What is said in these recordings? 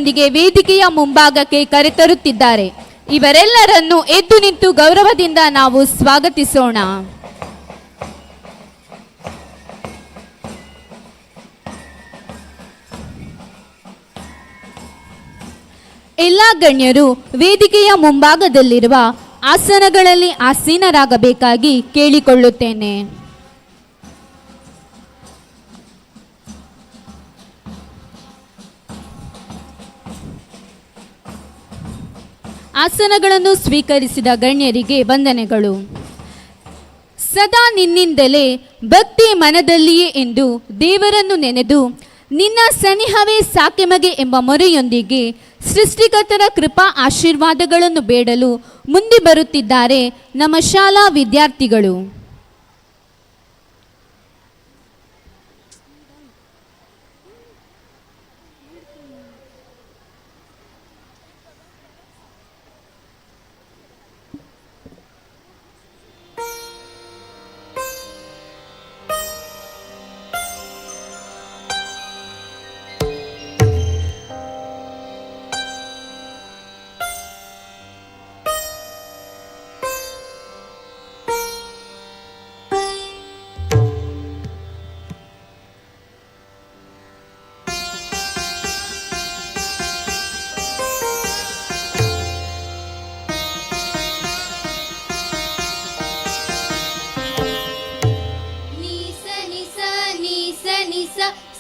ಗಣ್ಯರೊಂದಿಗೆ ವೇದಿಕೆಯ ಮುಂಭಾಗಕ್ಕೆ ಕರೆತರುತ್ತಿದ್ದಾರೆ. ಇವರೆಲ್ಲರನ್ನು ಎದ್ದು ನಿಂತು ಗೌರವದಿಂದ ನಾವು ಸ್ವಾಗತಿಸೋಣ. ಎಲ್ಲ ಗಣ್ಯರು ವೇದಿಕೆಯ ಮುಂಭಾಗದಲ್ಲಿರುವ ಆಸನಗಳಲ್ಲಿ ಆಸೀನರಾಗಬೇಕಾಗಿ ಕೇಳಿಕೊಳ್ಳುತ್ತೇನೆ. ಆಸನಗಳನ್ನು ಸ್ವೀಕರಿಸಿದ ಗಣ್ಯರಿಗೆ ವಂದನೆಗಳು. ಸದಾ ನಿನ್ನಿಂದಲೇ ಭಕ್ತಿ ಮನದಲ್ಲಿಯೇ ಎಂದು ದೇವರನ್ನು ನೆನೆದು ನಿನ್ನ ಸನಿಹವೇ ಸಾಕೆಮಗೆ ಎಂಬ ಮೊರೆಯೊಂದಿಗೆ ಸೃಷ್ಟಿಕರ್ತರ ಕೃಪಾ ಆಶೀರ್ವಾದಗಳನ್ನು ಬೇಡಲು ಮುಂದೆ ಬರುತ್ತಿದ್ದಾರೆ ನಮ್ಮ ಶಾಲಾ ವಿದ್ಯಾರ್ಥಿಗಳು.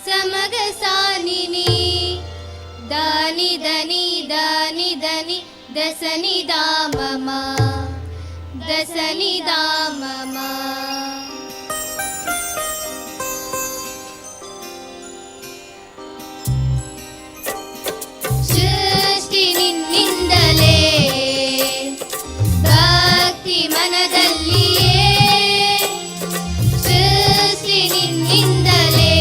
ಸಮಗ ಸಾನಿನಿ ದಾನಿ ದನಿ ದಾನಿ ದನಿ ದಸನಿ ದಾಮಮ ದಸನಿ ದಾಮಮ. ಸೃಷ್ಟಿ ನಿನ್ನಿಂದಲೇ ಭಕ್ತಿ ಮನದಲ್ಲಿಯೇ ಸೃಷ್ಟಿ ನಿನ್ನಿಂದಲೇ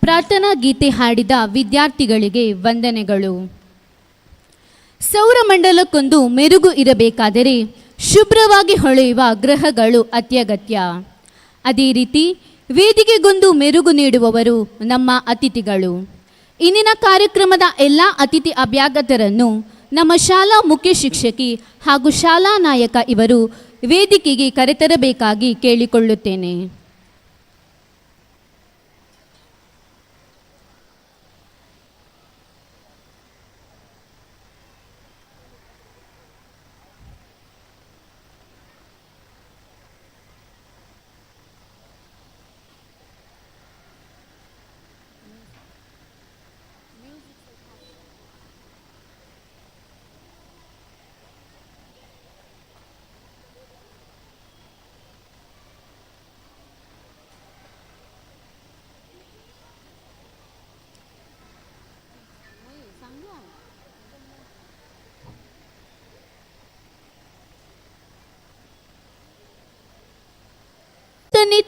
ಪ್ರಾರ್ಥನಾ ಗೀತೆ ಹಾಡಿದ ವಿದ್ಯಾರ್ಥಿಗಳಿಗೆ ವಂದನೆಗಳು. ಸೌರಮಂಡಲಕ್ಕೊಂದು ಮೆರುಗು ಇರಬೇಕಾದರೆ ಶುಭ್ರವಾಗಿ ಹೊಳೆಯುವ ಗ್ರಹಗಳು ಅತ್ಯಗತ್ಯ. ಅದೇ ರೀತಿ ವೇದಿಕೆಗೊಂದು ಮೆರುಗು ನೀಡುವವರು ನಮ್ಮ ಅತಿಥಿಗಳು. ಇಂದಿನ ಕಾರ್ಯಕ್ರಮದ ಎಲ್ಲ ಅತಿಥಿ ಅಭ್ಯಾಗತರನ್ನು ನಮ್ಮ ಶಾಲಾ ಮುಖ್ಯ ಶಿಕ್ಷಕಿ ಹಾಗೂ ಶಾಲಾ ನಾಯಕ ಇವರು ವೇದಿಕೆಗೆ ಕರೆತರಬೇಕಾಗಿ ಕೇಳಿಕೊಳ್ಳುತ್ತೇನೆ.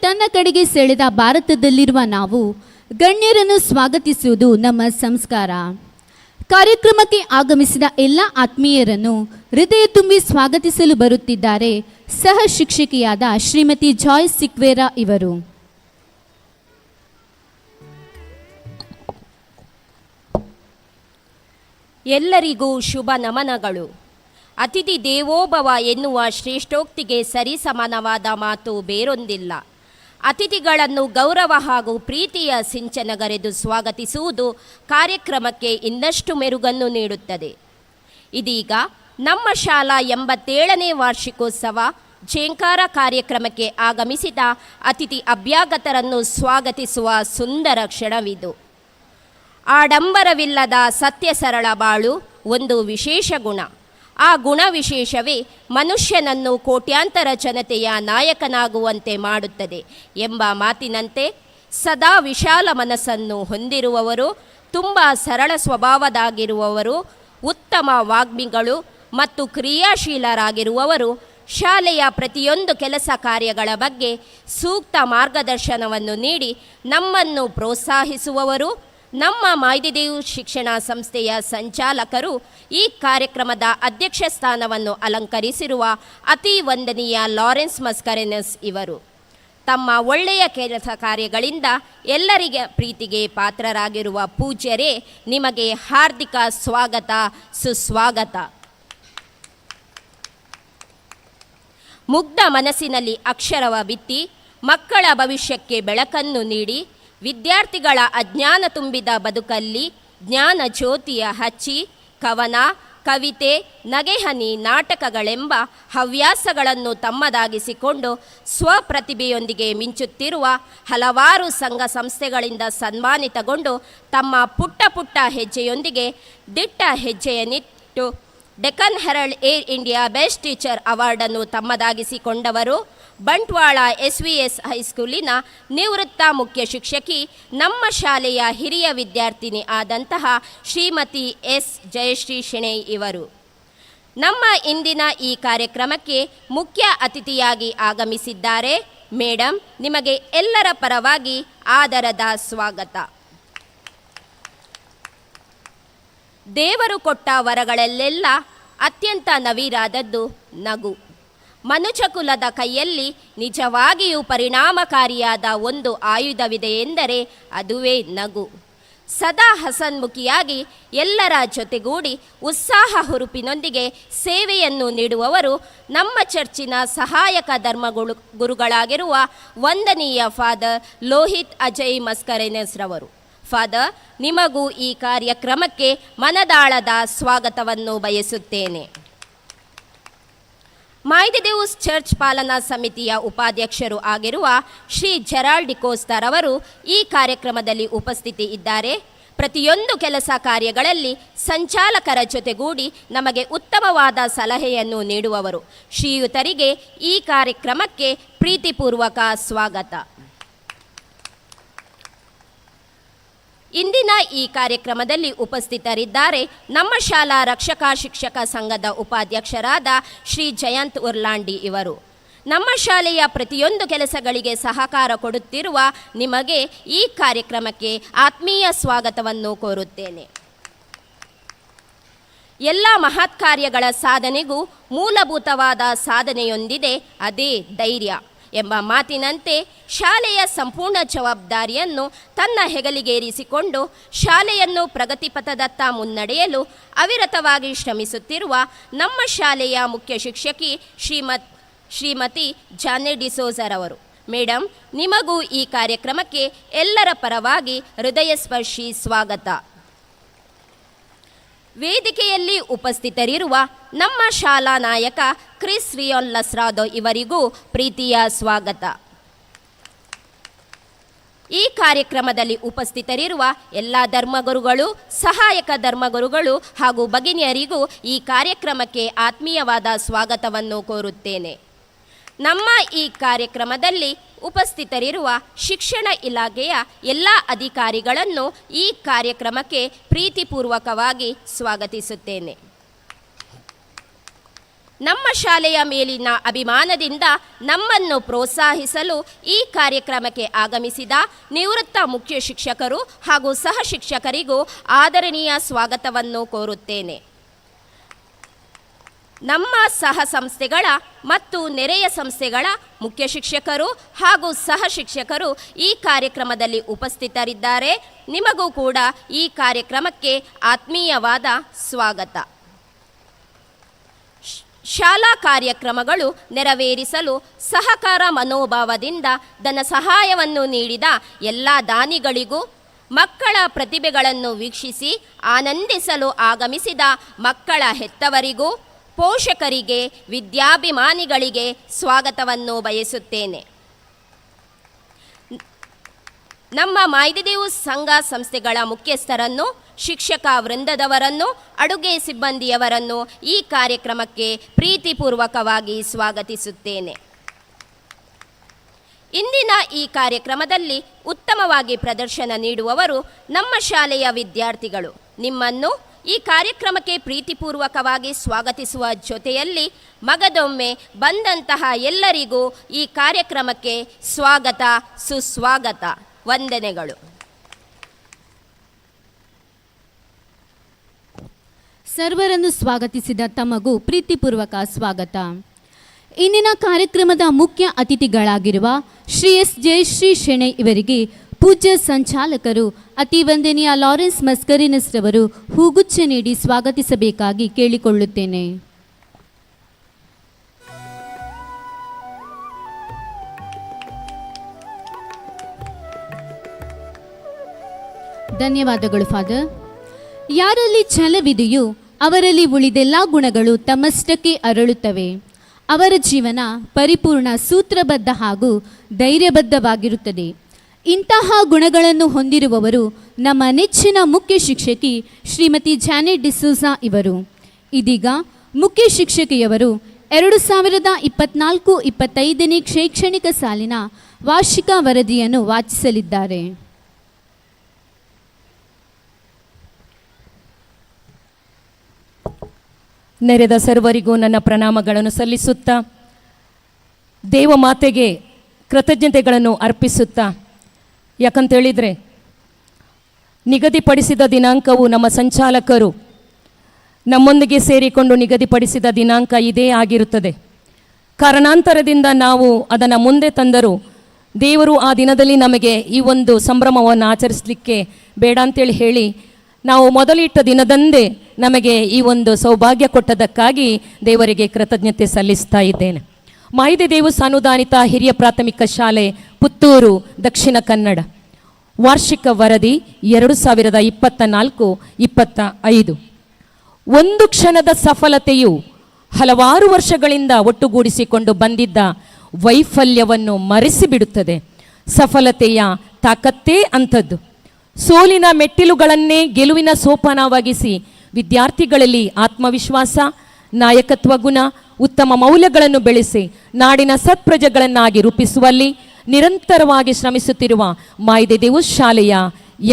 ತನ್ನ ಕಡೆಗೆ ಸೆಳೆದ ಭಾರತದಲ್ಲಿರುವ ನಾವು ಗಣ್ಯರನ್ನು ಸ್ವಾಗತಿಸುವುದು ನಮ್ಮ ಸಂಸ್ಕಾರ. ಕಾರ್ಯಕ್ರಮಕ್ಕೆ ಆಗಮಿಸಿದ ಎಲ್ಲ ಆತ್ಮೀಯರನ್ನು ಹೃದಯ ತುಂಬಿ ಸ್ವಾಗತಿಸಲು ಬರುತ್ತಿದ್ದಾರೆ ಸಹ ಶಿಕ್ಷಕಿಯಾದ ಶ್ರೀಮತಿ ಜಾಯ್ಸ್ ಸಿಕ್ವೇರಾ ಇವರು. ಎಲ್ಲರಿಗೂ ಶುಭ ನಮನಗಳು. ಅತಿಥಿ ದೇವೋಭವ ಎನ್ನುವ ಶ್ರೇಷ್ಠೋಕ್ತಿಗೆ ಸರಿಸಮಾನವಾದ ಮಾತು ಬೇರೊಂದಿಲ್ಲ. ಅತಿಥಿಗಳನ್ನು ಗೌರವ ಹಾಗೂ ಪ್ರೀತಿಯ ಸಿಂಚನಗರೆದು ಸ್ವಾಗತಿಸುವುದು ಕಾರ್ಯಕ್ರಮಕ್ಕೆ ಇನ್ನಷ್ಟು ಮೆರುಗನ್ನು ನೀಡುತ್ತದೆ. ಇದೀಗ ನಮ್ಮ ಶಾಲಾ 87ನೇ ವಾರ್ಷಿಕೋತ್ಸವ ಝೇಂಕಾರ ಕಾರ್ಯಕ್ರಮಕ್ಕೆ ಆಗಮಿಸಿದ ಅತಿಥಿ ಅಭ್ಯಾಗತರನ್ನು ಸ್ವಾಗತಿಸುವ ಸುಂದರ ಕ್ಷಣವಿದು. ಆಡಂಬರವಿಲ್ಲದ ಸತ್ಯ ಸರಳ ಬಾಳು ಒಂದು ವಿಶೇಷ ಗುಣ. ಆ ಗುಣ ವಿಶೇಷವೇ ಮನುಷ್ಯನನ್ನು ಕೋಟ್ಯಾಂತರ ಜನತೆಯ ನಾಯಕನಾಗುವಂತೆ ಮಾಡುತ್ತದೆ ಎಂಬ ಮಾತಿನಂತೆ ಸದಾ ವಿಶಾಲ ಮನಸ್ಸನ್ನು ಹೊಂದಿರುವವರು, ತುಂಬ ಸರಳ ಸ್ವಭಾವದಾಗಿರುವವರು, ಉತ್ತಮ ವಾಗ್ಮಿಗಳು ಮತ್ತು ಕ್ರಿಯಾಶೀಲರಾಗಿರುವವರು, ಶಾಲೆಯ ಪ್ರತಿಯೊಂದು ಕೆಲಸ ಕಾರ್ಯಗಳ ಬಗ್ಗೆ ಸೂಕ್ತ ಮಾರ್ಗದರ್ಶನವನ್ನು ನೀಡಿ ನಮ್ಮನ್ನು ಪ್ರೋತ್ಸಾಹಿಸುವವರು, ನಮ್ಮ ಮಾಯ್ದಿದೇವ್ ಶಿಕ್ಷಣ ಸಂಸ್ಥೆಯ ಸಂಚಾಲಕರು, ಈ ಕಾರ್ಯಕ್ರಮದ ಅಧ್ಯಕ್ಷ ಸ್ಥಾನವನ್ನು ಅಲಂಕರಿಸಿರುವ ಅತಿ ವಂದನೀಯ ಲಾರೆನ್ಸ್ ಮಸ್ಕರೆನಸ್ ಇವರು. ತಮ್ಮ ಒಳ್ಳೆಯ ಕೆಲಸ ಕಾರ್ಯಗಳಿಂದ ಎಲ್ಲರಿಗೆ ಪ್ರೀತಿಗೆ ಪಾತ್ರರಾಗಿರುವ ಪೂಜ್ಯರೇ, ನಿಮಗೆ ಹಾರ್ದಿಕ ಸ್ವಾಗತ, ಸುಸ್ವಾಗತ. ಮುಗ್ಧ ಮನಸ್ಸಿನಲ್ಲಿ ಅಕ್ಷರವ ಬಿತ್ತಿ ಮಕ್ಕಳ ಭವಿಷ್ಯಕ್ಕೆ ಬೆಳಕನ್ನು ನೀಡಿ ವಿದ್ಯಾರ್ಥಿಗಳ ಅಜ್ಞಾನ ತುಂಬಿದ ಬದುಕಲ್ಲಿ ಜ್ಞಾನ ಜ್ಯೋತಿಯ ಹಚ್ಚಿ ಕವನ, ಕವಿತೆ, ನಗೆಹನಿ, ನಾಟಕಗಳೆಂಬ ಹವ್ಯಾಸಗಳನ್ನು ತಮ್ಮದಾಗಿಸಿಕೊಂಡು ಸ್ವಪ್ರತಿಭೆಯೊಂದಿಗೆ ಮಿಂಚುತ್ತಿರುವ ಹಲವಾರು ಸಂಘ ಸಂಸ್ಥೆಗಳಿಂದ ಸನ್ಮಾನಿತಗೊಂಡು ತಮ್ಮ ಪುಟ್ಟ ಪುಟ್ಟ ಹೆಜ್ಜೆಯೊಂದಿಗೆ ದಿಟ್ಟ ಹೆಜ್ಜೆಯನ್ನಿಟ್ಟು Deccan Herald Air India best teacher ಅವಾರ್ಡನ್ನು ತಮ್ಮದಾಗಿಸಿಕೊಂಡವರು, ಬಂಟ್ವಾಳ SVS ಹೈಸ್ಕೂಲಿನ ನಿವೃತ್ತ ಮುಖ್ಯ ಶಿಕ್ಷಕಿ, ನಮ್ಮ ಶಾಲೆಯ ಹಿರಿಯ ವಿದ್ಯಾರ್ಥಿನಿ ಆದಂತಹ ಶ್ರೀಮತಿ S ಜಯಶ್ರೀ ಶೆಣೈ ಇವರು. ನಮ್ಮ ಇಂದಿನ ಈ ಕಾರ್ಯಕ್ರಮಕ್ಕೆ ಮುಖ್ಯ ಅತಿಥಿಯಾಗಿ ಆಗಮಿಸಿದ್ದಾರೆ. ಮೇಡಮ್, ನಿಮಗೆ ಎಲ್ಲರ ಪರವಾಗಿ ಆದರದ ಸ್ವಾಗತ. ದೇವರು ಕೊಟ್ಟ ವರಗಳಲ್ಲೆಲ್ಲ ಅತ್ಯಂತ ನವಿರಾದದ್ದು ನಗು. ಮನುಷ್ಯಕುಲದ ಕೈಯಲ್ಲಿ ನಿಜವಾಗಿಯೂ ಪರಿಣಾಮಕಾರಿಯಾದ ಒಂದು ಆಯುಧವಿದೆ ಎಂದರೆ ಅದುವೇ ನಗು. ಸದಾ ಹಸನ್ಮುಖಿಯಾಗಿ ಎಲ್ಲರ ಜೊತೆಗೂಡಿ ಉತ್ಸಾಹ ಹುರುಪಿನೊಂದಿಗೆ ಸೇವೆಯನ್ನು ನೀಡುವವರು ನಮ್ಮ ಚರ್ಚಿನ ಸಹಾಯಕ ಗುರುಗಳಾಗಿರುವ ವಂದನೀಯ ಫಾದರ್ ಲೋಹಿತ್ ಅಜಯ್ ಮಸ್ಕರೆನಸ್ರವರು. ಫಾದರ್, ನಿಮಗೂ ಈ ಕಾರ್ಯಕ್ರಮಕ್ಕೆ ಮನದಾಳದ ಸ್ವಾಗತವನ್ನು ಬಯಸುತ್ತೇನೆ. ಮಾಯ್ದಿದೇವ್ಸ್ ಚರ್ಚ್ ಪಾಲನಾ ಸಮಿತಿಯ ಉಪಾಧ್ಯಕ್ಷರು ಆಗಿರುವ ಶ್ರೀ ಜೆರಾಲ್ಡ್ ಡಿಕೋಸ್ಟರ್ ಅವರು ಈ ಕಾರ್ಯಕ್ರಮದಲ್ಲಿ ಉಪಸ್ಥಿತಿ ಇದ್ದಾರೆ. ಪ್ರತಿಯೊಂದು ಕೆಲಸ ಕಾರ್ಯಗಳಲ್ಲಿ ಸಂಚಾಲಕರ ಜೊತೆಗೂಡಿ ನಮಗೆ ಉತ್ತಮವಾದ ಸಲಹೆಯನ್ನು ನೀಡುವವರು. ಶ್ರೀಯುತರಿಗೆ ಈ ಕಾರ್ಯಕ್ರಮಕ್ಕೆ ಪ್ರೀತಿಪೂರ್ವಕ ಸ್ವಾಗತ. ಇಂದಿನ ಈ ಕಾರ್ಯಕ್ರಮದಲ್ಲಿ ಉಪಸ್ಥಿತರಿದ್ದಾರೆ ನಮ್ಮ ಶಾಲಾ ರಕ್ಷಕಾ ಶಿಕ್ಷಕ ಸಂಘದ ಉಪಾಧ್ಯಕ್ಷರಾದ ಶ್ರೀ ಜಯಂತ್ ಉರ್ಲಾಂಡಿ ಇವರು. ನಮ್ಮ ಶಾಲೆಯ ಪ್ರತಿಯೊಂದು ಕೆಲಸಗಳಿಗೆ ಸಹಕಾರ ಕೊಡುತ್ತಿರುವ ನಿಮಗೆ ಈ ಕಾರ್ಯಕ್ರಮಕ್ಕೆ ಆತ್ಮೀಯ ಸ್ವಾಗತವನ್ನು ಕೋರುತ್ತೇನೆ. ಎಲ್ಲ ಮಹತ್ ಕಾರ್ಯಗಳ ಸಾಧನೆಗೂ ಮೂಲಭೂತವಾದ ಸಾಧನೆಯೊಂದಿದೆ, ಅದೇ ಧೈರ್ಯ ಎಂಬ ಮಾತಿನಂತೆ ಶಾಲೆಯ ಸಂಪೂರ್ಣ ಜವಾಬ್ದಾರಿಯನ್ನು ತನ್ನ ಹೆಗಲಿಗೇರಿಸಿಕೊಂಡು ಶಾಲೆಯನ್ನು ಪ್ರಗತಿಪಥದತ್ತ ಮುನ್ನಡೆಯಲು ಅವಿರತವಾಗಿ ಶ್ರಮಿಸುತ್ತಿರುವ ನಮ್ಮ ಶಾಲೆಯ ಮುಖ್ಯ ಶಿಕ್ಷಕಿ ಶ್ರೀಮತಿ ಜಾನೆ ಡಿಸೋಜರವರು. ಮೇಡಮ್, ನಿಮಗೂ ಈ ಕಾರ್ಯಕ್ರಮಕ್ಕೆ ಎಲ್ಲರ ಪರವಾಗಿ ಹೃದಯಸ್ಪರ್ಶಿ ಸ್ವಾಗತ. ವೇದಿಕೆಯಲ್ಲಿ ಉಪಸ್ಥಿತರಿರುವ ನಮ್ಮ ಶಾಲಾ ನಾಯಕ ಕ್ರಿಸ್ ರಿಯೋನ್ ಲಸ್ರಾದೋ ಇವರಿಗೂ ಪ್ರೀತಿಯ ಸ್ವಾಗತ. ಈ ಕಾರ್ಯಕ್ರಮದಲ್ಲಿ ಉಪಸ್ಥಿತರಿರುವ ಎಲ್ಲ ಧರ್ಮಗುರುಗಳು, ಸಹಾಯಕ ಧರ್ಮಗುರುಗಳು ಹಾಗೂ ಭಗಿನಿಯರಿಗೂ ಈ ಕಾರ್ಯಕ್ರಮಕ್ಕೆ ಆತ್ಮೀಯವಾದ ಸ್ವಾಗತವನ್ನು ಕೋರುತ್ತೇನೆ. ನಮ್ಮ ಈ ಕಾರ್ಯಕ್ರಮದಲ್ಲಿ ಉಪಸ್ಥಿತರಿರುವ ಶಿಕ್ಷಣ ಇಲಾಖೆಯ ಎಲ್ಲ ಅಧಿಕಾರಿಗಳನ್ನು ಈ ಕಾರ್ಯಕ್ರಮಕ್ಕೆ ಪ್ರೀತಿಪೂರ್ವಕವಾಗಿ ಸ್ವಾಗತಿಸುತ್ತೇನೆ. ನಮ್ಮ ಶಾಲೆಯ ಮೇಲಿನ ಅಭಿಮಾನದಿಂದ ನಮ್ಮನ್ನು ಪ್ರೋತ್ಸಾಹಿಸಲು ಈ ಕಾರ್ಯಕ್ರಮಕ್ಕೆ ಆಗಮಿಸಿದ ನಿವೃತ್ತ ಮುಖ್ಯ ಶಿಕ್ಷಕರು ಹಾಗೂ ಸಹ ಶಿಕ್ಷಕರಿಗೂ ಆದರಣೀಯ ಸ್ವಾಗತವನ್ನು ಕೋರುತ್ತೇನೆ. ನಮ್ಮ ಸಹ ಸಂಸ್ಥೆಗಳ ಮತ್ತು ನೆರೆಯ ಸಂಸ್ಥೆಗಳ ಮುಖ್ಯ ಶಿಕ್ಷಕರು ಹಾಗೂ ಸಹ ಶಿಕ್ಷಕರು ಈ ಕಾರ್ಯಕ್ರಮದಲ್ಲಿ ಉಪಸ್ಥಿತರಿದ್ದಾರೆ. ನಿಮಗೂ ಕೂಡ ಈ ಕಾರ್ಯಕ್ರಮಕ್ಕೆ ಆತ್ಮೀಯವಾದ ಸ್ವಾಗತ. ಶಾಲಾ ಕಾರ್ಯಕ್ರಮಗಳು ನೆರವೇರಿಸಲು ಸಹಕಾರ ಮನೋಭಾವದಿಂದ ಧನ ಸಹಾಯವನ್ನು ನೀಡಿದ ಎಲ್ಲ ದಾನಿಗಳಿಗೂ, ಮಕ್ಕಳ ಪ್ರತಿಭೆಗಳನ್ನು ವೀಕ್ಷಿಸಿ ಆನಂದಿಸಲು ಆಗಮಿಸಿದ ಮಕ್ಕಳ ಹೆತ್ತವರಿಗೂ, ಪೋಷಕರಿಗೆ, ವಿದ್ಯಾಭಿಮಾನಿಗಳಿಗೆ ಸ್ವಾಗತವನ್ನು ಬಯಸುತ್ತೇನೆ. ನಮ್ಮ ಮಾಯಿದೇವು ಸಂಘ ಸಂಸ್ಥೆಗಳ ಮುಖ್ಯಸ್ಥರನ್ನು, ಶಿಕ್ಷಕ ವೃಂದದವರನ್ನು, ಅಡುಗೆ ಸಿಬ್ಬಂದಿಯವರನ್ನು ಈ ಕಾರ್ಯಕ್ರಮಕ್ಕೆ ಪ್ರೀತಿಪೂರ್ವಕವಾಗಿ ಸ್ವಾಗತಿಸುತ್ತೇನೆ. ಇಂದಿನ ಈ ಕಾರ್ಯಕ್ರಮದಲ್ಲಿ ಉತ್ತಮವಾಗಿ ಪ್ರದರ್ಶನ ನೀಡುವವರು ನಮ್ಮ ಶಾಲೆಯ ವಿದ್ಯಾರ್ಥಿಗಳು. ನಿಮ್ಮನ್ನು ಈ ಕಾರ್ಯಕ್ರಮಕ್ಕೆ ಪ್ರೀತಿಪೂರ್ವಕವಾಗಿ ಸ್ವಾಗತಿಸುವ ಜೊತೆಯಲ್ಲಿ ಮಗದೊಮ್ಮೆ ಬಂದಂತಹ ಎಲ್ಲರಿಗೂ ಈ ಕಾರ್ಯಕ್ರಮಕ್ಕೆ ಸ್ವಾಗತ, ಸುಸ್ವಾಗತ, ವಂದನೆಗಳು. ಸರ್ವರನ್ನು ಸ್ವಾಗತಿಸಿದ ತಮಗೂ ಪ್ರೀತಿಪೂರ್ವಕ ಸ್ವಾಗತ. ಇಂದಿನ ಕಾರ್ಯಕ್ರಮದ ಮುಖ್ಯ ಅತಿಥಿಗಳಾಗಿರುವ ಶ್ರೀ ಎಸ್ ಜಯಶ್ರೀ ಶೆಣೈ ಇವರಿಗೆ ಪೂಜ್ಯ ಸಂಚಾಲಕರು ಅತಿ ವಂದನೀಯ ಲಾರೆನ್ಸ್ ಮಸ್ಕರಿನಸ್ ರವರು ಹೂಗುಚ್ಛ ನೀಡಿ ಸ್ವಾಗತಿಸಬೇಕಾಗಿ ಕೇಳಿಕೊಳ್ಳುತ್ತೇನೆ. ಧನ್ಯವಾದಗಳು ಫಾದರ್. ಯಾರಲ್ಲಿ ಛಲವಿದೆಯೋ ಅವರಲ್ಲಿ ಉಳಿದೆಲ್ಲ ಗುಣಗಳು ತಮ್ಮಷ್ಟಕ್ಕೆ ಅರಳುತ್ತವೆ. ಅವರ ಜೀವನ ಪರಿಪೂರ್ಣ, ಸೂತ್ರಬದ್ಧ ಹಾಗೂ ಧೈರ್ಯಬದ್ಧವಾಗಿರುತ್ತದೆ. ಇಂತಹ ಗುಣಗಳನ್ನು ಹೊಂದಿರುವವರು ನಮ್ಮ ನೆಚ್ಚಿನ ಮುಖ್ಯ ಶಿಕ್ಷಕಿ ಶ್ರೀಮತಿ ಜಾನೆಟ್ ಡಿಸೋಜಾ ಇವರು. ಇದೀಗ ಮುಖ್ಯ ಶಿಕ್ಷಕಿಯವರು 2024-25ನೇ ಶೈಕ್ಷಣಿಕ ಸಾಲಿನ ವಾರ್ಷಿಕ ವರದಿಯನ್ನು ವಾಚಿಸಲಿದ್ದಾರೆ. ನೆರೆದ ಸರ್ವರಿಗೂ ನನ್ನ ಪ್ರಣಾಮಗಳನ್ನು ಸಲ್ಲಿಸುತ್ತಾ, ದೇವಮಾತೆಗೆ ಕೃತಜ್ಞತೆಗಳನ್ನು ಅರ್ಪಿಸುತ್ತಾ, ಯಾಕಂತೇಳಿದರೆ ನಿಗದಿಪಡಿಸಿದ ದಿನಾಂಕವು ನಮ್ಮ ಸಂಚಾಲಕರು ನಮ್ಮೊಂದಿಗೆ ಸೇರಿಕೊಂಡು ನಿಗದಿಪಡಿಸಿದ ದಿನಾಂಕ ಇದೇ ಆಗಿರುತ್ತದೆ. ಕಾರಣಾಂತರದಿಂದ ನಾವು ಅದನ್ನು ಮುಂದೆ ತಂದರೂ ದೇವರು ಆ ದಿನದಲ್ಲಿ ನಮಗೆ ಈ ಒಂದು ಸಂಭ್ರಮವನ್ನು ಆಚರಿಸಲಿಕ್ಕೆ ಬೇಡ ಅಂತೇಳಿ ಹೇಳಿ ನಾವು ಮೊದಲಿಟ್ಟ ದಿನದಂದೇ ನಮಗೆ ಈ ಒಂದು ಸೌಭಾಗ್ಯ ಕೊಟ್ಟದಕ್ಕಾಗಿ ದೇವರಿಗೆ ಕೃತಜ್ಞತೆ ಸಲ್ಲಿಸ್ತಾ ಇದ್ದೇನೆ. ಮಾಯಿದೇವು ಸಾನುದಾನಿತ ಹಿರಿಯ ಪ್ರಾಥಮಿಕ ಶಾಲೆ, ಪುತ್ತೂರು, ದಕ್ಷಿಣ ಕನ್ನಡ. ವಾರ್ಷಿಕ ವರದಿ 2024-25. ಒಂದು ಕ್ಷಣದ ಸಫಲತೆಯು ಹಲವಾರು ವರ್ಷಗಳಿಂದ ಒಟ್ಟುಗೂಡಿಸಿಕೊಂಡು ಬಂದಿದ್ದ ವೈಫಲ್ಯವನ್ನು ಮರೆಸಿಬಿಡುತ್ತದೆ. ಸಫಲತೆಯ ತಾಕತ್ತೇ ಅಂಥದ್ದು. ಸೋಲಿನ ಮೆಟ್ಟಿಲುಗಳನ್ನೇ ಗೆಲುವಿನ ಸೋಪಾನವಾಗಿಸಿ ವಿದ್ಯಾರ್ಥಿಗಳಲ್ಲಿ ಆತ್ಮವಿಶ್ವಾಸ, ನಾಯಕತ್ವ ಗುಣ, ಉತ್ತಮ ಮೌಲ್ಯಗಳನ್ನು ಬೆಳೆಸಿ ನಾಡಿನ ಸತ್ಪ್ರಜೆಗಳನ್ನಾಗಿ ರೂಪಿಸುವಲ್ಲಿ ನಿರಂತರವಾಗಿ ಶ್ರಮಿಸುತ್ತಿರುವ ಮಾಯಿದೇವು ಶಾಲೆಯ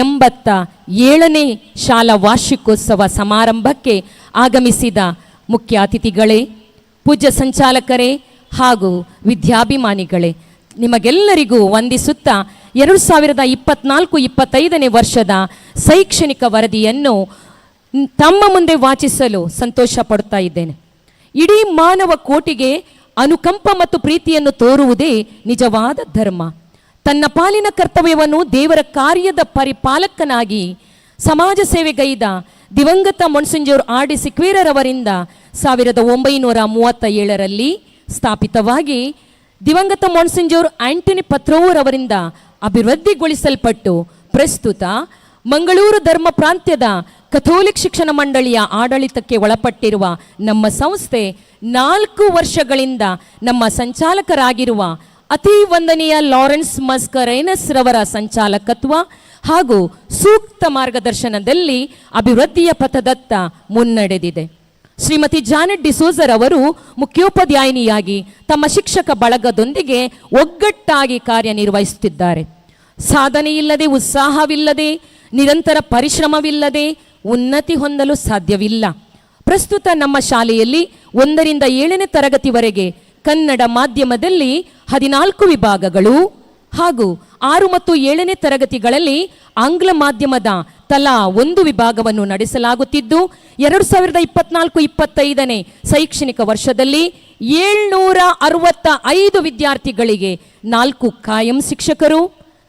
87ನೇ ಶಾಲಾ ವಾರ್ಷಿಕೋತ್ಸವ ಸಮಾರಂಭಕ್ಕೆ ಆಗಮಿಸಿದ ಮುಖ್ಯ ಅತಿಥಿಗಳೇ, ಪೂಜ್ಯ ಸಂಚಾಲಕರೇ ಹಾಗೂ ವಿದ್ಯಾಭಿಮಾನಿಗಳೇ, ನಿಮಗೆಲ್ಲರಿಗೂ ವಂದಿಸುತ್ತಾ 2024-25ನೇ ವರ್ಷದ ಶೈಕ್ಷಣಿಕ ವರದಿಯನ್ನು ತಮ್ಮ ಮುಂದೆ ವಾಚಿಸಲು ಸಂತೋಷ ಪಡ್ತಾ ಇದ್ದೇನೆ. ಇಡೀ ಮಾನವ ಕೋಟಿಗೆ ಅನುಕಂಪ ಮತ್ತು ಪ್ರೀತಿಯನ್ನು ತೋರುವುದೇ ನಿಜವಾದ ಧರ್ಮ. ತನ್ನ ಪಾಲಿನ ಕರ್ತವ್ಯವನ್ನು ದೇವರ ಕಾರ್ಯದ ಪರಿಪಾಲಕನಾಗಿ ಸಮಾಜ ಸೇವೆಗೈದ ದಿವಂಗತ ಮೊನ್ಸಿಂಜೋರ್ ಆರ್ ಡಿ ಸಿಕ್ವೇರರವರಿಂದ 1937ರಲ್ಲಿ ಸ್ಥಾಪಿತವಾಗಿ ದಿವಂಗತ ಮೊನ್ಸಿಂಜೋರ್ ಆಂಟನಿ ಪತ್ರೋವರವರಿಂದ ಅಭಿವೃದ್ಧಿಗೊಳಿಸಲ್ಪಟ್ಟು ಪ್ರಸ್ತುತ ಮಂಗಳೂರು ಧರ್ಮ ಪ್ರಾಂತ್ಯದ ಕಥೋಲಿಕ್ ಶಿಕ್ಷಣ ಮಂಡಳಿಯ ಆಡಳಿತಕ್ಕೆ ಒಳಪಟ್ಟಿರುವ ನಮ್ಮ ಸಂಸ್ಥೆ 4 ವರ್ಷಗಳಿಂದ ನಮ್ಮ ಸಂಚಾಲಕರಾಗಿರುವ ಅತಿ ವಂದನೀಯ ಲಾರೆನ್ಸ್ ಮಸ್ಕರೇನಸ್ ರವರ ಸಂಚಾಲಕತ್ವ ಹಾಗೂ ಸೂಕ್ತ ಮಾರ್ಗದರ್ಶನದಲ್ಲಿ ಅಭಿವೃದ್ಧಿಯ ಪಥದತ್ತ ಮುನ್ನಡೆದಿದೆ. ಶ್ರೀಮತಿ ಜಾನೆಟ್ ಡಿಸೋಜರ್ ಅವರು ಮುಖ್ಯೋಪಾಧ್ಯಾಯಿನಿಯಾಗಿ ತಮ್ಮ ಶಿಕ್ಷಕ ಬಳಗದೊಂದಿಗೆ ಒಗ್ಗಟ್ಟಾಗಿ ಕಾರ್ಯನಿರ್ವಹಿಸುತ್ತಿದ್ದಾರೆ. ಸಾಧನೆ ಇಲ್ಲದೆ, ಉತ್ಸಾಹವಿಲ್ಲದೆ, ನಿರಂತರ ಪರಿಶ್ರಮವಿಲ್ಲದೆ ಉನ್ನತಿ ಹೊಂದಲು ಸಾಧ್ಯವಿಲ್ಲ. ಪ್ರಸ್ತುತ ನಮ್ಮ ಶಾಲೆಯಲ್ಲಿ 1ರಿಂದ 7ನೇ ತರಗತಿವರೆಗೆ ಕನ್ನಡ ಮಾಧ್ಯಮದಲ್ಲಿ 14 ವಿಭಾಗಗಳು ಹಾಗೂ 6 ಮತ್ತು 7ನೇ ತರಗತಿಗಳಲ್ಲಿ ಆಂಗ್ಲ ಮಾಧ್ಯಮದ ತಲಾ 1 ವಿಭಾಗವನ್ನು ನಡೆಸಲಾಗುತ್ತಿದ್ದು 2024-25ನೇ ಶೈಕ್ಷಣಿಕ ವರ್ಷದಲ್ಲಿ 765 ವಿದ್ಯಾರ್ಥಿಗಳಿಗೆ 4 ಕಾಯಂ ಶಿಕ್ಷಕರು,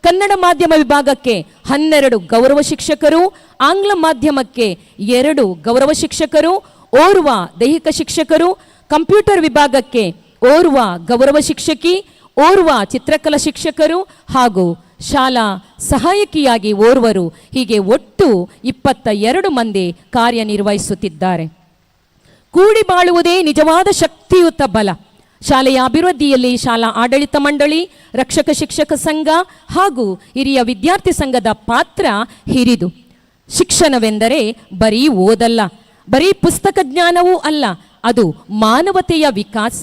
ಕನ್ನಡ ಮಾಧ್ಯಮ ವಿಭಾಗಕ್ಕೆ 12 ಗೌರವ ಶಿಕ್ಷಕರು, ಆಂಗ್ಲ ಮಾಧ್ಯಮಕ್ಕೆ 2 ಗೌರವ ಶಿಕ್ಷಕರು, ಓರ್ವ ದೈಹಿಕ ಶಿಕ್ಷಕರು, ಕಂಪ್ಯೂಟರ್ ವಿಭಾಗಕ್ಕೆ ಓರ್ವ ಗೌರವ ಶಿಕ್ಷಕಿ, ಓರ್ವ ಚಿತ್ರಕಲಾ ಶಿಕ್ಷಕರು ಹಾಗೂ ಶಾಲಾ ಸಹಾಯಕಿಯಾಗಿ ಓರ್ವರು, ಹೀಗೆ ಒಟ್ಟು 22 ಮಂದಿ ಕಾರ್ಯನಿರ್ವಹಿಸುತ್ತಿದ್ದಾರೆ. ಕೂಡಿ ಬಾಳುವುದೇ ನಿಜವಾದ ಶಕ್ತಿಯುತ ಬಲ. ಶಾಲೆಯ ಅಭಿವೃದ್ಧಿಯಲ್ಲಿ ಶಾಲಾ ಆಡಳಿತ ಮಂಡಳಿ, ರಕ್ಷಕ ಶಿಕ್ಷಕ ಸಂಘ ಹಾಗೂ ಹಿರಿಯ ವಿದ್ಯಾರ್ಥಿ ಸಂಘದ ಪಾತ್ರ ಹಿರಿದು. ಶಿಕ್ಷಣವೆಂದರೆ ಬರೀ ಓದಲ್ಲ, ಬರೀ ಪುಸ್ತಕ ಜ್ಞಾನವೂ ಅಲ್ಲ, ಅದು ಮಾನವತೆಯ ವಿಕಾಸ.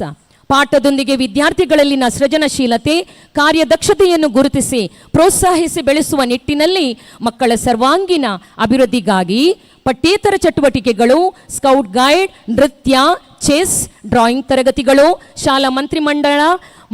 ಪಾಠದೊಂದಿಗೆ ವಿದ್ಯಾರ್ಥಿಗಳಲ್ಲಿನ ಸೃಜನಶೀಲತೆ, ಕಾರ್ಯದಕ್ಷತೆಯನ್ನು ಗುರುತಿಸಿ ಪ್ರೋತ್ಸಾಹಿಸಿ ಬೆಳೆಸುವ ನಿಟ್ಟಿನಲ್ಲಿ ಮಕ್ಕಳ ಸರ್ವಾಂಗೀಣ ಅಭಿವೃದ್ಧಿಗಾಗಿ ಪಠ್ಯೇತರ ಚಟುವಟಿಕೆಗಳು, ಸ್ಕೌಟ್ ಗೈಡ್, ನೃತ್ಯ, ಚೆಸ್, ಡ್ರಾಯಿಂಗ್ ತರಗತಿಗಳು, ಶಾಲಾ ಮಂತ್ರಿಮಂಡಳ,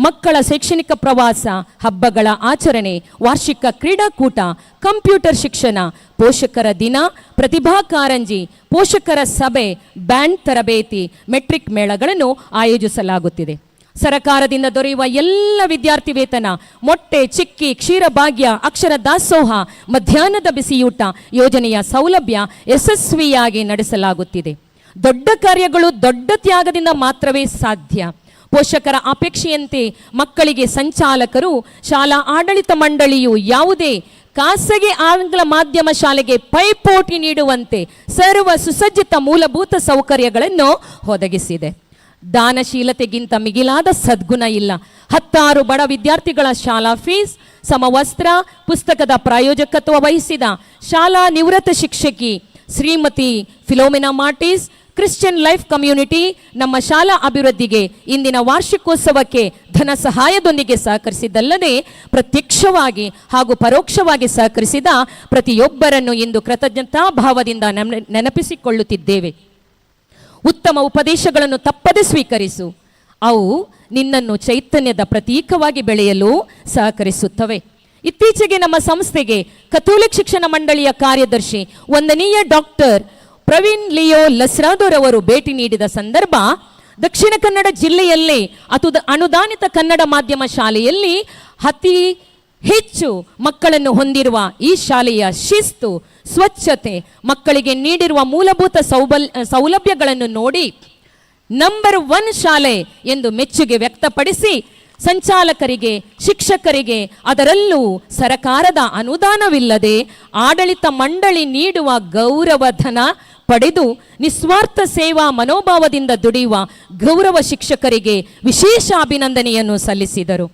ಮಕ್ಕಳ ಶೈಕ್ಷಣಿಕ ಪ್ರವಾಸ, ಹಬ್ಬಗಳ ಆಚರಣೆ, ವಾರ್ಷಿಕ ಕ್ರೀಡಾಕೂಟ, ಕಂಪ್ಯೂಟರ್ ಶಿಕ್ಷಣ, ಪೋಷಕರ ದಿನ, ಪ್ರತಿಭಾ ಕಾರಂಜಿ, ಪೋಷಕರ ಸಭೆ, ಬ್ಯಾಂಡ್ ತರಬೇತಿ, ಮೆಟ್ರಿಕ್ ಮೇಳಗಳನ್ನು ಆಯೋಜಿಸಲಾಗುತ್ತಿದೆ. ಸರಕಾರದಿಂದ ದೊರೆಯುವ ಎಲ್ಲ ವಿದ್ಯಾರ್ಥಿ ವೇತನ, ಮೊಟ್ಟೆ, ಚಿಕ್ಕಿ, ಕ್ಷೀರಭಾಗ್ಯ, ಅಕ್ಷರ ದಾಸೋಹ, ಮಧ್ಯಾಹ್ನದ ಬಿಸಿಯೂಟ ಯೋಜನೆಯ ಸೌಲಭ್ಯ ಯಶಸ್ವಿಯಾಗಿ ನಡೆಸಲಾಗುತ್ತಿದೆ. ದೊಡ್ಡ ಕಾರ್ಯಗಳು ದೊಡ್ಡ ತ್ಯಾಗದಿಂದ ಮಾತ್ರವೇ ಸಾಧ್ಯ. ಪೋಷಕರ ಅಪೇಕ್ಷೆಯಂತೆ ಮಕ್ಕಳಿಗೆ ಸಂಚಾಲಕರು, ಶಾಲಾ ಆಡಳಿತ ಮಂಡಳಿಯು ಯಾವುದೇ ಖಾಸಗಿ ಆಂಗ್ಲ ಮಾಧ್ಯಮ ಶಾಲೆಗೆ ಪೈಪೋಟಿ ನೀಡುವಂತೆ ಸರ್ವ ಸುಸಜ್ಜಿತ ಮೂಲಭೂತ ಸೌಕರ್ಯಗಳನ್ನು ಒದಗಿಸಿದೆ. ದಾನಶೀಲತೆಗಿಂತ ಮಿಗಿಲಾದ ಸದ್ಗುಣ ಇಲ್ಲ. 16 ಬಡ ವಿದ್ಯಾರ್ಥಿಗಳ ಶಾಲಾ ಫೀಸ್, ಸಮವಸ್ತ್ರ, ಪುಸ್ತಕದ ಪ್ರಾಯೋಜಕತ್ವ ವಹಿಸಿದ ಶಾಲಾ ನಿವೃತ್ತ ಶಿಕ್ಷಕಿ Shrimati Philomena ಮಾರ್ಟಿಸ್, Christian life community ನಮ್ಮ ಶಾಲಾ ಅಭಿವೃದ್ಧಿಗೆ ಇಂದಿನ ವಾರ್ಷಿಕೋತ್ಸವಕ್ಕೆ ಧನ ಸಹಾಯದೊಂದಿಗೆ ಸಹಕರಿಸಿದ್ದಲ್ಲದೆ ಪ್ರತ್ಯಕ್ಷವಾಗಿ ಹಾಗೂ ಪರೋಕ್ಷವಾಗಿ ಸಹಕರಿಸಿದ ಪ್ರತಿಯೊಬ್ಬರನ್ನು ಇಂದು ಕೃತಜ್ಞತಾ ಭಾವದಿಂದ ನೆನಪಿಸಿಕೊಳ್ಳುತ್ತಿದ್ದೇವೆ. ಉತ್ತಮ ಉಪದೇಶಗಳನ್ನು ತಪ್ಪದೆ ಸ್ವೀಕರಿಸು, ಅವು ನಿನ್ನನ್ನು ಚೈತನ್ಯದ ಪ್ರತೀಕವಾಗಿ ಬೆಳೆಯಲು ಸಹಕರಿಸುತ್ತವೆ. ಇತ್ತೀಚೆಗೆ ನಮ್ಮ ಸಂಸ್ಥೆಗೆ ಕಥೋಲಿಕ್ ಶಿಕ್ಷಣ ಮಂಡಳಿಯ ಕಾರ್ಯದರ್ಶಿ ವಂದನೀಯ ಡಾಕ್ಟರ್ ಪ್ರವೀಣ್ ಲಿಯೋ ಲಸ್ರಾದೋರವರು ಭೇಟಿ ನೀಡಿದ ಸಂದರ್ಭ ದಕ್ಷಿಣ ಕನ್ನಡ ಜಿಲ್ಲೆಯಲ್ಲೇ ಅನುದಾನಿತ ಕನ್ನಡ ಮಾಧ್ಯಮ ಶಾಲೆಯಲ್ಲಿ ಅತಿ ಹೆಚ್ಚು ಮಕ್ಕಳನ್ನು ಹೊಂದಿರುವ ಈ ಶಾಲೆಯ ಶಿಸ್ತು, ಸ್ವಚ್ಛತೆ, ಮಕ್ಕಳಿಗೆ ನೀಡಿರುವ ಮೂಲಭೂತ ಸೌಲಭ್ಯಗಳನ್ನು ನೋಡಿ ನಂಬರ್ 1 ಶಾಲೆ ಎಂದು ಮೆಚ್ಚುಗೆ ವ್ಯಕ್ತಪಡಿಸಿ ಸಂಚಾಲಕರಿಗೆ, ಶಿಕ್ಷಕರಿಗೆ, ಅದರಲ್ಲೂ ಸರಕಾರದ ಅನುದಾನವಿಲ್ಲದೆ ಆಡಳಿತ ಮಂಡಳಿ ನೀಡುವ ಗೌರವಧನ ಪಡೆದು ನಿಸ್ವಾರ್ಥ ಸೇವಾ ಮನೋಭಾವದಿಂದ ದುಡಿಯುವ ಗೌರವ ಶಿಕ್ಷಕರಿಗೆ ವಿಶೇಷ ಅಭಿನಂದನೆಯನ್ನು ಸಲ್ಲಿಸಿದರು.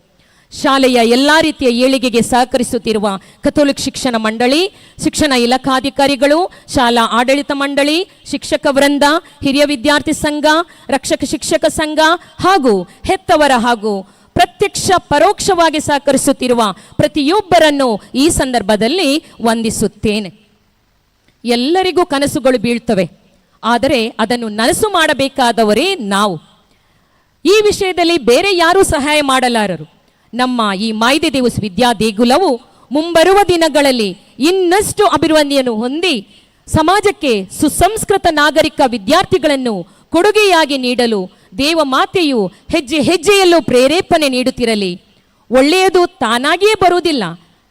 ಶಾಲೆಯ ಎಲ್ಲ ರೀತಿಯ ಏಳಿಗೆಗೆ ಸಹಕರಿಸುತ್ತಿರುವ ಕಥೋಲಿಕ್ ಶಿಕ್ಷಣ ಮಂಡಳಿ, ಶಿಕ್ಷಣ ಇಲಾಖಾಧಿಕಾರಿಗಳು, ಶಾಲಾ ಆಡಳಿತ ಮಂಡಳಿ, ಶಿಕ್ಷಕ ವೃಂದ, ಹಿರಿಯ ವಿದ್ಯಾರ್ಥಿ ಸಂಘ, ರಕ್ಷಕ ಶಿಕ್ಷಕ ಸಂಘ ಹಾಗೂ ಹೆತ್ತವರ ಹಾಗೂ ಪ್ರತ್ಯಕ್ಷ ಪರೋಕ್ಷವಾಗಿ ಸಹಕರಿಸುತ್ತಿರುವ ಪ್ರತಿಯೊಬ್ಬರನ್ನು ಈ ಸಂದರ್ಭದಲ್ಲಿ ವಂದಿಸುತ್ತೇನೆ. ಎಲ್ಲರಿಗೂ ಕನಸುಗಳು ಬೀಳ್ತವೆ, ಆದರೆ ಅದನ್ನು ನನಸು ಮಾಡಬೇಕಾದವರೇ ನಾವು. ಈ ವಿಷಯದಲ್ಲಿ ಬೇರೆ ಯಾರೂ ಸಹಾಯ ಮಾಡಲಾರರು. ನಮ್ಮ ಈ ಮಾಯ್ದೆ ದೇವಸ್ ವಿದ್ಯಾ ದೇಗುಲವು ಮುಂಬರುವ ದಿನಗಳಲ್ಲಿ ಇನ್ನಷ್ಟು ಅಭಿವೃದ್ಧಿಯನ್ನು ಹೊಂದಿ ಸಮಾಜಕ್ಕೆ ಸುಸಂಸ್ಕೃತ ನಾಗರಿಕ ವಿದ್ಯಾರ್ಥಿಗಳನ್ನು ಕೊಡುಗೆಯಾಗಿ ನೀಡಲು ದೇವಮಾತೆಯು ಹೆಜ್ಜೆ ಹೆಜ್ಜೆಯಲ್ಲೂ ಪ್ರೇರೇಪಣೆ ನೀಡುತ್ತಿರಲಿ. ಒಳ್ಳೆಯದು ತಾನಾಗಿಯೇ ಬರುವುದಿಲ್ಲ,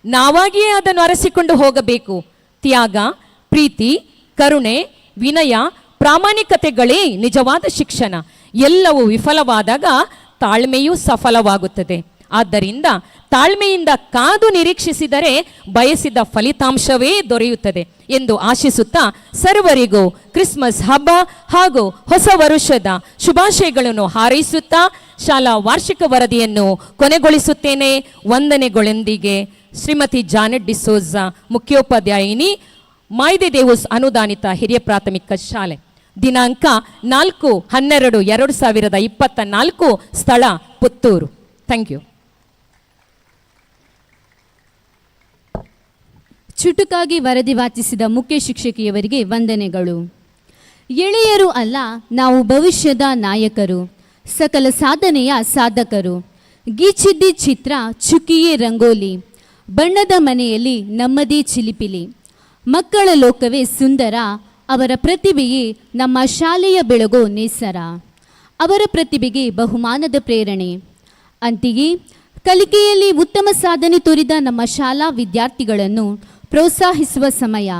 ನಾವಾಗಿಯೇ ಅದನ್ನು ಅರಸಿಕೊಂಡು ಹೋಗಬೇಕು. ತ್ಯಾಗ, ಪ್ರೀತಿ, ಕರುಣೆ, ವಿನಯ, ಪ್ರಾಮಾಣಿಕತೆಗಳೇ ನಿಜವಾದ ಶಿಕ್ಷಣ. ಎಲ್ಲವೂ ವಿಫಲವಾದಾಗ ತಾಳ್ಮೆಯೂ ಸಫಲವಾಗುತ್ತದೆ. ಆದ್ದರಿಂದ ತಾಳ್ಮೆಯಿಂದ ಕಾದು ನಿರೀಕ್ಷಿಸಿದರೆ ಬಯಸಿದ ಫಲಿತಾಂಶವೇ ದೊರೆಯುತ್ತದೆ ಎಂದು ಆಶಿಸುತ್ತಾ ಸರ್ವರಿಗೂ ಕ್ರಿಸ್ಮಸ್ ಹಬ್ಬ ಹಾಗೂ ಹೊಸ ವರುಷದ ಶುಭಾಶಯಗಳನ್ನು ಹಾರೈಸುತ್ತಾ ಶಾಲಾ ವಾರ್ಷಿಕ ವರದಿಯನ್ನು ಕೊನೆಗೊಳಿಸುತ್ತೇನೆ. ವಂದನೆಗಳೊಂದಿಗೆ ಶ್ರೀಮತಿ ಜಾನೆಟ್ ಡಿಸೋಜಾ, ಮುಖ್ಯೋಪಾಧ್ಯಾಯಿನಿ, ಮಾಯ್ದೆ ದೇವಸ್ ಅನುದಾನಿತ ಹಿರಿಯ ಪ್ರಾಥಮಿಕ ಶಾಲೆ. ದಿನಾಂಕ 4/12/2024, ಸ್ಥಳ ಪುತ್ತೂರು. Thank you. ಚುಟುಕಾಗಿ ವರದಿ ವಾಚಿಸಿದ ಮುಖ್ಯ ಶಿಕ್ಷಕಿಯವರಿಗೆ ವಂದನೆಗಳು. ಎಳೆಯರು ಅಲ್ಲ, ನಾವು ಭವಿಷ್ಯದ ನಾಯಕರು, ಸಕಲ ಸಾಧನೆಯ ಸಾಧಕರು. ಗೀಚಿದ್ದಿ ಚಿತ್ರ, ಚುಕ್ಕಿಯೇ ರಂಗೋಲಿ, ಬಣ್ಣದ ಮನೆಯಲ್ಲಿ ನಮ್ಮದೇ ಚಿಲಿಪಿಲಿ. ಮಕ್ಕಳ ಲೋಕವೇ ಸುಂದರ, ಅವರ ಪ್ರತಿಭೆಯೇ ನಮ್ಮ ಶಾಲೆಯ ಬೆಳಗೋ ನೇಸರ. ಅವರ ಪ್ರತಿಭೆಗೆ ಬಹುಮಾನದ ಪ್ರೇರಣೆ. ಅಂತೆಯೇ ಕಲಿಕೆಯಲ್ಲಿ ಉತ್ತಮ ಸಾಧನೆ ತೋರಿದ ನಮ್ಮ ಶಾಲಾ ವಿದ್ಯಾರ್ಥಿಗಳನ್ನು ಪ್ರೋತ್ಸಾಹಿಸುವ ಸಮಯ.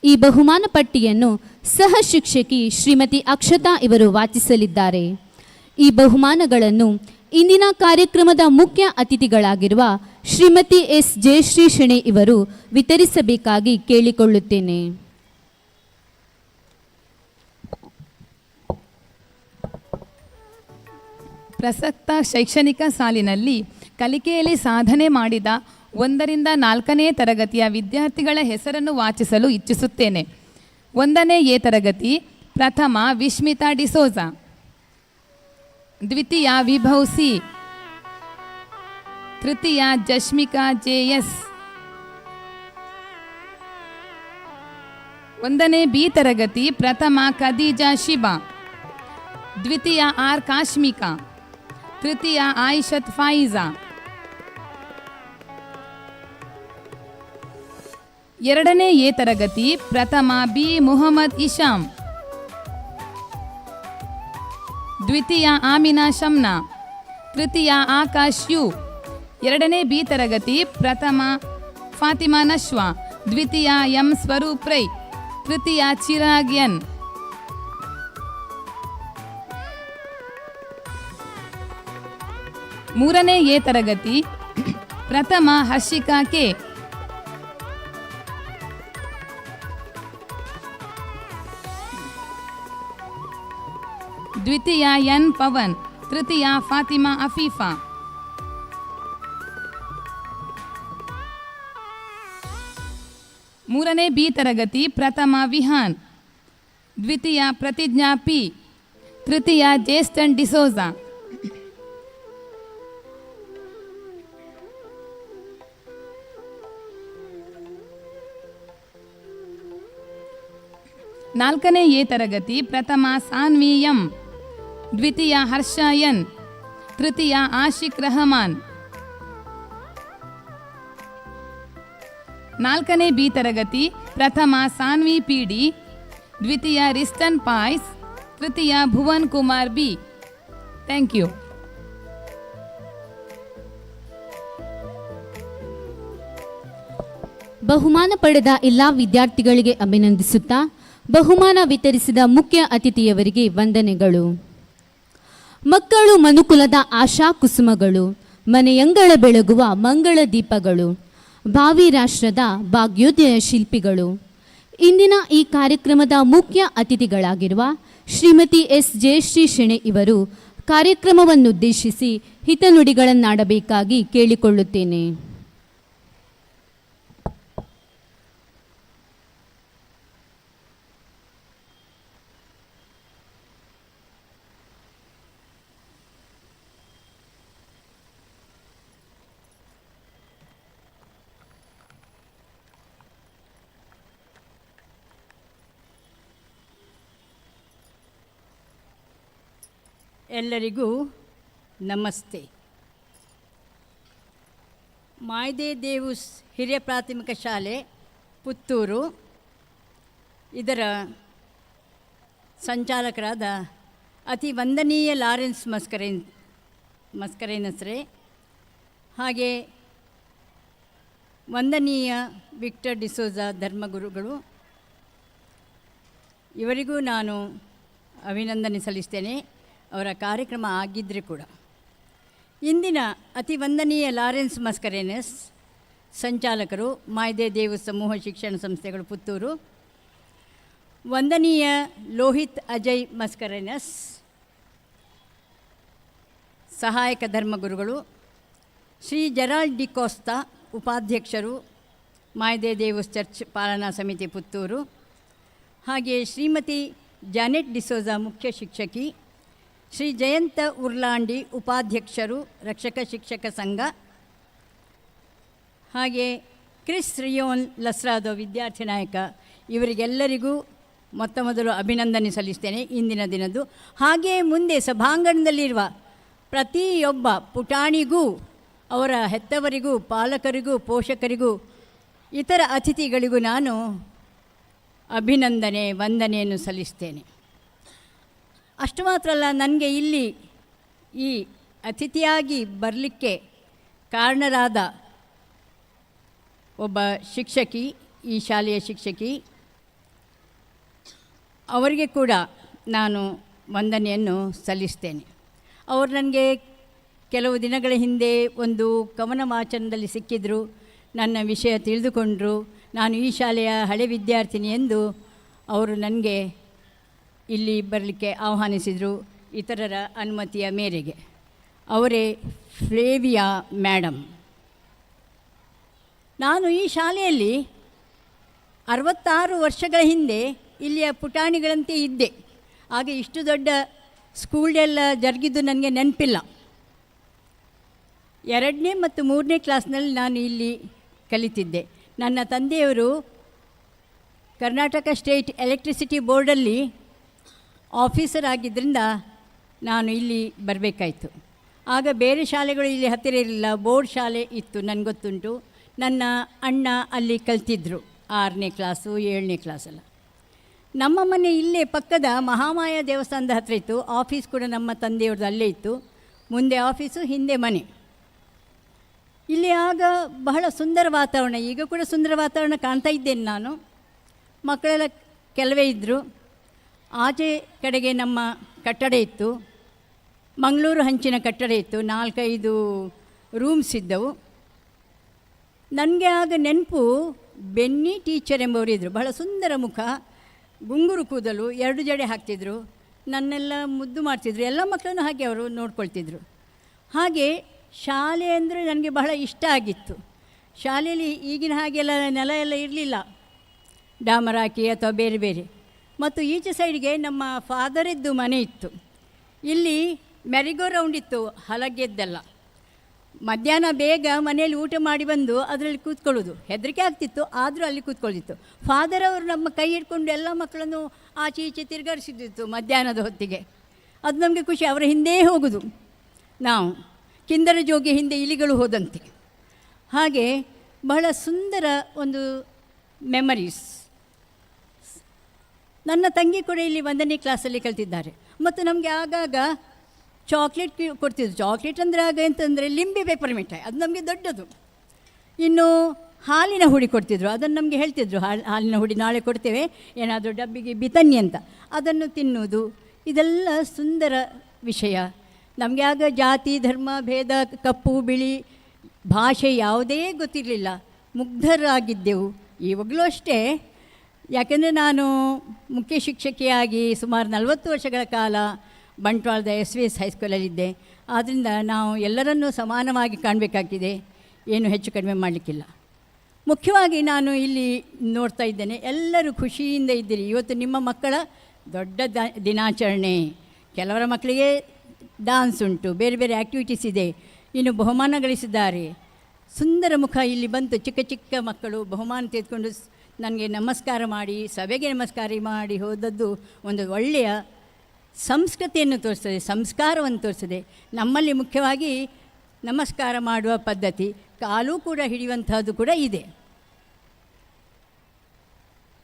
ಈ ಬಹುಮಾನ ಪಟ್ಟಿಯನ್ನು ಸಹ ಶಿಕ್ಷಕಿ ಶ್ರೀಮತಿ ಅಕ್ಷತಾ ಇವರು ವಾಚಿಸಲಿದ್ದಾರೆ. ಈ ಬಹುಮಾನಗಳನ್ನು ಇಂದಿನ ಕಾರ್ಯಕ್ರಮದ ಮುಖ್ಯ ಅತಿಥಿಗಳಾಗಿರುವ ಶ್ರೀಮತಿ ಎಸ್ ಜಯಶ್ರೀ ಶೆಣೆ ಇವರು ವಿತರಿಸಬೇಕಾಗಿ ಕೇಳಿಕೊಳ್ಳುತ್ತೇನೆ. ಪ್ರಸಕ್ತ ಶೈಕ್ಷಣಿಕ ಸಾಲಿನಲ್ಲಿ ಕಲಿಕೆಯಲ್ಲಿ ಸಾಧನೆ ಮಾಡಿದ 1ರಿಂದ 4ನೇ ತರಗತಿಯ ವಿದ್ಯಾರ್ಥಿಗಳ ಹೆಸರನ್ನು ವಾಚಿಸಲು ಇಚ್ಛಿಸುತ್ತೇನೆ. 1ನೇ ಎ ತರಗತಿ ಪ್ರಥಮ ವಿಶ್ಮಿತಾ ಡಿಸೋಜಾ, ದ್ವಿತೀಯ ವಿಭವ್ ಸಿ, ತೃತೀಯ ಜಶ್ಮಿಕಾ ಜೆಎಸ್. 1ನೇ ಬಿ ತರಗತಿ ಪ್ರಥಮ ಖದೀಜಾ ಶಿಬಾ, ದ್ವಿತೀಯ ಆರ್ ಕಾಶ್ಮಿಕಾ, ತೃತೀಯ ಆಯಿಷತ್ ಫಾಯಿಜಾ. 2ನೇ ಎ ತರಗತಿ ಪ್ರಥಮ ಬಿ ಮುಹಮ್ಮದ್ ಇಶಾಮ್, ದ್ವಿತೀಯ ಆಮಿನಾ ಶಮ್ನಾ, ತೃತೀಯ ಆಕಾಶ್ ಯು. 2ನೇ ಬಿ ತರಗತಿ ಪ್ರಥಮ ಫಾತಿಮಾ ನಶ್ವಾ, ದ್ವಿತೀಯ ಎಂ ಸ್ವರೂಪ್ ರೈ, ತೃತೀಯ ಚಿರಾಗ್ ಎನ್. 3ನೇ ಎ ತರಗತಿ ಪ್ರಥಮ ಹರ್ಷಿಕಾ ಕೆ, ದ್ವಿತೀಯ ಎನ್ ಪವನ್, ತೃತೀಯ ಫಾತಿಮಾ ಅಫೀಫಾ. 3ನೇ ಬಿ ತರಗತಿ ಪ್ರಥಮ ವಿಹಾನ್, ದ್ವಿತೀಯ ಪ್ರತಿಜ್ಞಾ ಪಿ, ತೃತೀಯ ಜೇಸ್ಟನ್ ಡಿಸೋಜಾ. 4ನೇ ಎ ತರಗತಿ ಪ್ರಥಮ ಸಾನ್ವಿ ಎಂ, ದ್ವಿತೀಯ ಹರ್ಷ ಎನ್, ತೃತೀಯ ಆಶಿಕ್ ರಹಮಾನ್. 4ನೇ ಬಿ ತರಗತಿ ಪ್ರಥಮ ಸಾನ್ವಿ ಪಿ ಡಿ, ದ್ವಿತೀಯ ರಿಸ್ಟನ್ ಪಾಯ್ಸ್, ತೃತೀಯ Bhuvan Kumar B. Thank you. ಬಹುಮಾನ ಪಡೆದ ಎಲ್ಲ ವಿದ್ಯಾರ್ಥಿಗಳಿಗೆ ಅಭಿನಂದಿಸುತ್ತಾ ಬಹುಮಾನ ವಿತರಿಸಿದ ಮುಖ್ಯ ಅತಿಥಿಯವರಿಗೆ ವಂದನೆಗಳು. ಮಕ್ಕಳು ಮನುಕುಲದ ಆಶಾ ಕುಸುಮಗಳು, ಮನೆಯಂಗಳ ಬೆಳಗುವ ಮಂಗಳ ದೀಪಗಳು, ಭಾವಿ ರಾಷ್ಟ್ರದ ಭಾಗ್ಯೋದಯ ಶಿಲ್ಪಿಗಳು. ಇಂದಿನ ಈ ಕಾರ್ಯಕ್ರಮದ ಮುಖ್ಯ ಅತಿಥಿಗಳಾಗಿರುವ ಶ್ರೀಮತಿ ಎಸ್ ಜಯಶ್ರೀ ಶೆಣೆ ಇವರು ಕಾರ್ಯಕ್ರಮವನ್ನುದ್ದೇಶಿಸಿ ಹಿತನುಡಿಗಳನ್ನಾಡಬೇಕಾಗಿ ಕೇಳಿಕೊಳ್ಳುತ್ತೇನೆ. ಎಲ್ಲರಿಗೂ ನಮಸ್ತೆ. ಮಾಯ್ದೆ ದೇವುಸ್ ಹಿರಿಯ ಪ್ರಾಥಮಿಕ ಶಾಲೆ ಪುತ್ತೂರು ಇದರ ಸಂಚಾಲಕರಾದ ಅತಿ ವಂದನೀಯ ಲಾರೆನ್ಸ್ ಮಸ್ಕರೇನಸ್ರೇ, ಹಾಗೆ ವಂದನೀಯ ವಿಕ್ಟರ್ ಡಿಸೋಜಾ ಧರ್ಮಗುರುಗಳು, ಇವರಿಗೂ ನಾನು ಅಭಿನಂದನೆ ಸಲ್ಲಿಸ್ತೇನೆ, ಅವರ ಕಾರ್ಯಕ್ರಮ ಆಗಿದ್ದರೆ ಕೂಡ. ಇಂದಿನ ಅತಿ ವಂದನೀಯ ಲಾರೆನ್ಸ್ ಮಸ್ಕರೇನಸ್ ಸಂಚಾಲಕರು, ಮಾಯ್ದೆ ದೇವು ಸಮೂಹ ಶಿಕ್ಷಣ ಸಂಸ್ಥೆಗಳು, ಪುತ್ತೂರು. ವಂದನೀಯ ಲೋಹಿತ್ ಅಜಯ್ ಮಸ್ಕರೇನಸ್ ಸಹಾಯಕ ಧರ್ಮಗುರುಗಳು. ಶ್ರೀ ಜೆರಾಲ್ಡ್ ಡಿ ಕೋಸ್ತಾ ಉಪಾಧ್ಯಕ್ಷರು, ಮಾಯ್ದೆ ದೇವಸ್ ಚರ್ಚ್ ಪಾಲನಾ ಸಮಿತಿ, ಪುತ್ತೂರು. ಹಾಗೆ ಶ್ರೀಮತಿ ಜಾನೆಟ್ ಡಿಸೋಜಾ ಮುಖ್ಯ ಶಿಕ್ಷಕಿ. ಶ್ರೀ ಜಯಂತ ಉರ್ಲಾಂಡಿ ಉಪಾಧ್ಯಕ್ಷರು, ರಕ್ಷಕ ಶಿಕ್ಷಕ ಸಂಘ. ಹಾಗೆ ಕ್ರಿಸ್ ರಿಯೋನ್ ಲಸ್ರಾದೋ ವಿದ್ಯಾರ್ಥಿ ನಾಯಕ. ಇವರಿಗೆಲ್ಲರಿಗೂ ಮೊದಲು ಅಭಿನಂದನೆ ಸಲ್ಲಿಸ್ತೇನೆ ಇಂದಿನ ದಿನದ್ದು. ಹಾಗೆಯೇ ಮುಂದೆ ಸಭಾಂಗಣದಲ್ಲಿರುವ ಪ್ರತಿಯೊಬ್ಬ ಪುಟಾಣಿಗೂ, ಅವರ ಹೆತ್ತವರಿಗೂ, ಪಾಲಕರಿಗೂ, ಪೋಷಕರಿಗೂ, ಇತರ ಅತಿಥಿಗಳಿಗೂ ನಾನು ಅಭಿನಂದನೆ, ವಂದನೆಯನ್ನು ಸಲ್ಲಿಸ್ತೇನೆ. ಅಷ್ಟು ಮಾತ್ರ ಅಲ್ಲ, ನನಗೆ ಇಲ್ಲಿ ಈ ಅತಿಥಿಯಾಗಿ ಬರಲಿಕ್ಕೆ ಕಾರಣರಾದ ಒಬ್ಬ ಶಿಕ್ಷಕಿ, ಈ ಶಾಲೆಯ ಶಿಕ್ಷಕಿ, ಅವರಿಗೆ ಕೂಡ ನಾನು ವಂದನೆಯನ್ನು ಸಲ್ಲಿಸ್ತೇನೆ. ಅವರು ನನಗೆ ಕೆಲವು ದಿನಗಳ ಹಿಂದೆ ಒಂದು ಕವನ ವಾಚನದಲ್ಲಿ ಸಿಕ್ಕಿದ್ರು, ನನ್ನ ವಿಷಯ ತಿಳಿದುಕೊಂಡರು. ನಾನು ಈ ಶಾಲೆಯ ಹಳೆ ವಿದ್ಯಾರ್ಥಿನಿ ಎಂದು ಅವರು ನನಗೆ ಇಲ್ಲಿ ಬರಲಿಕ್ಕೆ ಆಹ್ವಾನಿಸಿದರು, ಇತರರ ಅನುಮತಿಯ ಮೇರೆಗೆ. ಅವರೇ ಫ್ಲೇವಿಯಾ ಮೇಡಮ್. ನಾನು ಈ ಶಾಲೆಯಲ್ಲಿ 66 ವರ್ಷಗಳ ಹಿಂದೆ ಇಲ್ಲಿಯ ಪುಟಾಣಿಗಳಂತೆ ಇದ್ದೆ. ಆಗ ಇಷ್ಟು ದೊಡ್ಡ ಸ್ಕೂಲ್ ಎಲ್ಲ ಜರುಗಿದ್ದು ನನಗೆ ನೆನಪಿಲ್ಲ. 2ನೇ ಮತ್ತು 3ನೇ ಕ್ಲಾಸ್ನಲ್ಲಿ ನಾನು ಇಲ್ಲಿ ಕಲಿತಿದ್ದೆ. ನನ್ನ ತಂದೆಯವರು ಕರ್ನಾಟಕ ಸ್ಟೇಟ್ ಎಲೆಕ್ಟ್ರಿಸಿಟಿ ಬೋರ್ಡಲ್ಲಿ ಆಫೀಸರ್ ಆಗಿದ್ದರಿಂದ ನಾನು ಇಲ್ಲಿ ಬರಬೇಕಾಯಿತು. ಆಗ ಬೇರೆ ಶಾಲೆಗಳು ಇಲ್ಲಿ ಹತ್ತಿರ ಇರಲಿಲ್ಲ, ಬೋರ್ಡ್ ಶಾಲೆ ಇತ್ತು, ನನಗೆ ಗೊತ್ತುಂಟು. ನನ್ನ ಅಣ್ಣ ಅಲ್ಲಿ ಕಲ್ತಿದ್ರು 6ನೇ ಕ್ಲಾಸು 7ನೇ ಕ್ಲಾಸೆಲ್ಲ. ನಮ್ಮ ಮನೆ ಇಲ್ಲೇ ಪಕ್ಕದ ಮಹಾಮಾಯ ದೇವಸ್ಥಾನದ ಹತ್ತಿರ ಇತ್ತು. ಆಫೀಸ್ ಕೂಡ ನಮ್ಮ ತಂದೆಯವ್ರದ್ದು ಅಲ್ಲೇ ಇತ್ತು. ಮುಂದೆ ಆಫೀಸು, ಹಿಂದೆ ಮನೆ. ಇಲ್ಲಿ ಆಗ ಬಹಳ ಸುಂದರ ವಾತಾವರಣ, ಈಗ ಕೂಡ ಸುಂದರ ವಾತಾವರಣ ಕಾಣ್ತಾ ಇದ್ದೇನೆ ನಾನು. ಮಕ್ಕಳೆಲ್ಲ ಕೆಲವೇ ಇದ್ದರು. ಆಚೆ ಕಡೆಗೆ ನಮ್ಮ ಕಟ್ಟಡ ಇತ್ತು, ಮಂಗಳೂರು ಹಂಚಿನ ಕಟ್ಟಡ ಇತ್ತು. 4-5 ರೂಮ್ಸ್ ಇದ್ದವು. ನನಗೆ ಆಗ ನೆನಪು, ಬೆನ್ನಿ ಟೀಚರ್ ಎಂಬವರು ಇದ್ದರು. ಬಹಳ ಸುಂದರ ಮುಖ, ಗುಂಗುರು ಕೂದಲು, 2 ಜಡೆ ಹಾಕ್ತಿದ್ರು, ನನ್ನೆಲ್ಲ ಮುದ್ದು ಮಾಡ್ತಿದ್ರು. ಎಲ್ಲ ಮಕ್ಕಳನ್ನು ಹಾಗೆ ಅವರು ನೋಡ್ಕೊಳ್ತಿದ್ರು. ಹಾಗೆ ಶಾಲೆ ಅಂದರೆ ನನಗೆ ಬಹಳ ಇಷ್ಟ ಆಗಿತ್ತು. ಶಾಲೆಯಲ್ಲಿ ಈಗಿನ ಹಾಗೆಲ್ಲ ನೆಲ ಎಲ್ಲ ಇರಲಿಲ್ಲ, ಡಾಮರ್ ಹಾಕಿ ಅಥವಾ ಬೇರೆ ಬೇರೆ. ಮತ್ತು ಈಚೆ ಸೈಡ್ಗೆ ನಮ್ಮ ಫಾದರಿದ್ದು ಮನೆ ಇತ್ತು. ಇಲ್ಲಿ ಮೆರಿಗೋ ರೌಂಡ್ ಇತ್ತು, ಹಲಗೆದ್ದೆಲ್ಲ. ಮಧ್ಯಾಹ್ನ ಬೇಗ ಮನೆಯಲ್ಲಿ ಊಟ ಮಾಡಿ ಬಂದು ಅದರಲ್ಲಿ ಕೂತ್ಕೊಳ್ಳೋದು. ಹೆದರಿಕೆ ಆಗ್ತಿತ್ತು, ಆದರೂ ಅಲ್ಲಿ ಕೂತ್ಕೊಳ್ಳಿತ್ತು. ಫಾದರ್ ಅವರು ನಮ್ಮ ಕೈ ಹಿಡ್ಕೊಂಡು ಎಲ್ಲ ಮಕ್ಕಳನ್ನು ಆಚೆ ಈಚೆ ತಿರುಗಾಡಿಸಿದ್ದಿತ್ತು ಮಧ್ಯಾಹ್ನದ ಹೊತ್ತಿಗೆ. ಅದು ನಮಗೆ ಖುಷಿ. ಅವರ ಹಿಂದೆ ಹೋಗೋದು ನಾವು, ಕಿಂದರ ಜೋಗಿ ಹಿಂದೆ ಇಲಿಗಳು ಹೋದಂತೆ. ಹಾಗೆ ಬಹಳ ಸುಂದರ ಒಂದು ಮೆಮರೀಸ್. ನನ್ನ ತಂಗಿ ಕೂಡ ಇಲ್ಲಿ 1ನೇ ಕ್ಲಾಸಲ್ಲಿ ಕಲ್ತಿದ್ದಾರೆ. ಮತ್ತು ನಮಗೆ ಆಗಾಗ ಚಾಕ್ಲೇಟ್ ಕೊಡ್ತಿದ್ರು. ಚಾಕ್ಲೇಟ್ ಅಂದರೆ ಆಗ ಎಂತಂದರೆ ಲಿಂಬೆ ಪೇಪರ್ ಮಿಠಾಯಿ, ಅದು ನಮಗೆ ದೊಡ್ಡದು. ಇನ್ನು ಹಾಲಿನ ಹುಡಿ ಕೊಡ್ತಿದ್ರು, ಅದನ್ನು ನಮಗೆ ಹೇಳ್ತಿದ್ರು, ಹಾಲಿನ ಹುಡಿ ನಾಳೆ ಕೊಡ್ತೇವೆ, ಏನಾದರೂ ಡಬ್ಬಿಗೆ ಬಿತನ್ನಿ ಅಂತ. ಅದನ್ನು ತಿನ್ನುವುದು, ಇದೆಲ್ಲ ಸುಂದರ ವಿಷಯ. ನಮಗೆ ಆಗ ಜಾತಿ ಧರ್ಮ ಭೇದ, ಕಪ್ಪು ಬಿಳಿ ಭಾಷೆ ಯಾವುದೇ ಗೊತ್ತಿರಲಿಲ್ಲ, ಮುಗ್ಧರಾಗಿದ್ದೆವು. ಇವಾಗಲೂ ಅಷ್ಟೇ. ಯಾಕೆಂದರೆ ನಾನು ಮುಖ್ಯ ಶಿಕ್ಷಕಿಯಾಗಿ ಸುಮಾರು 40 ವರ್ಷಗಳ ಕಾಲ ಬಂಟ್ವಾಳದ SVS ಹೈಸ್ಕೂಲಲ್ಲಿದ್ದೆ. ಆದ್ದರಿಂದ ನಾವು ಎಲ್ಲರನ್ನೂ ಸಮಾನವಾಗಿ ಕಾಣಬೇಕಾಗಿದೆ, ಏನು ಹೆಚ್ಚು ಕಡಿಮೆ ಮಾಡಲಿಕ್ಕಿಲ್ಲ. ಮುಖ್ಯವಾಗಿ ನಾನು ಇಲ್ಲಿ ನೋಡ್ತಾ ಇದ್ದೇನೆ, ಎಲ್ಲರೂ ಖುಷಿಯಿಂದ ಇದ್ದೀರಿ. ಇವತ್ತು ನಿಮ್ಮ ಮಕ್ಕಳ ದೊಡ್ಡ ದಿನಾಚರಣೆ. ಕೆಲವರ ಮಕ್ಕಳಿಗೆ ಡಾನ್ಸ್ ಉಂಟು, ಬೇರೆ ಬೇರೆ ಆ್ಯಕ್ಟಿವಿಟೀಸ್ ಇದೆ, ಇನ್ನು ಬಹುಮಾನ ಗಳಿಸಿದ್ದಾರೆ. ಸುಂದರ ಮುಖ ಇಲ್ಲಿ ಬಂತು. ಚಿಕ್ಕ ಚಿಕ್ಕ ಮಕ್ಕಳು ಬಹುಮಾನ ತೆಗೆದುಕೊಂಡು ನನಗೆ ನಮಸ್ಕಾರ ಮಾಡಿ, ಸಭೆಗೆ ನಮಸ್ಕಾರ ಮಾಡಿ ಹೋದದ್ದು ಒಂದು ಒಳ್ಳೆಯ ಸಂಸ್ಕೃತಿಯನ್ನು ತೋರಿಸ್ತದೆ, ಸಂಸ್ಕಾರವನ್ನು ತೋರಿಸ್ತದೆ. ನಮ್ಮಲ್ಲಿ ಮುಖ್ಯವಾಗಿ ನಮಸ್ಕಾರ ಮಾಡುವ ಪದ್ಧತಿ, ಕಾಲು ಕೂಡ ಹಿಡಿಯುವಂತಹದ್ದು ಕೂಡ ಇದೆ.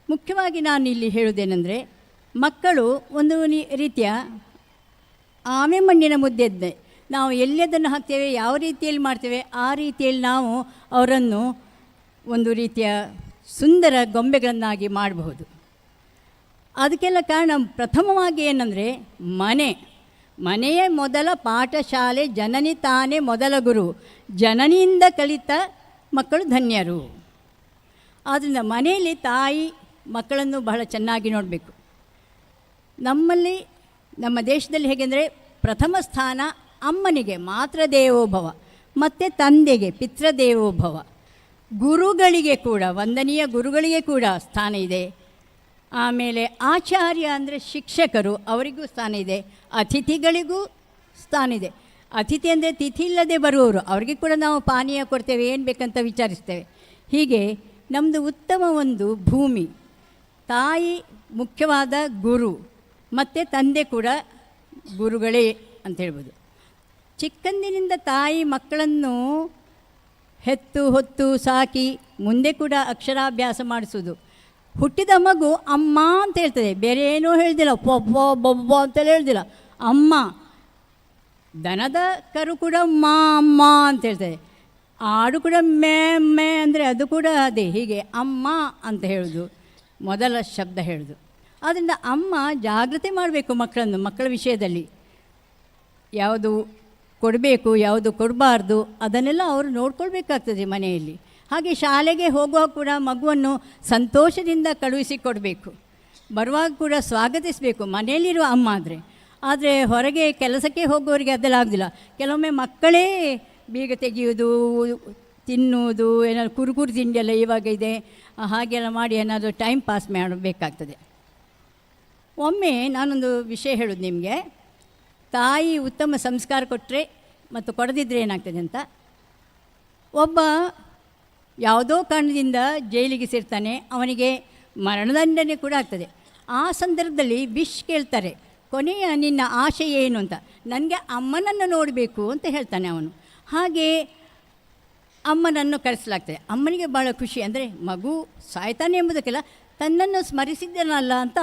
ಮುಖ್ಯವಾಗಿ ನಾನು ಇಲ್ಲಿ ಹೇಳುವುದೇನೆಂದರೆ, ಮಕ್ಕಳು ಒಂದು ರೀತಿಯ ಆಮೆ ಮಣ್ಣಿನ ಮುದ್ದೆದ್ದೆ. ನಾವು ಎಲ್ಲಿ ಅದನ್ನು ಹಾಕ್ತೇವೆ, ಯಾವ ರೀತಿಯಲ್ಲಿ ಮಾಡ್ತೇವೆ, ಆ ರೀತಿಯಲ್ಲಿ ನಾವು ಅವರನ್ನು ಒಂದು ರೀತಿಯ ಸುಂದರ ಗೊಂಬೆಗಳನ್ನಾಗಿ ಮಾಡಬಹುದು. ಅದಕ್ಕೆಲ್ಲ ಕಾರಣ ಪ್ರಥಮವಾಗಿ ಏನಂದರೆ ಮನೆಯೇ ಮೊದಲ ಪಾಠಶಾಲೆ, ಜನನಿ ತಾನೇ ಮೊದಲ ಗುರು, ಜನನಿಯಿಂದ ಕಲಿತ ಮಕ್ಕಳು ಧನ್ಯರು. ಆದ್ದರಿಂದ ಮನೆಯಲ್ಲಿ ತಾಯಿ ಮಕ್ಕಳನ್ನು ಬಹಳ ಚೆನ್ನಾಗಿ ನೋಡಬೇಕು. ನಮ್ಮ ದೇಶದಲ್ಲಿ ಹೇಗೆಂದರೆ ಪ್ರಥಮ ಸ್ಥಾನ ಅಮ್ಮನಿಗೆ ಮಾತೃ ದೇವೋಭವ, ಮತ್ತು ತಂದೆಗೆ ಪಿತೃದೇವೋಭವ, ಗುರುಗಳಿಗೆ ಕೂಡ ವಂದನೀಯ ಗುರುಗಳಿಗೆ ಕೂಡ ಸ್ಥಾನ ಇದೆ. ಆಮೇಲೆ ಆಚಾರ್ಯ ಅಂದರೆ ಶಿಕ್ಷಕರು, ಅವರಿಗೂ ಸ್ಥಾನ ಇದೆ. ಅತಿಥಿಗಳಿಗೂ ಸ್ಥಾನ ಇದೆ. ಅತಿಥಿ ಅಂದರೆ ತಿಥಿ ಇಲ್ಲದೆ ಬರುವವರು, ಅವರಿಗೆ ಕೂಡ ನಾವು ಪಾನೀಯ ಕೊಡ್ತೇವೆ, ಏನು ಬೇಕಂತ ವಿಚಾರಿಸ್ತೇವೆ. ಹೀಗೆ ನಮ್ಮದು ಉತ್ತಮ ಒಂದು ಭೂಮಿ. ತಾಯಿ ಮುಖ್ಯವಾದ ಗುರು, ಮತ್ತು ತಂದೆ ಕೂಡ ಗುರುಗಳೇ ಅಂತ ಹೇಳ್ಬೋದು. ಚಿಕ್ಕಂದಿನಿಂದ ತಾಯಿ ಮಕ್ಕಳನ್ನು ಹೆತ್ತು ಹೊತ್ತು ಸಾಕಿ ಮುಂದೆ ಕೂಡ ಅಕ್ಷರಾಭ್ಯಾಸ ಮಾಡಿಸೋದು. ಹುಟ್ಟಿದ ಮಗು ಅಮ್ಮ ಅಂತ ಹೇಳ್ತದೆ, ಬೇರೆ ಏನೂ ಹೇಳ್ದಿಲ್ಲ, ಪೊಬ್ಬ ಬೊಬ್ಬ ಅಂತೆಲ್ಲ ಹೇಳ್ದಿಲ್ಲ, ಅಮ್ಮ. ದನದ ಕರು ಕೂಡ ಅಮ್ಮ ಅಂತ ಹೇಳ್ತದೆ, ಆಡು ಕೂಡ ಮೇ ಅಂದರೆ ಅದು ಕೂಡ ಅದೇ. ಹೀಗೆ ಅಮ್ಮ ಅಂತ ಹೇಳೋದು ಮೊದಲ ಶಬ್ದ ಹೇಳೋದು. ಆದ್ದರಿಂದ ಅಮ್ಮ ಜಾಗೃತಿ ಮಾಡಬೇಕು ಮಕ್ಕಳನ್ನು, ಮಕ್ಕಳ ವಿಷಯದಲ್ಲಿ ಯಾವುದು ಕೊಡಬೇಕು, ಯಾವುದು ಕೊಡಬಾರ್ದು, ಅದನ್ನೆಲ್ಲ ಅವರು ನೋಡ್ಕೊಳ್ಬೇಕಾಗ್ತದೆ ಮನೆಯಲ್ಲಿ. ಹಾಗೆ ಶಾಲೆಗೆ ಹೋಗುವಾಗ ಕೂಡ ಮಗುವನ್ನು ಸಂತೋಷದಿಂದ ಕಳುಹಿಸಿ ಕೊಡಬೇಕು. ಬರುವಾಗ ಕೂಡ ಸ್ವಾಗತಿಸಬೇಕು ಮನೆಯಲ್ಲಿರುವ ಅಮ್ಮ ಆದರೆ ಹೊರಗೆ ಕೆಲಸಕ್ಕೆ ಹೋಗೋರಿಗೆ ಅದೆಲ್ಲ ಆಗೋದಿಲ್ಲ. ಕೆಲವೊಮ್ಮೆ ಮಕ್ಕಳೇ ಬೀಗ ತೆಗೆಯುವುದು, ತಿನ್ನುವುದು, ಏನಾದರೂ ಕುರುಕುರು ತಿಂಡಿಯೆಲ್ಲ ಇವಾಗ ಇದೆ, ಹಾಗೆಲ್ಲ ಮಾಡಿ ಏನಾದರೂ ಟೈಮ್ ಪಾಸ್ ಮಾಡಬೇಕಾಗ್ತದೆ. ಒಮ್ಮೆ ನಾನೊಂದು ವಿಷಯ ಹೇಳೋದು ನಿಮಗೆ. ತಾಯಿ ಉತ್ತಮ ಸಂಸ್ಕಾರ ಕೊಟ್ಟರೆ ಮತ್ತು ಕೊಡದಿದ್ದರೆ ಏನಾಗ್ತದೆ ಅಂತ. ಒಬ್ಬ ಯಾವುದೋ ಕಾರಣದಿಂದ ಜೈಲಿಗೆ ಸೇರ್ತಾನೆ, ಅವನಿಗೆ ಮರಣದಂಡನೆ ಕೂಡ ಆಗ್ತದೆ. ಆ ಸಂದರ್ಭದಲ್ಲಿ ವಿಶ್ ಕೇಳ್ತಾರೆ, ಕೊನೆಯ ನಿನ್ನ ಆಶೆ ಏನು ಅಂತ. ನನಗೆ ಅಮ್ಮನನ್ನು ನೋಡಬೇಕು ಅಂತ ಹೇಳ್ತಾನೆ ಅವನು. ಹಾಗೆ ಅಮ್ಮನನ್ನು ಕರೆಸಲಾಗ್ತದೆ. ಅಮ್ಮನಿಗೆ ಭಾಳ ಖುಷಿ, ಅಂದರೆ ಮಗು ಸಾಯ್ತಾನೆ ಎಂಬುದಕ್ಕೆಲ್ಲ ತನ್ನನ್ನು ಸ್ಮರಿಸಿದ್ದೇನಲ್ಲ ಅಂತ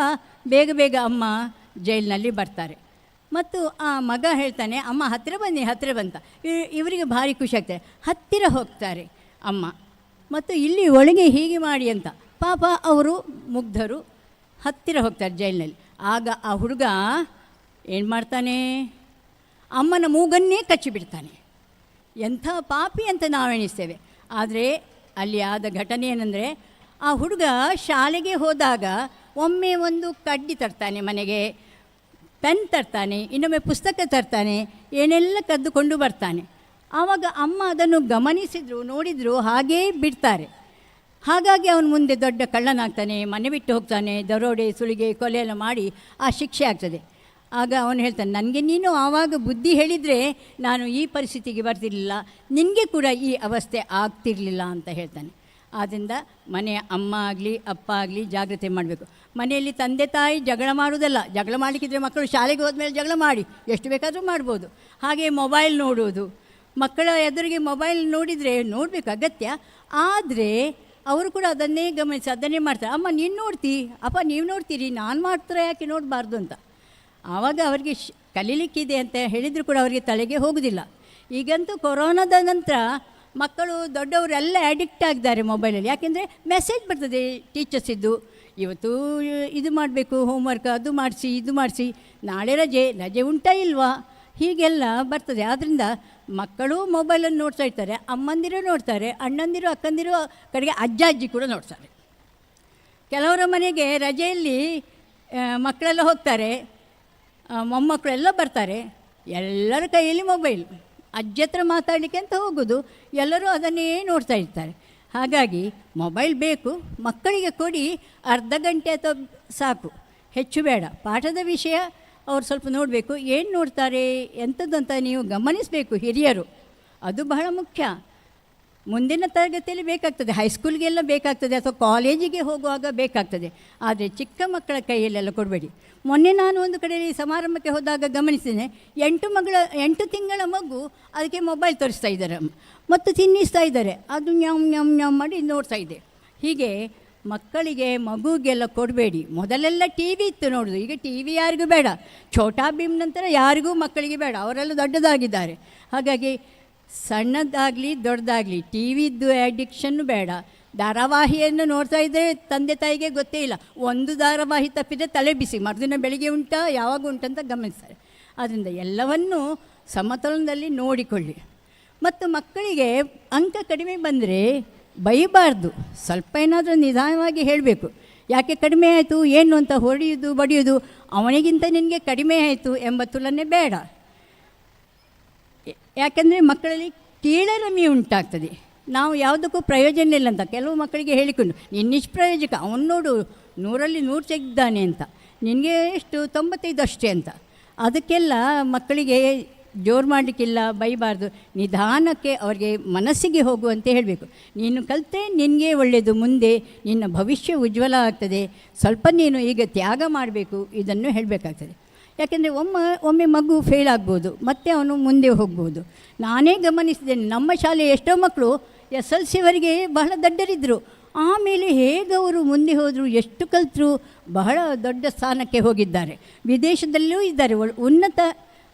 ಬೇಗ ಬೇಗ ಅಮ್ಮ ಜೈಲಿನಲ್ಲಿ ಬರ್ತಾರೆ. ಮತ್ತು ಆ ಮಗ ಹೇಳ್ತಾನೆ, ಅಮ್ಮ ಹತ್ತಿರ ಬಂತ. ಇವರಿಗೆ ಭಾರಿ ಖುಷಿ ಆಗ್ತದೆ. ಹತ್ತಿರ ಹೋಗ್ತಾರೆ ಅಮ್ಮ, ಮತ್ತು ಇಲ್ಲಿ ಒಳಗೆ ಹೀಗೆ ಮಾಡಿ ಅಂತ. ಪಾಪ ಅವರು ಮುಗ್ಧರು, ಹತ್ತಿರ ಹೋಗ್ತಾರೆ ಜೈಲಿನಲ್ಲಿ. ಆಗ ಆ ಹುಡುಗ ಏನು ಮಾಡ್ತಾನೆ, ಅಮ್ಮನ ಮೂಗನ್ನೇ ಕಚ್ಚಿಬಿಡ್ತಾನೆ. ಎಂಥ ಪಾಪಿ ಅಂತ ನಾವೆಣಿಸ್ತೇವೆ. ಆದರೆ ಅಲ್ಲಿ ಆದ ಘಟನೆ ಏನಂದರೆ, ಆ ಹುಡುಗ ಶಾಲೆಗೆ ಹೋದಾಗ ಒಮ್ಮೆ ಒಂದು ಕಡ್ಡಿ ತರ್ತಾನೆ ಮನೆಗೆ, ಪೆನ್ ತರ್ತಾನೆ, ಇನ್ನೊಮ್ಮೆ ಪುಸ್ತಕ ತರ್ತಾನೆ, ಏನೆಲ್ಲ ಕದ್ದುಕೊಂಡು ಬರ್ತಾನೆ. ಆವಾಗ ಅಮ್ಮ ಅದನ್ನು ಗಮನಿಸಿದ್ರು, ನೋಡಿದ್ರು, ಹಾಗೇ ಬಿಡ್ತಾರೆ. ಹಾಗಾಗಿ ಅವನು ಮುಂದೆ ದೊಡ್ಡ ಕಳ್ಳನಾಗ್ತಾನೆ, ಮನೆ ಬಿಟ್ಟು ಹೋಗ್ತಾನೆ, ದರೋಡೆ ಸುಲಿಗೆ ಕೊಲೆ ಎಲ್ಲ ಮಾಡಿ ಆ ಶಿಕ್ಷೆ ಆಗ್ತದೆ. ಆಗ ಅವನು ಹೇಳ್ತಾನೆ, ನನಗೆ ನೀನು ಆವಾಗ ಬುದ್ಧಿ ಹೇಳಿದರೆ ನಾನು ಈ ಪರಿಸ್ಥಿತಿಗೆ ಬರ್ತಿರಲಿಲ್ಲ, ನಿನಗೆ ಕೂಡ ಈ ಅವಸ್ಥೆ ಆಗ್ತಿರಲಿಲ್ಲ ಅಂತ ಹೇಳ್ತಾನೆ. ಆದ್ದರಿಂದ ಮನೆಯ ಅಮ್ಮ ಆಗಲಿ ಅಪ್ಪ ಆಗಲಿ ಜಾಗ್ರತೆ ಮಾಡಬೇಕು. ಮನೆಯಲ್ಲಿ ತಂದೆ ತಾಯಿ ಜಗಳ ಮಾಡೋದಲ್ಲ. ಜಗಳ ಮಾಡಲಿಕ್ಕಿದ್ರೆ ಮಕ್ಕಳು ಶಾಲೆಗೆ ಹೋದ್ಮೇಲೆ ಜಗಳ ಮಾಡಿ ಎಷ್ಟು ಬೇಕಾದರೂ ಮಾಡ್ಬೋದು. ಹಾಗೆ ಮೊಬೈಲ್ ನೋಡೋದು, ಮಕ್ಕಳ ಎದುರಿಗೆ ಮೊಬೈಲ್ ನೋಡಬೇಕು ಅಗತ್ಯ. ಆದರೆ ಅವರು ಕೂಡ ಅದನ್ನೇ ಗಮನಿಸಿ ಅದನ್ನೇ ಮಾಡ್ತಾರೆ. ಅಮ್ಮ ನೀನು ನೋಡ್ತಿ, ಅಪ್ಪ ನೀವು ನೋಡ್ತೀರಿ, ನಾನು ಮಾಡ್ತಾರೆ ಯಾಕೆ ನೋಡಬಾರ್ದು ಅಂತ. ಆವಾಗ ಅವರಿಗೆ ಕಲೀಲಿಕ್ಕಿದೆ ಅಂತ ಹೇಳಿದರೂ ಕೂಡ ಅವರಿಗೆ ತಲೆಗೆ ಹೋಗೋದಿಲ್ಲ. ಈಗಂತೂ ಕೊರೋನಾದ ನಂತರ ಮಕ್ಕಳು ದೊಡ್ಡವರೆಲ್ಲ ಅಡಿಕ್ಟ್ ಆಗಿದ್ದಾರೆ ಮೊಬೈಲಲ್ಲಿ. ಯಾಕೆಂದರೆ ಮೆಸೇಜ್ ಬರ್ತದೆ ಟೀಚರ್ಸಿದ್ದು, ಇವತ್ತು ಇದು ಮಾಡಬೇಕು, ಹೋಮ್ವರ್ಕ್ ಅದು ಮಾಡಿಸಿ ಇದು ಮಾಡಿಸಿ, ನಾಳೆ ರಜೆ ಉಂಟಾ ಇಲ್ವಾ, ಹೀಗೆಲ್ಲ ಬರ್ತದೆ. ಆದ್ದರಿಂದ ಮಕ್ಕಳು ಮೊಬೈಲನ್ನು ನೋಡ್ತಾ ಇರ್ತಾರೆ, ಅಮ್ಮಂದಿರು ನೋಡ್ತಾರೆ, ಅಣ್ಣಂದಿರು ಅಕ್ಕಂದಿರು, ಕಡೆಗೆ ಅಜ್ಜಿ ಕೂಡ ನೋಡ್ತಾರೆ. ಕೆಲವರ ಮನೆಗೆ ರಜೆಯಲ್ಲಿ ಮಕ್ಕಳೆಲ್ಲ ಹೋಗ್ತಾರೆ, ಮೊಮ್ಮಕ್ಕಳೆಲ್ಲ ಬರ್ತಾರೆ, ಎಲ್ಲರ ಕೈಯಲ್ಲಿ ಮೊಬೈಲ್, ಅಜ್ಜಿ ಹತ್ರ ಮಾತಾಡಲಿಕ್ಕೆ ಅಂತ ಹೋಗೋದು, ಎಲ್ಲರೂ ಅದನ್ನೇ ನೋಡ್ತಾ ಇರ್ತಾರೆ. ಹಾಗಾಗಿ ಮೊಬೈಲ್ ಬೇಕು, ಮಕ್ಕಳಿಗೆ ಕೊಡಿ, ಅರ್ಧ ಗಂಟೆ ಅಥವಾ ಸಾಕು, ಹೆಚ್ಚು ಬೇಡ. ಪಾಠದ ವಿಷಯ ಅವ್ರು ಸ್ವಲ್ಪ ನೋಡಬೇಕು, ಏನು ನೋಡ್ತಾರೆ ಎಂಥದ್ದು ಅಂತ ನೀವು ಗಮನಿಸಬೇಕು ಹಿರಿಯರು, ಅದು ಬಹಳ ಮುಖ್ಯ. ಮುಂದಿನ ತರಗತಿಯಲ್ಲಿ ಬೇಕಾಗ್ತದೆ, ಹೈಸ್ಕೂಲ್ಗೆಲ್ಲ ಬೇಕಾಗ್ತದೆ, ಅಥವಾ ಕಾಲೇಜಿಗೆ ಹೋಗುವಾಗ ಬೇಕಾಗ್ತದೆ. ಆದರೆ ಚಿಕ್ಕ ಮಕ್ಕಳ ಕೈಯಲ್ಲೆಲ್ಲ ಕೊಡಬೇಡಿ. ಮೊನ್ನೆ ನಾನು ಒಂದು ಕಡೆಯಲ್ಲಿ ಸಮಾರಂಭಕ್ಕೆ ಹೋದಾಗ ಗಮನಿಸಿದ್ದೇನೆ, 8 ತಿಂಗಳ ಮಗು ಅದಕ್ಕೆ ಮೊಬೈಲ್ ತೋರಿಸ್ತಾ ಇದ್ದಾರೆ ಮತ್ತು ತಿನ್ನಿಸ್ತಾ ಇದ್ದಾರೆ, ಅದು ನ್ಯಾಮ್ ನ್ಯಾಮ್ ನ್ಯಾಮ್ ಮಾಡಿ ನೋಡ್ತಾ ಇದೆ. ಹೀಗೆ ಮಕ್ಕಳಿಗೆ ಮಗುಗೆಲ್ಲ ಕೊಡಬೇಡಿ. ಮೊದಲೆಲ್ಲ ಟಿ ವಿ ಇತ್ತು ನೋಡೋದು, ಈಗ ಟಿ ವಿ ಯಾರಿಗೂ ಬೇಡ. ಛೋಟಾ ಭೀಮ್ ನಂತರ ಯಾರಿಗೂ ಮಕ್ಕಳಿಗೆ ಬೇಡ, ಅವರೆಲ್ಲ ದೊಡ್ಡದಾಗಿದ್ದಾರೆ. ಹಾಗಾಗಿ ಸಣ್ಣದಾಗಲಿ ದೊಡ್ಡದಾಗಲಿ ಟಿ ವಿದ್ದು ಅಡಿಕ್ಷನ್ನು ಬೇಡ. ಧಾರಾವಾಹಿಯನ್ನು ನೋಡ್ತಾ ಇದ್ದರೆ ತಂದೆ ತಾಯಿಗೆ ಗೊತ್ತೇ ಇಲ್ಲ, ಒಂದು ಧಾರಾವಾಹಿ ತಪ್ಪಿದರೆ ತಲೆ ಬಿಸಿ, ಮರುದಿನ ಬೆಳಿಗ್ಗೆ ಉಂಟಾ ಯಾವಾಗ ಉಂಟಂತ ಗಮನಿಸ್ತಾರೆ. ಆದ್ದರಿಂದ ಎಲ್ಲವನ್ನೂ ಸಮತೋಲನದಲ್ಲಿ ನೋಡಿಕೊಳ್ಳಿ. ಮತ್ತು ಮಕ್ಕಳಿಗೆ ಅಂಕ ಕಡಿಮೆ ಬಂದರೆ ಬೈಬಾರ್ದು, ಸ್ವಲ್ಪ ಏನಾದರೂ ನಿಧಾನವಾಗಿ ಹೇಳಬೇಕು. ಯಾಕೆ ಕಡಿಮೆ ಆಯಿತು ಏನು ಅಂತ ಹೊಡೆಯೋದು ಬಡಿಯೋದು, ಅವನಿಗಿಂತ ನಿನಗೆ ಕಡಿಮೆ ಆಯಿತು ಎಂಬ ತುಲನೆ ಬೇಡ. ಯಾಕೆಂದರೆ ಮಕ್ಕಳಲ್ಲಿ ಕೀಳರಿಮೆ ಉಂಟಾಗ್ತದೆ. ನಾವು ಯಾವುದಕ್ಕೂ ಪ್ರಯೋಜನ ಇಲ್ಲ ಅಂತ ಕೆಲವು ಮಕ್ಕಳಿಗೆ ಹೇಳಿಕೊಂಡು, ನೀನು ನಿಷ್ಪ್ರಯೋಜಕ, ಅವನು ನೋಡು 100ರಲ್ಲಿ 100 ತೆಗೆದಿದ್ದಾನೆ ಅಂತ, ನಿನಗೆ ಎಷ್ಟು 95 ಅಷ್ಟೇ ಅಂತ. ಅದಕ್ಕೆಲ್ಲ ಮಕ್ಕಳಿಗೆ ಜೋರು ಮಾಡಲಿಕ್ಕಿಲ್ಲ, ಬೈಬಾರ್ದು. ನಿಧಾನಕ್ಕೆ ಅವರಿಗೆ ಮನಸ್ಸಿಗೆ ಹೋಗುವಂತೆ ಹೇಳಬೇಕು. ನೀನು ಕಲಿತೆ ನಿನಗೆ ಒಳ್ಳೆಯದು, ಮುಂದೆ ನಿನ್ನ ಭವಿಷ್ಯ ಉಜ್ವಲ ಆಗ್ತದೆ, ಸ್ವಲ್ಪ ನೀನು ಈಗ ತ್ಯಾಗ ಮಾಡಬೇಕು, ಇದನ್ನು ಹೇಳಬೇಕಾಗ್ತದೆ. ಯಾಕೆಂದರೆ ಒಮ್ಮೆ ಮಗು ಫೇಲ್ ಆಗ್ಬೋದು, ಮತ್ತು ಅವನು ಮುಂದೆ ಹೋಗ್ಬೋದು. ನಾನೇ ಗಮನಿಸಿದ್ದೇನೆ, ನಮ್ಮ ಶಾಲೆಯ ಎಷ್ಟೋ ಮಕ್ಕಳು SLCವರೆಗೆ ಬಹಳ ದಡ್ಡರಿದ್ದರು, ಆಮೇಲೆ ಹೇಗೆ ಅವರು ಮುಂದೆ ಹೋದರು, ಎಷ್ಟು ಕಲಿತರು, ಬಹಳ ದೊಡ್ಡ ಸ್ಥಾನಕ್ಕೆ ಹೋಗಿದ್ದಾರೆ. ವಿದೇಶದಲ್ಲೂ ಇದ್ದಾರೆ, ಉನ್ನತ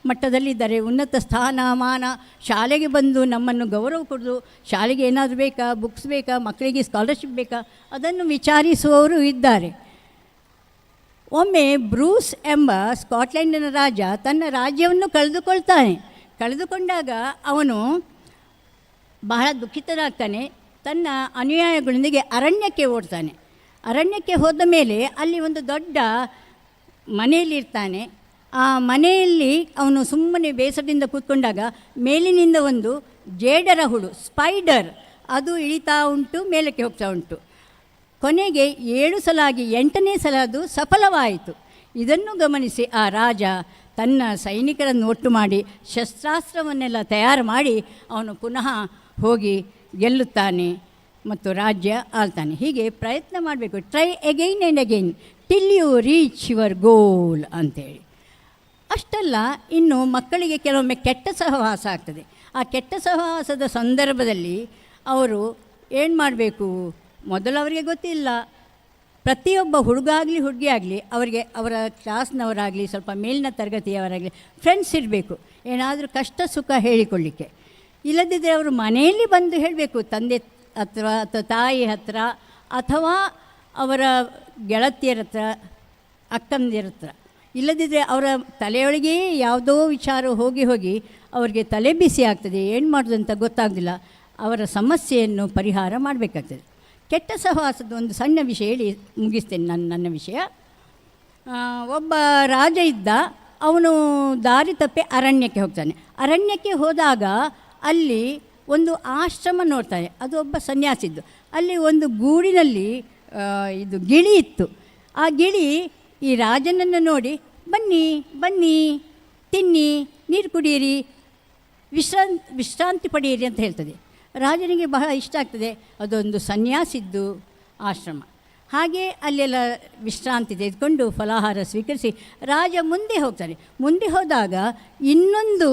ಮಟ್ಟದಲ್ಲಿದ್ದಾರೆ, ಉನ್ನತ ಸ್ಥಾನಮಾನ. ಶಾಲೆಗೆ ಬಂದು ನಮ್ಮನ್ನು ಗೌರವ ಕೊಡೋದು, ಶಾಲೆಗೆ ಏನಾದರೂ ಬೇಕಾ, ಬುಕ್ಸ್ ಬೇಕಾ, ಮಕ್ಕಳಿಗೆ ಸ್ಕಾಲರ್ಶಿಪ್ ಬೇಕಾ, ಅದನ್ನು ವಿಚಾರಿಸುವವರು ಇದ್ದಾರೆ. ಒಮ್ಮೆ ಬ್ರೂಸ್ ಎಂಬ ಸ್ಕಾಟ್ಲೆಂಡಿನ ರಾಜ ತನ್ನ ರಾಜ್ಯವನ್ನು ಕಳೆದುಕೊಂಡಾಗ ಅವನು ಬಹಳ ದುಃಖಿತನಾಗ್ತಾನೆ. ತನ್ನ ಅನುಯಾಯಿಗಳೊಂದಿಗೆ ಅರಣ್ಯಕ್ಕೆ ಓಡ್ತಾನೆ. ಅರಣ್ಯಕ್ಕೆ ಹೋದ ಮೇಲೆ ಅಲ್ಲಿ ಒಂದು ದೊಡ್ಡ ಮನೆಯಲ್ಲಿರ್ತಾನೆ. ಆ ಮನೆಯಲ್ಲಿ ಅವನು ಸುಮ್ಮನೆ ಬೇಸರದಿಂದ ಕೂತ್ಕೊಂಡಾಗ ಮೇಲಿನಿಂದ ಒಂದು ಜೇಡರ ಹುಳು, ಸ್ಪೈಡರ್, ಅದು ಇಳಿತಾ ಉಂಟು, ಮೇಲಕ್ಕೆ ಹೋಗ್ತಾ ಉಂಟು. ಕೊನೆಗೆ 7 ಸಲ ಆಗಿ 8ನೇ ಸಲ ಅದು ಸಫಲವಾಯಿತು. ಇದನ್ನು ಗಮನಿಸಿ ಆ ರಾಜ ತನ್ನ ಸೈನಿಕರನ್ನು ಒಟ್ಟು ಮಾಡಿ ಶಸ್ತ್ರಾಸ್ತ್ರವನ್ನೆಲ್ಲ ತಯಾರು ಮಾಡಿ ಅವನು ಪುನಃ ಹೋಗಿ ಗೆಲ್ಲುತ್ತಾನೆ ಮತ್ತು ರಾಜ್ಯ ಆಳ್ತಾನೆ. ಹೀಗೆ ಪ್ರಯತ್ನ ಮಾಡಬೇಕು. Try again and again till you reach your goal ಅಂತೇಳಿ. ಅಷ್ಟಲ್ಲ, ಇನ್ನು ಮಕ್ಕಳಿಗೆ ಕೆಲವೊಮ್ಮೆ ಕೆಟ್ಟ ಸಹವಾಸ ಆಗ್ತದೆ. ಆ ಕೆಟ್ಟ ಸಹವಾಸದ ಸಂದರ್ಭದಲ್ಲಿ ಅವರು ಏನು ಮಾಡಬೇಕು, ಮೊದಲು ಅವರಿಗೆ ಗೊತ್ತಿಲ್ಲ. ಪ್ರತಿಯೊಬ್ಬ ಹುಡುಗಾಗಲಿ ಹುಡುಗಿಯಾಗಲಿ ಅವರಿಗೆ ಅವರ ಕ್ಲಾಸ್ನವರಾಗಲಿ ಸ್ವಲ್ಪ ಮೇಲಿನ ತರಗತಿಯವರಾಗಲಿ ಫ್ರೆಂಡ್ಸ್ ಇರಬೇಕು, ಏನಾದರೂ ಕಷ್ಟ ಸುಖ ಹೇಳಿಕೊಳ್ಳಿಕ್ಕೆ. ಇಲ್ಲದಿದ್ದರೆ ಅವರು ಮನೆಯಲ್ಲಿ ಬಂದು ಹೇಳಬೇಕು, ತಂದೆ ಹತ್ರ ಅಥವಾ ತಾಯಿ ಹತ್ರ ಅಥವಾ ಅವರ ಗೆಳತಿಯರ ಹತ್ರ, ಅಕ್ಕಂದಿರ ಹತ್ರ. ಇಲ್ಲದಿದ್ದರೆ ಅವರ ತಲೆಯೊಳಗೆ ಯಾವುದೋ ವಿಚಾರ ಹೋಗಿ ಅವರಿಗೆ ತಲೆ ಬಿಸಿ ಆಗ್ತದೆ, ಏನು ಮಾಡೋದು ಅಂತ ಗೊತ್ತಾಗೋದಿಲ್ಲ. ಅವರ ಸಮಸ್ಯೆಯನ್ನು ಪರಿಹಾರ ಮಾಡಬೇಕಾಗ್ತದೆ. ಕೆಟ್ಟ ಸಹವಾಸದ ಒಂದು ಸಣ್ಣ ವಿಷಯ ಹೇಳಿ ಮುಗಿಸ್ತೇನೆ ನನ್ನ ವಿಷಯ. ಒಬ್ಬ ರಾಜ ಇದ್ದ, ಅವನು ದಾರಿ ತಪ್ಪಿ ಅರಣ್ಯಕ್ಕೆ ಹೋಗ್ತಾನೆ. ಅರಣ್ಯಕ್ಕೆ ಹೋದಾಗ ಅಲ್ಲಿ ಒಂದು ಆಶ್ರಮ ನೋಡ್ತಾನೆ, ಅದು ಒಬ್ಬ ಸನ್ಯಾಸಿದ್ದು. ಅಲ್ಲಿ ಒಂದು ಗೂಡಿನಲ್ಲಿ ಇದು ಗಿಳಿ ಇತ್ತು. ಆ ಗಿಳಿ ಈ ರಾಜನನ್ನು ನೋಡಿ, ಬನ್ನಿ ಬನ್ನಿ, ತಿನ್ನಿ, ನೀರು ಕುಡಿಯಿರಿ, ವಿಶ್ರಾಂತಿ ಪಡೆಯಿರಿ ಅಂತ ಹೇಳ್ತದೆ. ರಾಜನಿಗೆ ಬಹಳ ಇಷ್ಟ ಆಗ್ತದೆ. ಅದೊಂದು ಸನ್ಯಾಸಿದ್ದು ಆಶ್ರಮ. ಹಾಗೆ ಅಲ್ಲೆಲ್ಲ ವಿಶ್ರಾಂತಿ ತೆಗೆದುಕೊಂಡು ಫಲಾಹಾರ ಸ್ವೀಕರಿಸಿ ರಾಜ ಮುಂದೆ ಹೋಗ್ತಾನೆ. ಮುಂದೆ ಹೋದಾಗ ಇನ್ನೊಂದು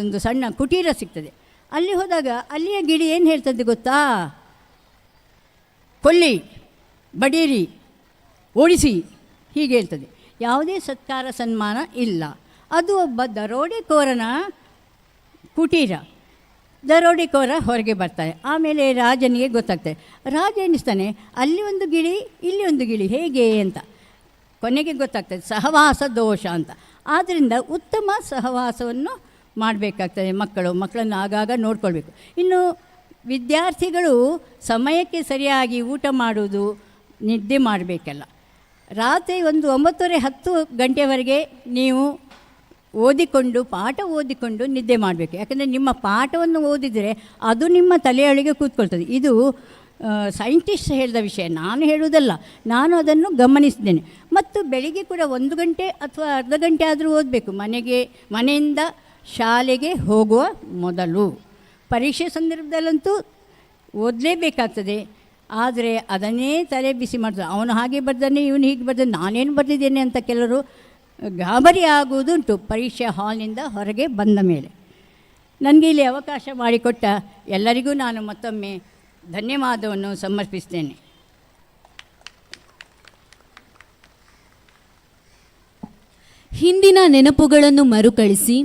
ಒಂದು ಸಣ್ಣ ಕುಟೀರ ಸಿಗ್ತದೆ. ಅಲ್ಲಿ ಹೋದಾಗ ಅಲ್ಲಿಯ ಗಿಳಿ ಏನು ಹೇಳ್ತದೆ ಗೊತ್ತಾ? ಕೊಲ್ಲಿ, ಬಡೀರಿ, ಓಡಿಸಿ, ಹೀಗೆ ಹೇಳ್ತದೆ. ಯಾವುದೇ ಸತ್ಕಾರ ಸನ್ಮಾನ ಇಲ್ಲ. ಅದು ಒಬ್ಬ ದರೋಡೆಕೋರನ ಕುಟೀರ. ದರೋಡೆಕೋರ ಹೊರಗೆ ಬರ್ತಾರೆ. ಆಮೇಲೆ ರಾಜನಿಗೆ ಗೊತ್ತಾಗ್ತದೆ. ರಾಜ ಎಣಿಸ್ತಾನೆ, ಅಲ್ಲಿ ಒಂದು ಗಿಳಿ, ಇಲ್ಲಿ ಒಂದು ಗಿಳಿ, ಹೇಗೆ ಅಂತ. ಕೊನೆಗೆ ಗೊತ್ತಾಗ್ತದೆ ಸಹವಾಸ ದೋಷ ಅಂತ. ಆದ್ದರಿಂದ ಉತ್ತಮ ಸಹವಾಸವನ್ನು ಮಾಡಬೇಕಾಗ್ತದೆ. ಮಕ್ಕಳನ್ನು ಆಗಾಗ ನೋಡ್ಕೊಳ್ಬೇಕು. ಇನ್ನು ವಿದ್ಯಾರ್ಥಿಗಳು ಸಮಯಕ್ಕೆ ಸರಿಯಾಗಿ ಊಟ ಮಾಡುವುದು, ನಿದ್ದೆ ಮಾಡಬೇಕಲ್ಲ. ರಾತ್ರಿ ಒಂದು 9:30-10 ಗಂಟೆವರೆಗೆ ನೀವು ಪಾಠ ಓದಿಕೊಂಡು ನಿದ್ದೆ ಮಾಡಬೇಕು. ಯಾಕಂದರೆ ನಿಮ್ಮ ಪಾಠವನ್ನು ಓದಿದರೆ ಅದು ನಿಮ್ಮ ತಲೆಯೊಳಗೆ ಕೂತ್ಕೊಳ್ತದೆ. ಇದು ಸೈಂಟಿಸ್ಟ್ ಹೇಳಿದ ವಿಷಯ, ನಾನು ಹೇಳುವುದಲ್ಲ, ನಾನು ಅದನ್ನು ಗಮನಿಸಿದ್ದೇನೆ. ಮತ್ತು ಬೆಳಿಗ್ಗೆ ಕೂಡ 1 ಗಂಟೆ ಅಥವಾ ಅರ್ಧ ಗಂಟೆ ಆದರೂ ಓದಬೇಕು. ಮನೆಯಿಂದ ಶಾಲೆಗೆ ಹೋಗುವ ಮೊದಲು. ಪರೀಕ್ಷೆ ಸಂದರ್ಭದಲ್ಲಂತೂ ಓದಲೇಬೇಕಾಗ್ತದೆ. ಆದರೆ ಅದನ್ನೇ ತಲೆ ಬಿಸಿ ಮಾಡ್ತಾರೆ. ಅವನು ಹಾಗೆ ಬರ್ದಾನೆ, ಇವನು ಹೀಗೆ ಬರ್ದಾನೆ, ನಾನೇನು ಬರೆದಿದ್ದೇನೆ ಅಂತ ಕೆಲವರು ಗಾಬರಿ ಆಗುವುದುಂಟು ಪರೀಕ್ಷೆ ಹಾಲ್ನಿಂದ ಹೊರಗೆ ಬಂದ ಮೇಲೆ. ನನಗೆ ಇಲ್ಲಿ ಅವಕಾಶ ಮಾಡಿಕೊಟ್ಟ ಎಲ್ಲರಿಗೂ ನಾನು ಮತ್ತೊಮ್ಮೆ ಧನ್ಯವಾದವನ್ನು ಸಮರ್ಪಿಸ್ತೇನೆ. ಹಿಂದಿನ ನೆನಪುಗಳನ್ನು ಮರುಕಳಿಸಿ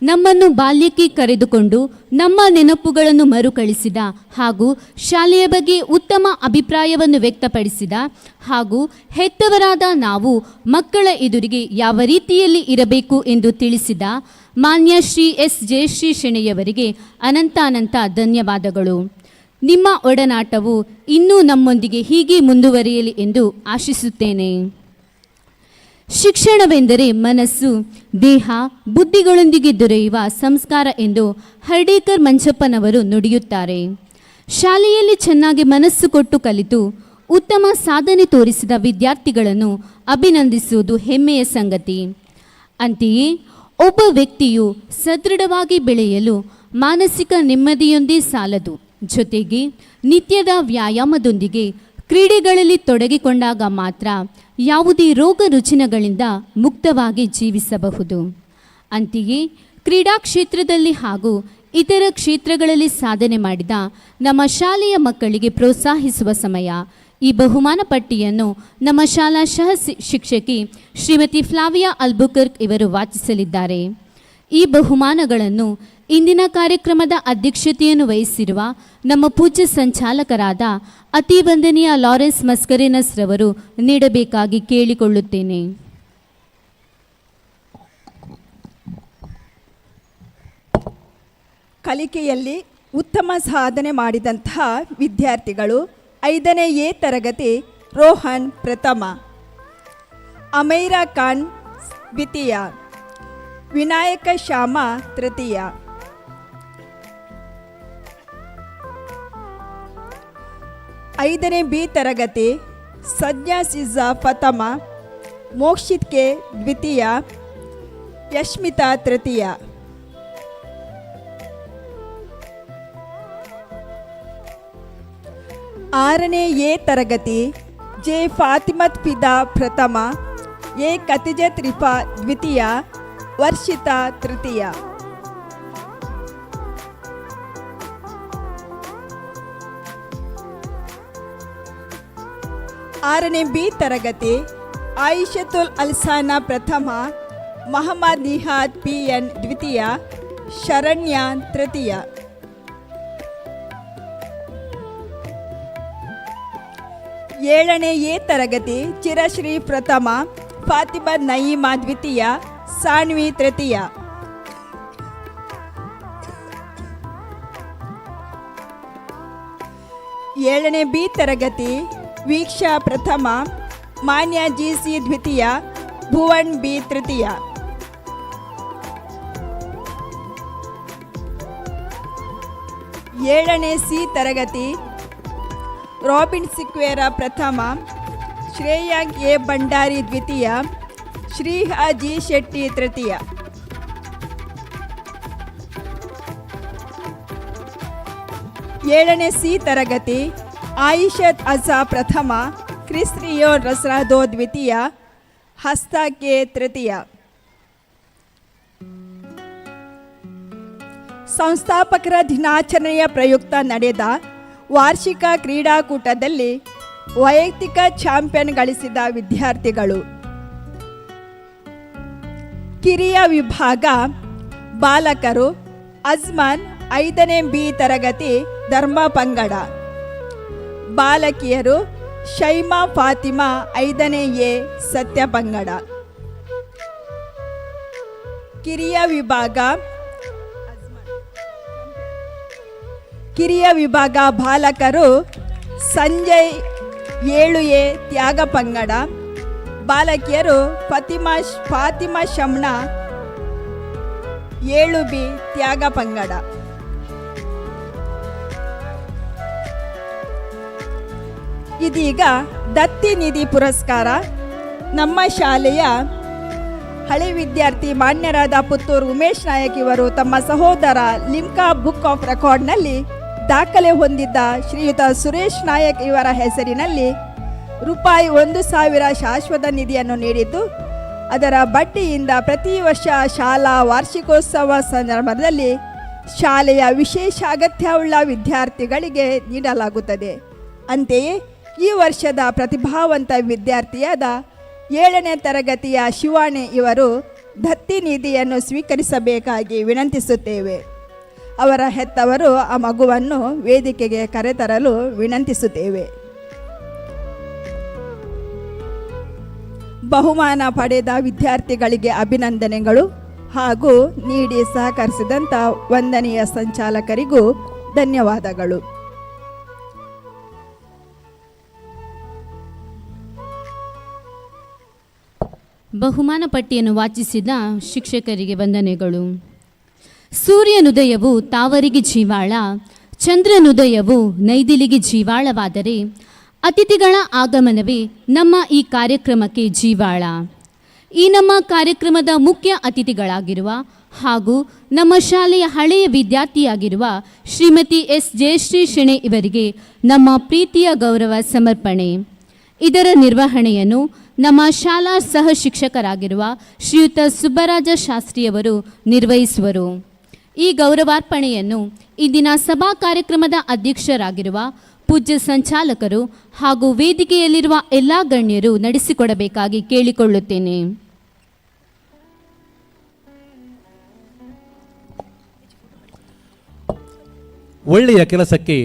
ನಮ್ಮನ್ನು ಬಾಲ್ಯಕ್ಕೆ ಕರೆದುಕೊಂಡು ನಮ್ಮ ನೆನಪುಗಳನ್ನು ಮರುಕಳಿಸಿದ ಹಾಗೂ ಶಾಲೆಯ ಬಗ್ಗೆ ಉತ್ತಮ ಅಭಿಪ್ರಾಯವನ್ನು ವ್ಯಕ್ತಪಡಿಸಿದ ಹಾಗೂ ಹೆತ್ತವರಾದ ನಾವು ಮಕ್ಕಳ ಎದುರಿಗೆ ಯಾವ ರೀತಿಯಲ್ಲಿ ಇರಬೇಕು ಎಂದು ತಿಳಿಸಿದ ಮಾನ್ಯ ಶ್ರೀ ಎಸ್ ಜಯಶ್ರೀ ಶೆಣೆಯವರಿಗೆ ಅನಂತ ಧನ್ಯವಾದಗಳು. ನಿಮ್ಮ ಒಡನಾಟವು ಇನ್ನೂ ನಮ್ಮೊಂದಿಗೆ ಹೀಗೆ ಮುಂದುವರಿಯಲಿ ಎಂದು ಆಶಿಸುತ್ತೇನೆ. ಶಿಕ್ಷಣವೆಂದರೆ ಮನಸ್ಸು, ದೇಹ, ಬುದ್ಧಿಗಳೊಂದಿಗೆ ದೊರೆಯುವ ಸಂಸ್ಕಾರ ಎಂದು ಹರ್ಡೇಕರ್ ಮಂಚಪ್ಪನವರು ನುಡಿಯುತ್ತಾರೆ. ಶಾಲೆಯಲ್ಲಿ ಚೆನ್ನಾಗಿ ಮನಸ್ಸು ಕೊಟ್ಟು ಕಲಿತು ಉತ್ತಮ ಸಾಧನೆ ತೋರಿಸಿದ ವಿದ್ಯಾರ್ಥಿಗಳನ್ನು ಅಭಿನಂದಿಸುವುದು ಹೆಮ್ಮೆಯ ಸಂಗತಿ. ಅಂತೆಯೇ ಒಬ್ಬ ವ್ಯಕ್ತಿಯು ಸದೃಢವಾಗಿ ಬೆಳೆಯಲು ಮಾನಸಿಕ ನೆಮ್ಮದಿಯೊಂದೇ ಸಾಲದು, ಜೊತೆಗೆ ನಿತ್ಯದ ವ್ಯಾಯಾಮದೊಂದಿಗೆ ಕ್ರೀಡೆಗಳಲ್ಲಿ ತೊಡಗಿಕೊಂಡಾಗ ಮಾತ್ರ ಯಾವುದೇ ರೋಗ ರುಜಿನಗಳಿಂದ ಮುಕ್ತವಾಗಿ ಜೀವಿಸಬಹುದು. ಅಂತೆಯೇ ಕ್ರೀಡಾ ಕ್ಷೇತ್ರದಲ್ಲಿ ಹಾಗೂ ಇತರ ಕ್ಷೇತ್ರಗಳಲ್ಲಿ ಸಾಧನೆ ಮಾಡಿದ ನಮ್ಮ ಶಾಲೆಯ ಮಕ್ಕಳಿಗೆ ಪ್ರೋತ್ಸಾಹಿಸುವ ಸಮಯ. ಈ ಬಹುಮಾನ ಪಟ್ಟಿಯನ್ನು ನಮ್ಮ ಶಾಲಾ ಶಿಕ್ಷಕಿ ಶ್ರೀಮತಿ ಫ್ಲಾವಿಯಾ ಅಲ್ಬುಕರ್ಕ್ ಇವರು ವಾಚಿಸಲಿದ್ದಾರೆ. ಈ ಬಹುಮಾನಗಳನ್ನು ಇಂದಿನ ಕಾರ್ಯಕ್ರಮದ ಅಧ್ಯಕ್ಷತೆಯನ್ನು ವಹಿಸಿರುವ ನಮ್ಮ ಪೂಜ್ಯ ಸಂಚಾಲಕರಾದ ಅತಿ ವಂದನೀಯ ಲಾರೆನ್ಸ್ ಮಸ್ಕರೇನಸ್ ರವರು ನೀಡಬೇಕಾಗಿ ಕೇಳಿಕೊಳ್ಳುತ್ತೇನೆ. ಕಲಿಕೆಯಲ್ಲಿ ಉತ್ತಮ ಸಾಧನೆ ಮಾಡಿದಂತಹ ವಿದ್ಯಾರ್ಥಿಗಳು 5ನೇ ಎ ತರಗತಿ ರೋಹನ್ ಪ್ರಥಮ, ಅಮೈರಾ ಖಾನ್ ದ್ವಿತೀಯ, ವಿನಾಯಕ ಶ್ಯಾಮ ತೃತೀಯ. 5ನೇ ಬಿ ತರಗತಿ ಸಜ್ಜಾ ಸಿಜಾ ಪ್ರಥಮ, ಮೋಕ್ಷಿತ್ ಕೆ ದ್ವಿತೀಯ, ಯಶ್ಮಿತಾ ತೃತೀಯ. 6ನೇ ಎ ತರಗತಿ ಜೆ ಫಾತಿಮತ್ ಫಿದಾ ಪ್ರಥಮ, ಎ ಕತಿಜತ್ ರಿಫಾ ದ್ವಿತೀಯ, ವರ್ಷಿತಾ ತೃತೀಯ. 6ನೇ ಬಿ ತರಗತಿ ಆಯಿಷತುಲ್ ಅಲ್ಸಾನಾ ಪ್ರಥಮ, ಮಹಮ್ಮದ್ ನಿಹಾದ್ ಪಿ ಎನ್ ದ್ವಿತೀಯ, ಶರಣ್ಯ ತೃತೀಯ. 7ನೇ ಎ ತರಗತಿ ಚಿರಶ್ರೀ ಪ್ರಥಮ, ಫಾತಿಮಾ ನಯೀಮಾ ದ್ವಿತೀಯ, ಸಾನ್ವಿ ತೃತೀಯ. 7ನೇ ಬಿ ತರಗತಿ ವೀಕ್ಷಾ ಪ್ರಥಮ, ಮಾನ್ಯ ಜಿ ಸಿ ದ್ವಿತೀಯ, ಭುವನ್ ಬಿ ತೃತೀಯ. 7ನೇ ಸಿ ತರಗತಿ ರಾಬಿನ್ ಸಿಕ್ವೇರಾ ಪ್ರಥಮ, ಶ್ರೇಯಾಂಕ್ ಎ ಭಂಡಾರಿ ದ್ವಿತೀಯ, ಶ್ರೀಹಾ ಜಿ ಶೆಟ್ಟಿ ತೃತೀಯ. 7ನೇ ಸಿ ತರಗತಿ ಆಯಿಷತ್ ಅಜಾ ಪ್ರಥಮ, ಕ್ರಿಸ್ರಿಯೋನ್ ರಸ್ರಾದೋ ದ್ವಿತೀಯ, ಹಸ್ತಾ ಕೆ ತೃತೀಯ. ಸಂಸ್ಥಾಪಕರ ದಿನಾಚರಣೆಯ ಪ್ರಯುಕ್ತ ನಡೆದ ವಾರ್ಷಿಕ ಕ್ರೀಡಾಕೂಟದಲ್ಲಿ ವೈಯಕ್ತಿಕ ಚಾಂಪಿಯನ್ ಗಳಿಸಿದ ವಿದ್ಯಾರ್ಥಿಗಳು. ಕಿರಿಯ ವಿಭಾಗ ಬಾಲಕರು ಅಜ್ಮಾನ್ 5ನೇ ಬಿ ತರಗತಿ ಧರ್ಮ ಪಂಗಡ, ಬಾಲಕಿಯರು ಶೈಮಾ ಫಾತಿಮಾ 5ನೇ ಎ ಸತ್ಯ ಪಂಗಡ. ಕಿರಿಯ ವಿಭಾಗ ಬಾಲಕರು ಸಂಜಯ್ 7A ತ್ಯಾಗ ಪಂಗಡ, ಬಾಲಕಿಯರು ಫಾತಿಮಾ ಶಮ್ನಾ 7B ತ್ಯಾಗ ಪಂಗಡ. ಇದೀಗ ದತ್ತಿ ನಿಧಿ ಪುರಸ್ಕಾರ. ನಮ್ಮ ಶಾಲೆಯ ಹಳೆ ವಿದ್ಯಾರ್ಥಿ ಮಾನ್ಯರಾದ ಪುತ್ತೂರು ಉಮೇಶ್ ನಾಯಕ್ ಇವರು ತಮ್ಮ ಸಹೋದರ ಲಿಮ್ಕಾ ಬುಕ್ ಆಫ್ ರೆಕಾರ್ಡ್ನಲ್ಲಿ ದಾಖಲೆ ಹೊಂದಿದ್ದ ಶ್ರೀಯುತ ಸುರೇಶ್ ನಾಯಕ್ ಇವರ ಹೆಸರಿನಲ್ಲಿ ರೂಪಾಯಿ 1,000 ಶಾಶ್ವತ ನಿಧಿಯನ್ನು ನೀಡಿದ್ದು, ಅದರ ಬಡ್ಡಿಯಿಂದ ಪ್ರತಿ ವರ್ಷ ಶಾಲಾ ವಾರ್ಷಿಕೋತ್ಸವ ಸಂದರ್ಭದಲ್ಲಿ ಶಾಲೆಯ ವಿಶೇಷ ಅಗತ್ಯವುಳ್ಳ ವಿದ್ಯಾರ್ಥಿಗಳಿಗೆ ನೀಡಲಾಗುತ್ತದೆ. ಅಂತೆಯೇ ಈ ವರ್ಷದ ಪ್ರತಿಭಾವಂತ ವಿದ್ಯಾರ್ಥಿಯಾದ 7ನೇ ತರಗತಿಯ ಶಿವಾಣಿ ಇವರು ದತ್ತಿ ನಿಧಿಯನ್ನು ಸ್ವೀಕರಿಸಬೇಕಾಗಿ ವಿನಂತಿಸುತ್ತೇವೆ. ಅವರ ಹೆತ್ತವರು ಆ ಮಗುವನ್ನು ವೇದಿಕೆಗೆ ಕರೆತರಲು ವಿನಂತಿಸುತ್ತೇವೆ. ಬಹುಮಾನ ಪಡೆದ ವಿದ್ಯಾರ್ಥಿಗಳಿಗೆ ಅಭಿನಂದನೆಗಳು ಹಾಗೂ ನೀಡಿ ಸಹಕರಿಸಿದಂಥ ವಂದನೀಯ ಸಂಚಾಲಕರಿಗೂ ಧನ್ಯವಾದಗಳು. ಬಹುಮಾನ ಪಟ್ಟಿಯನ್ನು ವಾಚಿಸಿದ ಶಿಕ್ಷಕರಿಗೆ ವಂದನೆಗಳು. ಸೂರ್ಯನುದಯವು ತಾವರಿಗೆ ಜೀವಾಳ, ಚಂದ್ರನುದಯವು ನೈದಿಲಿಗೆ ಜೀವಾಳವಾದರೆ ಅತಿಥಿಗಳ ಆಗಮನವೇ ನಮ್ಮ ಈ ಕಾರ್ಯಕ್ರಮಕ್ಕೆ ಜೀವಾಳ. ಈ ನಮ್ಮ ಕಾರ್ಯಕ್ರಮದ ಮುಖ್ಯ ಅತಿಥಿಗಳಾಗಿರುವ ಹಾಗೂ ನಮ್ಮ ಶಾಲೆಯ ಹಳೆಯ ವಿದ್ಯಾರ್ಥಿಯಾಗಿರುವ ಶ್ರೀಮತಿ ಎಸ್ ಜಯಶ್ರೀ ಶೆಣೆ ಇವರಿಗೆ ನಮ್ಮ ಪ್ರೀತಿಯ ಗೌರವ ಸಮರ್ಪಣೆ. ಇದರ ನಿರ್ವಹಣೆಯನ್ನು ನಮ್ಮ ಶಾಲಾ ಸಹ ಶಿಕ್ಷಕರಾಗಿರುವ ಶ್ರೀಯುತ ಸುಬ್ಬರಾಜ ಶಾಸ್ತ್ರಿಯವರು ನಿರ್ವಹಿಸುವರು. ಈ ಗೌರವಾರ್ಪಣೆಯನ್ನು ಇಂದಿನ ಸಭಾ ಕಾರ್ಯಕ್ರಮದ ಅಧ್ಯಕ್ಷರಾಗಿರುವ ಪೂಜ್ಯ ಸಂಚಾಲಕರು ಹಾಗೂ ವೇದಿಕೆಯಲ್ಲಿರುವ ಎಲ್ಲ ಗಣ್ಯರು ನಡೆಸಿಕೊಡಬೇಕಾಗಿ ಕೇಳಿಕೊಳ್ಳುತ್ತೇನೆ. ಒಳ್ಳೆಯ ಕೆಲಸಕ್ಕೆ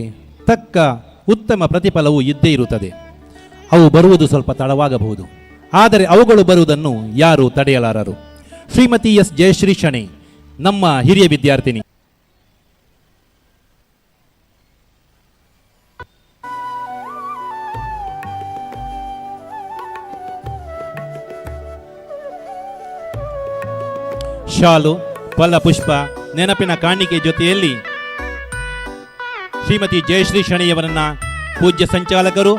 ತಕ್ಕ ಉತ್ತಮ ಪ್ರತಿಫಲವು ಇದ್ದೇ ಇರುತ್ತದೆ. ಅವು ಬರುವುದು ಸ್ವಲ್ಪ ತಡವಾಗಬಹುದು, ಆದರೆ ಅವುಗಳು ಬರುವುದನ್ನು ಯಾರು ತಡೆಯಲಾರರು. ಶ್ರೀಮತಿ ಎಸ್ ಜಯಶ್ರೀ ಶೆಣೆ ನಮ್ಮ ಹಿರಿಯ ವಿದ್ಯಾರ್ಥಿನಿ. ಶಾಲು, ಫಲಪುಷ್ಪ, ನೆನಪಿನ ಕಾಣಿಕೆ ಜೊತೆಯಲ್ಲಿ ಶ್ರೀಮತಿ ಜಯಶ್ರೀ ಶೆಣೆಯವರನ್ನ ಪೂಜ್ಯ ಸಂಚಾಲಕರು,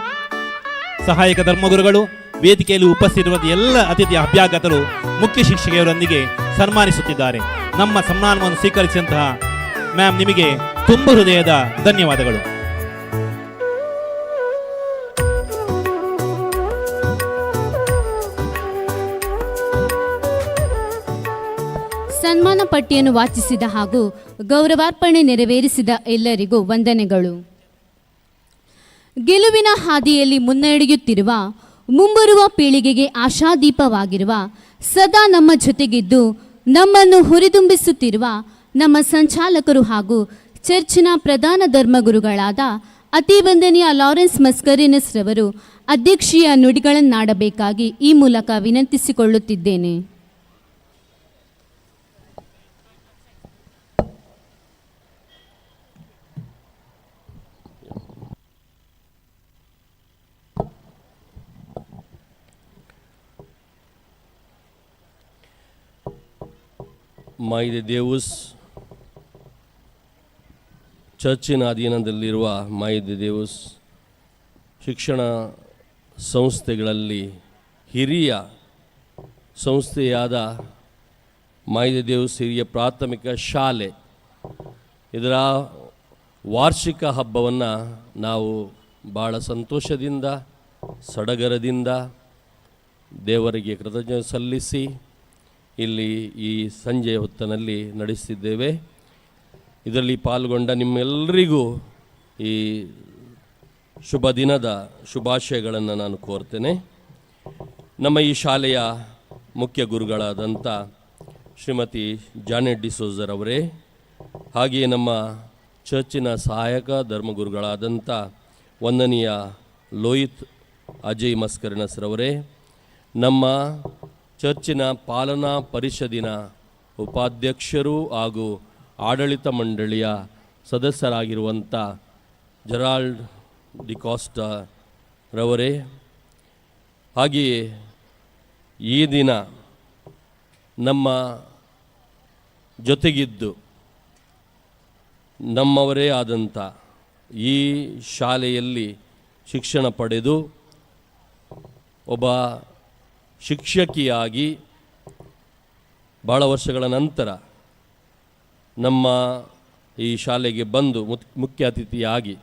ಸಹಾಯಕ ಧರ್ಮಗುರುಗಳು, ವೇದಿಕೆಯಲ್ಲಿ ಉಪಸ್ಥಿತಿರುವ ಎಲ್ಲ ಅತಿಥಿ ಅಭ್ಯಾಗತರು, ಮುಖ್ಯ ಶಿಕ್ಷಕಿಯರೊಂದಿಗೆ ಸನ್ಮಾನಿಸುತ್ತಿದ್ದಾರೆ. ನಮ್ಮ ಸನ್ಮಾನವನ್ನು ಸ್ವೀಕರಿಸಿದಂತಹ ಮ್ಯಾಮ್ ನಿಮಗೆ ತುಂಬ ಹೃದಯದ ಧನ್ಯವಾದಗಳು. ಸನ್ಮಾನ ಪಟ್ಟಿಯನ್ನು ವಾಚಿಸಿದ ಹಾಗೂ ಗೌರವಾರ್ಪಣೆ ನೆರವೇರಿಸಿದ ಎಲ್ಲರಿಗೂ ವಂದನೆಗಳು. ಗೆಲುವಿನ ಹಾದಿಯಲ್ಲಿ ಮುನ್ನಡೆಯುತ್ತಿರುವ ಮುಂಬರುವ ಪೀಳಿಗೆಗೆ ಆಶಾದೀಪವಾಗಿರುವ, ಸದಾ ನಮ್ಮ ಜೊತೆಗಿದ್ದು ನಮ್ಮನ್ನು ಹುರಿದುಂಬಿಸುತ್ತಿರುವ ನಮ್ಮ ಸಂಚಾಲಕರು ಹಾಗೂ ಚರ್ಚಿನ ಪ್ರಧಾನ ಧರ್ಮಗುರುಗಳಾದ ಅತಿವಂದನೀಯ ಲಾರೆನ್ಸ್ ಮಸ್ಕರಿನಸ್ ರವರು ಅಧ್ಯಕ್ಷೀಯ ನುಡಿಗಳನ್ನಾಡಬೇಕಾಗಿ ಈ ಮೂಲಕ ವಿನಂತಿಸಿಕೊಳ್ಳುತ್ತಿದ್ದೇನೆ. ಮಾಯಿದೆ ದೇವುಸ್ ಚರ್ಚಿನ ಅಧೀನದಲ್ಲಿರುವ ಮಾಯಿದೆ ದೇವುಸ್ ಶಿಕ್ಷಣ ಸಂಸ್ಥೆಗಳಲ್ಲಿ ಹಿರಿಯ ಸಂಸ್ಥೆಯಾದ ಮಾಯಿದೆ ದೇವುಸ್ ಹಿರಿಯ ಪ್ರಾಥಮಿಕ ಶಾಲೆ ಇದರ ವಾರ್ಷಿಕ ಹಬ್ಬವನ್ನು ನಾವು ಭಾಳ ಸಂತೋಷದಿಂದ ಸಡಗರದಿಂದ ದೇವರಿಗೆ ಕೃತಜ್ಞತೆ ಸಲ್ಲಿಸಿ ಇಲ್ಲಿ ಈ ಸಂಜೆಯ ಹೊತ್ತಿನಲ್ಲಿ ನಡೆಸಿದ್ದೇವೆ. ಇದರಲ್ಲಿ ಪಾಲ್ಗೊಂಡ ನಿಮ್ಮೆಲ್ಲರಿಗೂ ಈ ಶುಭ ದಿನದ ಶುಭಾಶಯಗಳನ್ನು ನಾನು ಕೋರ್ತೇನೆ. ನಮ್ಮ ಈ ಶಾಲೆಯ ಮುಖ್ಯ ಗುರುಗಳಾದಂಥ ಶ್ರೀಮತಿ ಜಾನೆಟ್ ಡಿಸೋಜರ್ ಅವರೇ, ಹಾಗೆಯೇ ನಮ್ಮ ಚರ್ಚಿನ ಸಹಾಯಕ ಧರ್ಮಗುರುಗಳಾದಂಥ ವಂದನೀಯ ಲೋಹಿತ್ ಅಜಯ್ ಮಸ್ಕರಿನಸ್ರವರೇ, ನಮ್ಮ ಚರ್ಚಿನ ಪಾಲನಾ ಪರಿಷದಿನ ಉಪಾಧ್ಯಕ್ಷರು ಹಾಗೂ ಆಡಳಿತ ಮಂಡಳಿಯ ಸದಸ್ಯರಾಗಿರುವಂಥ ಜೆರಾಲ್ಡ್ ಡಿಕಾಸ್ಟಾ ರವರೇ, ಹಾಗೆಯೇ ಈ ದಿನ ನಮ್ಮ ಜೊತೆಗಿದ್ದು ನಮ್ಮವರೇ ಆದಂಥ ಈ ಶಾಲೆಯಲ್ಲಿ ಶಿಕ್ಷಣ ಪಡೆದು ಒಬ್ಬ ಶಿಕ್ಷಕಿಯಾಗಿ ಭಾಳ ವರ್ಷಗಳ ನಂತರ ನಮ್ಮ ಈ ಶಾಲೆಗೆ ಬಂದು ಮುಖ್ಯ ಅತಿಥಿಯಾಗಿ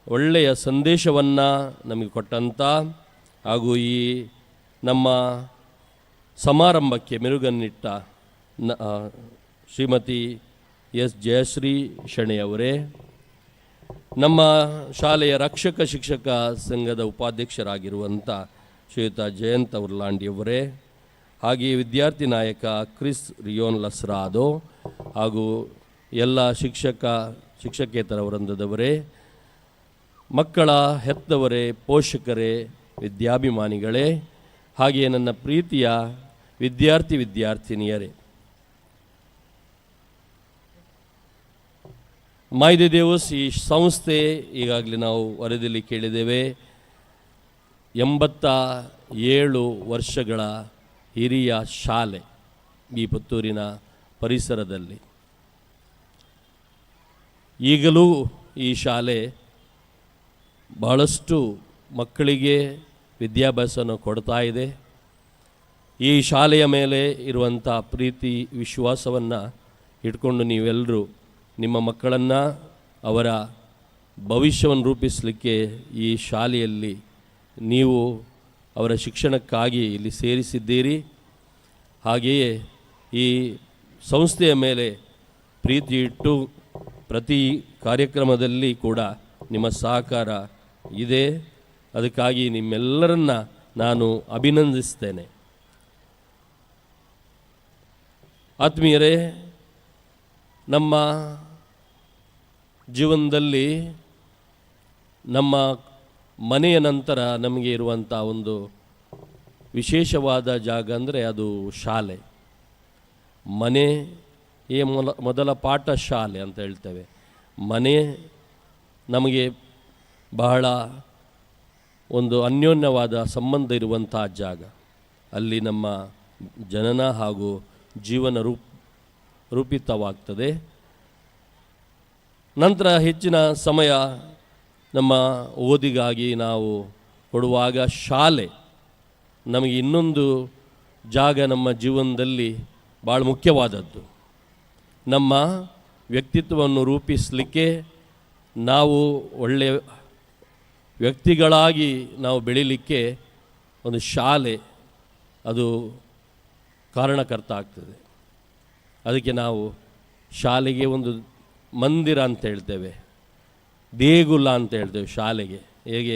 ಒಳ್ಳೆಯ ಸಂದೇಶವನ್ನು ನಮಗೆ ಕೊಟ್ಟಂಥ ಹಾಗೂ ಈ ನಮ್ಮ ಸಮಾರಂಭಕ್ಕೆ ಮೆರುಗನ್ನಿಟ್ಟ ಶ್ರೀಮತಿ ಎಸ್ ಜಯಶ್ರೀ ಶೆಣೆಯವರೇ, ನಮ್ಮ ಶಾಲೆಯ ರಕ್ಷಕ ಶಿಕ್ಷಕ ಸಂಘದ ಉಪಾಧ್ಯಕ್ಷರಾಗಿರುವಂಥ ಶ್ರೀಯುತ ಜಯಂತ್ ಉರ್ಲಾಂಡಿಯವರೇ, ಹಾಗೆಯೇ ವಿದ್ಯಾರ್ಥಿ ನಾಯಕ ಕ್ರಿಸ್ ರಿಯೋನ್ ಲಸ್ರಾದೋ ಹಾಗೂ ಎಲ್ಲ ಶಿಕ್ಷಕೇತರ ವೃಂದದವರೇ, ಮಕ್ಕಳ ಹೆತ್ತವರೇ, ಪೋಷಕರೇ, ವಿದ್ಯಾಭಿಮಾನಿಗಳೇ, ಹಾಗೆಯೇ ನನ್ನ ಪ್ರೀತಿಯ ವಿದ್ಯಾರ್ಥಿನಿಯರೇ, ಮೈ ದಿ ದೇವಸ್ ಈ ಸಂಸ್ಥೆ ಈಗಾಗಲೇ ನಾವು ವರದಿಯಲ್ಲಿ ಕೇಳಿದ್ದೇವೆ 87 ವರ್ಷಗಳ ಹಿರಿಯ ಶಾಲೆ ಈ ಪುತ್ತೂರಿನ ಪರಿಸರದಲ್ಲಿ. ಈಗಲೂ ಈ ಶಾಲೆ ಬಹಳಷ್ಟು ಮಕ್ಕಳಿಗೆ ವಿದ್ಯಾಭ್ಯಾಸವನ್ನು ಕೊಡ್ತಾ ಇದೆ. ಈ ಶಾಲೆಯ ಮೇಲೆ ಇರುವಂಥ ಪ್ರೀತಿ ವಿಶ್ವಾಸವನ್ನು ಇಟ್ಕೊಂಡು ನೀವೆಲ್ಲರೂ ನಿಮ್ಮ ಮಕ್ಕಳನ್ನು ಅವರ ಭವಿಷ್ಯವನ್ನು ರೂಪಿಸಲಿಕ್ಕೆ ಈ ಶಾಲೆಯಲ್ಲಿ ನೀವು ಅವರ ಶಿಕ್ಷಣಕ್ಕಾಗಿ ಇಲ್ಲಿ ಸೇರಿಸಿದ್ದೀರಿ. ಹಾಗೆಯೇ ಈ ಸಂಸ್ಥೆಯ ಮೇಲೆ ಪ್ರೀತಿ ಇಟ್ಟು ಪ್ರತಿ ಕಾರ್ಯಕ್ರಮದಲ್ಲಿ ಕೂಡ ನಿಮ್ಮ ಸಹಕಾರ ಇದೆ. ಅದಕ್ಕಾಗಿ ನಿಮ್ಮೆಲ್ಲರನ್ನ ನಾನು ಅಭಿನಂದಿಸ್ತೇನೆ. ಆತ್ಮೀಯರೇ, ನಮ್ಮ ಜೀವನದಲ್ಲಿ ನಮ್ಮ ಮನೆಯ ನಂತರ ನಮಗೆ ಇರುವಂಥ ಒಂದು ವಿಶೇಷವಾದ ಜಾಗ ಅಂದರೆ ಅದು ಶಾಲೆ. ಮನೆಯೇ ಮೊದಲ ಪಾಠ ಶಾಲೆ ಅಂತ ಹೇಳ್ತೇವೆ. ಮನೆ ನಮಗೆ ಬಹಳ ಒಂದು ಅನ್ಯೋನ್ಯವಾದ ಸಂಬಂಧ ಇರುವಂಥ ಜಾಗ. ಅಲ್ಲಿ ನಮ್ಮ ಜನನ ಹಾಗೂ ಜೀವನ ರೂಪಿತವಾಗ್ತದೆ. ನಂತರ ಹೆಚ್ಚಿನ ಸಮಯ ನಮ್ಮ ಓದಿಗಾಗಿ ನಾವು ಕೊಡುವಾಗ ಶಾಲೆ ನಮಗೆ ಇನ್ನೊಂದು ಜಾಗ ನಮ್ಮ ಜೀವನದಲ್ಲಿ ಭಾಳ ಮುಖ್ಯವಾದದ್ದು. ನಮ್ಮ ವ್ಯಕ್ತಿತ್ವವನ್ನು ರೂಪಿಸಲಿಕ್ಕೆ, ನಾವು ಒಳ್ಳೆಯ ವ್ಯಕ್ತಿಗಳಾಗಿ ನಾವು ಬೆಳೀಲಿಕ್ಕೆ ಒಂದು ಶಾಲೆ ಅದು ಕಾರಣಕರ್ತ ಆಗ್ತದೆ. ಅದಕ್ಕೆ ನಾವು ಶಾಲೆಗೆ ಒಂದು ಮಂದಿರ ಅಂತ ಹೇಳ್ತೇವೆ, ದೇಗುಲ ಅಂತ ಹೇಳ್ತೇವೆ ಶಾಲೆಗೆ. ಹೇಗೆ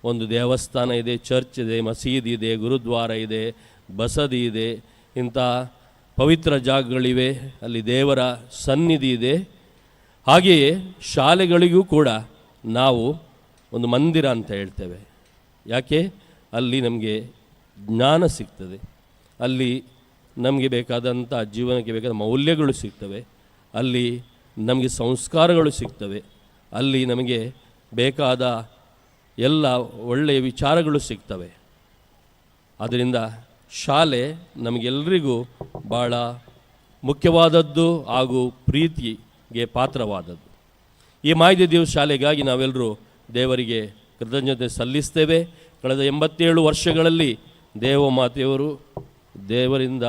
ಒಂದು ದೇವಸ್ಥಾನ ಇದೆ, ಚರ್ಚ್ ಇದೆ, ಮಸೀದಿ ಇದೆ, ಗುರುದ್ವಾರ ಇದೆ, ಬಸದಿ ಇದೆ, ಇಂಥ ಪವಿತ್ರ ಜಾಗಗಳಿವೆ, ಅಲ್ಲಿ ದೇವರ ಸನ್ನಿಧಿ ಇದೆ. ಹಾಗೆಯೇ ಶಾಲೆಗಳಿಗೂ ಕೂಡ ನಾವು ಒಂದು ಮಂದಿರ ಅಂತ ಹೇಳ್ತೇವೆ. ಯಾಕೆ? ಅಲ್ಲಿ ನಮಗೆ ಜ್ಞಾನ ಸಿಗ್ತದೆ, ಅಲ್ಲಿ ನಮಗೆ ಬೇಕಾದಂಥ ಜೀವನಕ್ಕೆ ಬೇಕಾದ ಮೌಲ್ಯಗಳು ಸಿಗ್ತವೆ, ಅಲ್ಲಿ ನಮಗೆ ಸಂಸ್ಕಾರಗಳು ಸಿಗ್ತವೆ, ಅಲ್ಲಿ ನಮಗೆ ಬೇಕಾದ ಎಲ್ಲ ಒಳ್ಳೆಯ ವಿಚಾರಗಳು ಸಿಗ್ತವೆ. ಆದ್ದರಿಂದ ಶಾಲೆ ನಮಗೆಲ್ಲರಿಗೂ ಭಾಳ ಮುಖ್ಯವಾದದ್ದು ಹಾಗೂ ಪ್ರೀತಿಗೆ ಪಾತ್ರವಾದದ್ದು. ಈ ಮಾಹಿತಿ ದೇವ ಶಾಲೆಗಾಗಿ ನಾವೆಲ್ಲರೂ ದೇವರಿಗೆ ಕೃತಜ್ಞತೆ ಸಲ್ಲಿಸ್ತೇವೆ. ಕಳೆದ 87 ವರ್ಷಗಳಲ್ಲಿ ದೇವಮಾತೆಯವರು ದೇವರಿಂದ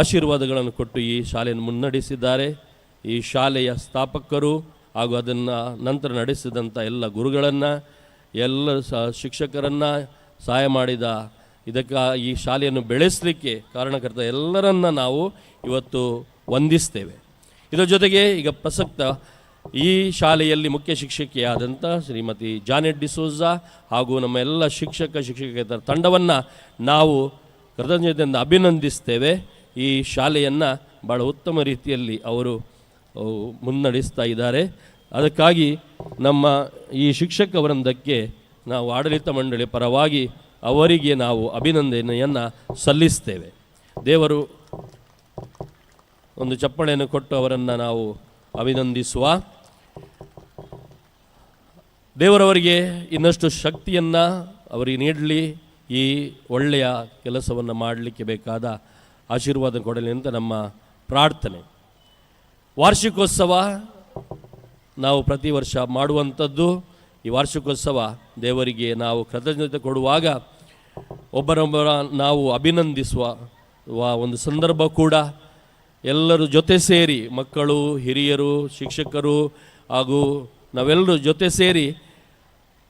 ಆಶೀರ್ವಾದಗಳನ್ನು ಕೊಟ್ಟು ಈ ಶಾಲೆಯನ್ನು ಮುನ್ನಡೆಸಿದ್ದಾರೆ. ಈ ಶಾಲೆಯ ಸ್ಥಾಪಕರು ಹಾಗೂ ಅದನ್ನು ನಂತರ ನಡೆಸಿದಂಥ ಎಲ್ಲ ಗುರುಗಳನ್ನು, ಎಲ್ಲ ಶಿಕ್ಷಕರನ್ನು, ಸಹಾಯ ಮಾಡಿದ ಈ ಶಾಲೆಯನ್ನು ಬೆಳೆಸಲಿಕ್ಕೆ ಕಾರಣಕರ್ತ ಎಲ್ಲರನ್ನ ನಾವು ಇವತ್ತು ವಂದಿಸ್ತೇವೆ. ಇದರ ಜೊತೆಗೆ ಈಗ ಪ್ರಸಕ್ತ ಈ ಶಾಲೆಯಲ್ಲಿ ಮುಖ್ಯ ಶಿಕ್ಷಕಿಯಾದಂಥ ಶ್ರೀಮತಿ ಜಾನೆಟ್ ಡಿಸೋಜಾ ಹಾಗೂ ನಮ್ಮ ಎಲ್ಲ ಶಿಕ್ಷಕೇತರ ತಂಡವನ್ನು ನಾವು ಕೃತಜ್ಞತೆಯಿಂದ ಅಭಿನಂದಿಸ್ತೇವೆ. ಈ ಶಾಲೆಯನ್ನು ಭಾಳ ಉತ್ತಮ ರೀತಿಯಲ್ಲಿ ಅವರು ಮುನ್ನಡೆಸ್ತಾ ಇದ್ದಾರೆ. ಅದಕ್ಕಾಗಿ ನಮ್ಮ ಈ ಶಿಕ್ಷಕ ವೃಂದಕ್ಕೆ ನಾವು ಆಡಳಿತ ಮಂಡಳಿ ಪರವಾಗಿ ಅವರಿಗೆ ನಾವು ಅಭಿನಂದನೆಯನ್ನು ಸಲ್ಲಿಸ್ತೇವೆ. ದೇವರು ಒಂದು ಚಪ್ಪಳೆಯನ್ನು ಕೊಟ್ಟು ಅವರನ್ನು ನಾವು ಅಭಿನಂದಿಸುವ. ದೇವರವರಿಗೆ ಇನ್ನಷ್ಟು ಶಕ್ತಿಯನ್ನು ಅವರಿಗೆ ನೀಡಲಿ, ಈ ಒಳ್ಳೆಯ ಕೆಲಸವನ್ನು ಮಾಡಲಿಕ್ಕೆ ಬೇಕಾದ ಆಶೀರ್ವಾದ ಕೊಡಲಿ ಅಂತ ನಮ್ಮ ಪ್ರಾರ್ಥನೆ. ವಾರ್ಷಿಕೋತ್ಸವ ನಾವು ಪ್ರತಿ ವರ್ಷ ಮಾಡುವಂಥದ್ದು. ಈ ವಾರ್ಷಿಕೋತ್ಸವ ದೇವರಿಗೆ ನಾವು ಕೃತಜ್ಞತೆ ಕೊಡುವಾಗ ಒಬ್ಬರೊಬ್ಬರ ನಾವು ಅಭಿನಂದಿಸುವ ಒಂದು ಸಂದರ್ಭ ಕೂಡ. ಎಲ್ಲರೂ ಜೊತೆ ಸೇರಿ, ಮಕ್ಕಳು, ಹಿರಿಯರು, ಶಿಕ್ಷಕರು ಹಾಗೂ ನಾವೆಲ್ಲರೂ ಜೊತೆ ಸೇರಿ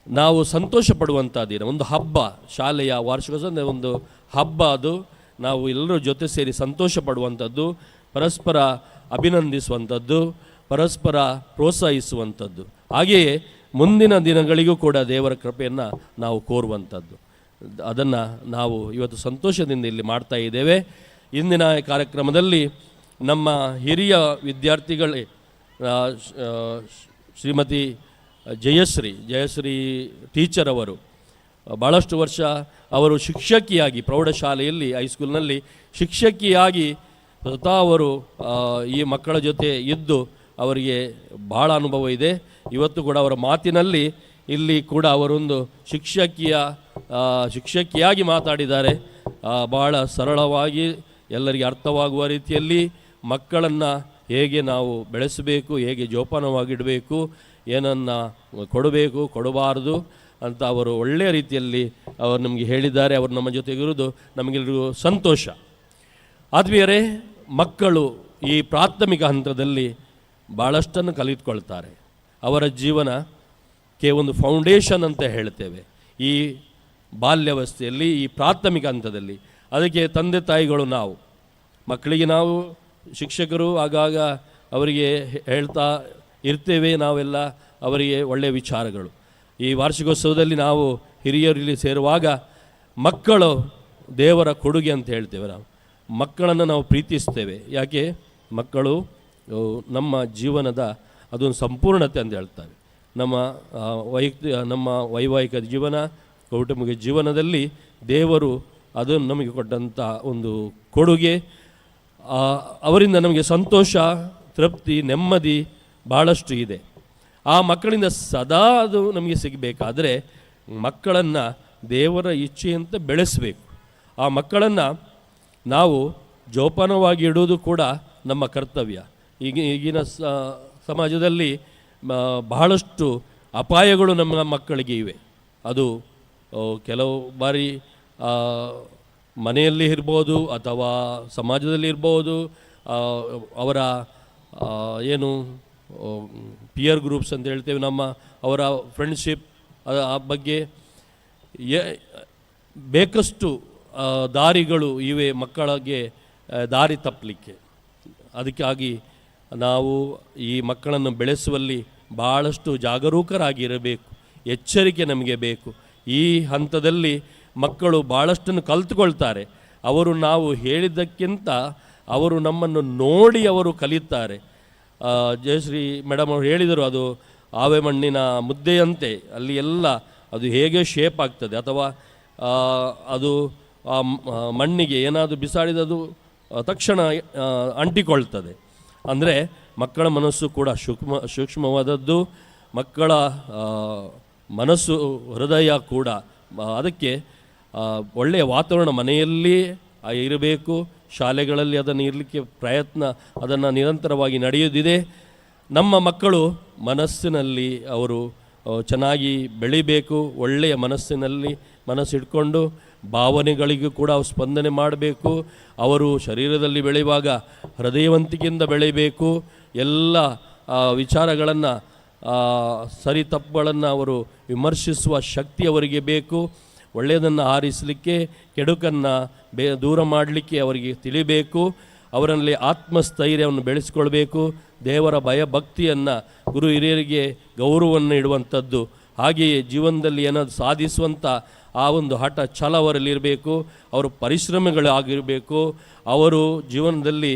ನಾವು ಸಂತೋಷ ಪಡುವಂಥ ದಿನ, ಒಂದು ಹಬ್ಬ. ಶಾಲೆಯ ವಾರ್ಷಿಕೋತ್ಸವ ಒಂದು ಹಬ್ಬ. ಅದು ನಾವು ಎಲ್ಲರೂ ಜೊತೆ ಸೇರಿ ಸಂತೋಷ ಪಡುವಂಥದ್ದು, ಪರಸ್ಪರ ಅಭಿನಂದಿಸುವಂಥದ್ದು, ಪರಸ್ಪರ ಪ್ರೋತ್ಸಾಹಿಸುವಂಥದ್ದು. ಹಾಗೆಯೇ ಮುಂದಿನ ದಿನಗಳಿಗೂ ಕೂಡ ದೇವರ ಕೃಪೆಯನ್ನು ನಾವು ಕೋರುವಂಥದ್ದು. ಅದನ್ನು ನಾವು ಇವತ್ತು ಸಂತೋಷದಿಂದ ಇಲ್ಲಿ ಮಾಡ್ತಾ ಇದ್ದೇವೆ. ಇಂದಿನ ಕಾರ್ಯಕ್ರಮದಲ್ಲಿ ನಮ್ಮ ಹಿರಿಯ ವಿದ್ಯಾರ್ಥಿಗಳೇ ಶ್ರೀಮತಿ ಜಯಶ್ರೀ ಟೀಚರ್ ಅವರು ಭಾಳಷ್ಟು ವರ್ಷ ಅವರು ಶಿಕ್ಷಕಿಯಾಗಿ ಪ್ರೌಢಶಾಲೆಯಲ್ಲಿ ಹೈಸ್ಕೂಲ್ನಲ್ಲಿ ಶಿಕ್ಷಕಿಯಾಗಿ ಸ್ವತಃ ಅವರು ಈ ಮಕ್ಕಳ ಜೊತೆ ಇದ್ದು ಅವರಿಗೆ ಭಾಳ ಅನುಭವ ಇದೆ. ಇವತ್ತು ಕೂಡ ಅವರ ಮಾತಿನಲ್ಲಿ ಇಲ್ಲಿ ಕೂಡ ಅವರೊಂದು ಶಿಕ್ಷಕಿಯಾಗಿ ಮಾತಾಡಿದ್ದಾರೆ. ಭಾಳ ಸರಳವಾಗಿ ಎಲ್ಲರಿಗೆ ಅರ್ಥವಾಗುವ ರೀತಿಯಲ್ಲಿ ಮಕ್ಕಳನ್ನು ಹೇಗೆ ನಾವು ಬೆಳೆಸಬೇಕು, ಹೇಗೆ ಜೋಪಾನವಾಗಿಡಬೇಕು, ಏನನ್ನು ಕೊಡಬೇಕು ಕೊಡಬಾರದು ಅಂತ ಅವರು ಒಳ್ಳೆಯ ರೀತಿಯಲ್ಲಿ ಅವರು ನಮಗೆ ಹೇಳಿದ್ದಾರೆ. ಅವರು ನಮ್ಮ ಜೊತೆಗಿರುವುದು ನಮಗೆಲ್ಲರಿಗೂ ಸಂತೋಷ. ಆದ್ಮೇಲೆ ಮಕ್ಕಳು ಈ ಪ್ರಾಥಮಿಕ ಹಂತದಲ್ಲಿ ಭಾಳಷ್ಟನ್ನು ಕಲಿತ್ಕೊಳ್ತಾರೆ. ಅವರ ಜೀವನಕ್ಕೆ ಒಂದು ಫೌಂಡೇಶನ್ ಅಂತ ಹೇಳ್ತೇವೆ ಈ ಬಾಲ್ಯಾವಸ್ಥೆಯಲ್ಲಿ, ಈ ಪ್ರಾಥಮಿಕ ಹಂತದಲ್ಲಿ. ಅದಕ್ಕೆ ತಂದೆ ತಾಯಿಗಳು ನಾವು ಮಕ್ಕಳಿಗೆ ನಾವು ಶಿಕ್ಷಕರು ಆಗಾಗ ಅವರಿಗೆ ಹೇಳ್ತಾ ಇರ್ತೇವೆ ನಾವೆಲ್ಲ ಅವರಿಗೆ ಒಳ್ಳೆಯ ವಿಚಾರಗಳು. ಈ ವಾರ್ಷಿಕೋತ್ಸವದಲ್ಲಿ ನಾವು ಹಿರಿಯರಲ್ಲಿ ಸೇರುವಾಗ ಮಕ್ಕಳು ದೇವರ ಕೊಡುಗೆ ಅಂತ ಹೇಳ್ತೇವೆ. ನಾವು ಮಕ್ಕಳನ್ನು ನಾವು ಪ್ರೀತಿಸ್ತೇವೆ. ಯಾಕೆ? ಮಕ್ಕಳು ನಮ್ಮ ಜೀವನದ ಅದೊಂದು ಸಂಪೂರ್ಣತೆ ಅಂತ ಹೇಳ್ತಾರೆ. ನಮ್ಮ ವೈವಾಹಿಕ ಜೀವನ, ಕೌಟುಂಬಿಕ ಜೀವನದಲ್ಲಿ ದೇವರು ಅದನ್ನು ನಮಗೆ ಕೊಟ್ಟಂಥ ಒಂದು ಕೊಡುಗೆ. ಅವರಿಂದ ನಮಗೆ ಸಂತೋಷ, ತೃಪ್ತಿ, ನೆಮ್ಮದಿ ಭಾಳಷ್ಟು ಇದೆ. ಆ ಮಕ್ಕಳಿಂದ ಸದಾ ಅದು ನಮಗೆ ಸಿಗಬೇಕಾದ್ರೆ ಮಕ್ಕಳನ್ನು ದೇವರ ಇಚ್ಛೆಯಂತೆ ಬೆಳೆಸಬೇಕು. ಆ ಮಕ್ಕಳನ್ನು ನಾವು ಜೋಪಾನವಾಗಿ ಇಡುವುದು ಕೂಡ ನಮ್ಮ ಕರ್ತವ್ಯ. ಈಗಿನ ಸಮಾಜದಲ್ಲಿ ಬಹಳಷ್ಟು ಅಪಾಯಗಳು ನಮ್ಮ ಮಕ್ಕಳಿಗೆ ಇವೆ. ಅದು ಕೆಲವು ಬಾರಿ ಮನೆಯಲ್ಲಿ ಇರ್ಬೋದು ಅಥವಾ ಸಮಾಜದಲ್ಲಿ ಇರ್ಬೋದು. ಅವರ ಏನು ಪಿಯರ್ ಗ್ರೂಪ್ಸ್ ಅಂತ ಹೇಳ್ತೇವೆ, ಅವರ ಫ್ರೆಂಡ್ಶಿಪ್, ಆ ಬಗ್ಗೆ ಬೇಕಷ್ಟು ದಾರಿಗಳು ಇವೆ ಮಕ್ಕಳಿಗೆ ದಾರಿ ತಪ್ಪಲಿಕ್ಕೆ. ಅದಕ್ಕಾಗಿ ನಾವು ಈ ಮಕ್ಕಳನ್ನು ಬೆಳೆಸುವಲ್ಲಿ ಭಾಳಷ್ಟು ಜಾಗರೂಕರಾಗಿರಬೇಕು, ಎಚ್ಚರಿಕೆ ನಮಗೆ ಬೇಕು. ಈ ಹಂತದಲ್ಲಿ ಮಕ್ಕಳು ಭಾಳಷ್ಟನ್ನು ಕಲಿತುಕೊಳ್ತಾರೆ. ಅವರು ನಾವು ಹೇಳಿದ್ದಕ್ಕಿಂತ ಅವರು ನಮ್ಮನ್ನು ನೋಡಿ ಅವರು ಕಲಿತಾರೆ. ಜಯಶ್ರೀ ಮೇಡಮ್ ಅವರು ಹೇಳಿದರು, ಅದು ಆವೆ ಮಣ್ಣಿನ ಮುದ್ದೆಯಂತೆ ಅಲ್ಲಿ ಎಲ್ಲ ಅದು ಹೇಗೆ ಶೇಪ್ ಆಗ್ತದೆ, ಅಥವಾ ಅದು ಆ ಮಣ್ಣಿಗೆ ಏನಾದರೂ ಬಿಸಾಡಿದದು ತಕ್ಷಣ ಅಂಟಿಕೊಳ್ತದೆ. ಅಂದರೆ ಮಕ್ಕಳ ಮನಸ್ಸು ಕೂಡ ಸೂಕ್ಷ್ಮವಾದದ್ದು. ಮಕ್ಕಳ ಮನಸ್ಸು, ಹೃದಯ ಕೂಡ. ಅದಕ್ಕೆ ಒಳ್ಳೆಯ ವಾತಾವರಣ ಮನೆಯಲ್ಲಿ ಇರಬೇಕು. ಶಾಲೆಗಳಲ್ಲಿ ಅದನ್ನು ಇರಲಿಕ್ಕೆ ಪ್ರಯತ್ನ ಅದನ್ನು ನಿರಂತರವಾಗಿ ನಡೆಯುತ್ತಿದೆ. ನಮ್ಮ ಮಕ್ಕಳು ಮನಸ್ಸಿನಲ್ಲಿ ಅವರು ಚೆನ್ನಾಗಿ ಬೆಳಿಬೇಕು. ಒಳ್ಳೆಯ ಮನಸ್ಸಿಟ್ಕೊಂಡು ಭಾವನೆಗಳಿಗೂ ಕೂಡ ಸ್ಪಂದನೆ ಮಾಡಬೇಕು. ಅವರು ಶರೀರದಲ್ಲಿ ಬೆಳೆಯುವಾಗ ಹೃದಯವಂತಿಕೆಯಿಂದ ಬೆಳೆಯಬೇಕು. ಎಲ್ಲ ವಿಚಾರಗಳನ್ನು, ಸರಿ ತಪ್ಪುಗಳನ್ನು ಅವರು ವಿಮರ್ಶಿಸುವ ಶಕ್ತಿ ಅವರಿಗೆ ಬೇಕು. ಒಳ್ಳೆಯದನ್ನು ಆರಿಸಲಿಕ್ಕೆ, ಕೆಡುಕನ್ನು ದೂರ ಮಾಡಲಿಕ್ಕೆ ಅವರಿಗೆ ತಿಳಿಬೇಕು. ಅವರಲ್ಲಿ ಆತ್ಮಸ್ಥೈರ್ಯವನ್ನು ಬೆಳೆಸಿಕೊಳ್ಬೇಕು. ದೇವರ ಭಯಭಕ್ತಿಯನ್ನು, ಗುರು ಹಿರಿಯರಿಗೆ ಗೌರವವನ್ನು ಇಡುವಂಥದ್ದು, ಹಾಗೆಯೇ ಜೀವನದಲ್ಲಿ ಏನಾದರೂ ಸಾಧಿಸುವಂಥ ಆ ಒಂದು ಹಠ ಛಲ ಅವರಲ್ಲಿರಬೇಕು. ಅವರು ಪರಿಶ್ರಮಗಳಾಗಿರಬೇಕು. ಅವರು ಜೀವನದಲ್ಲಿ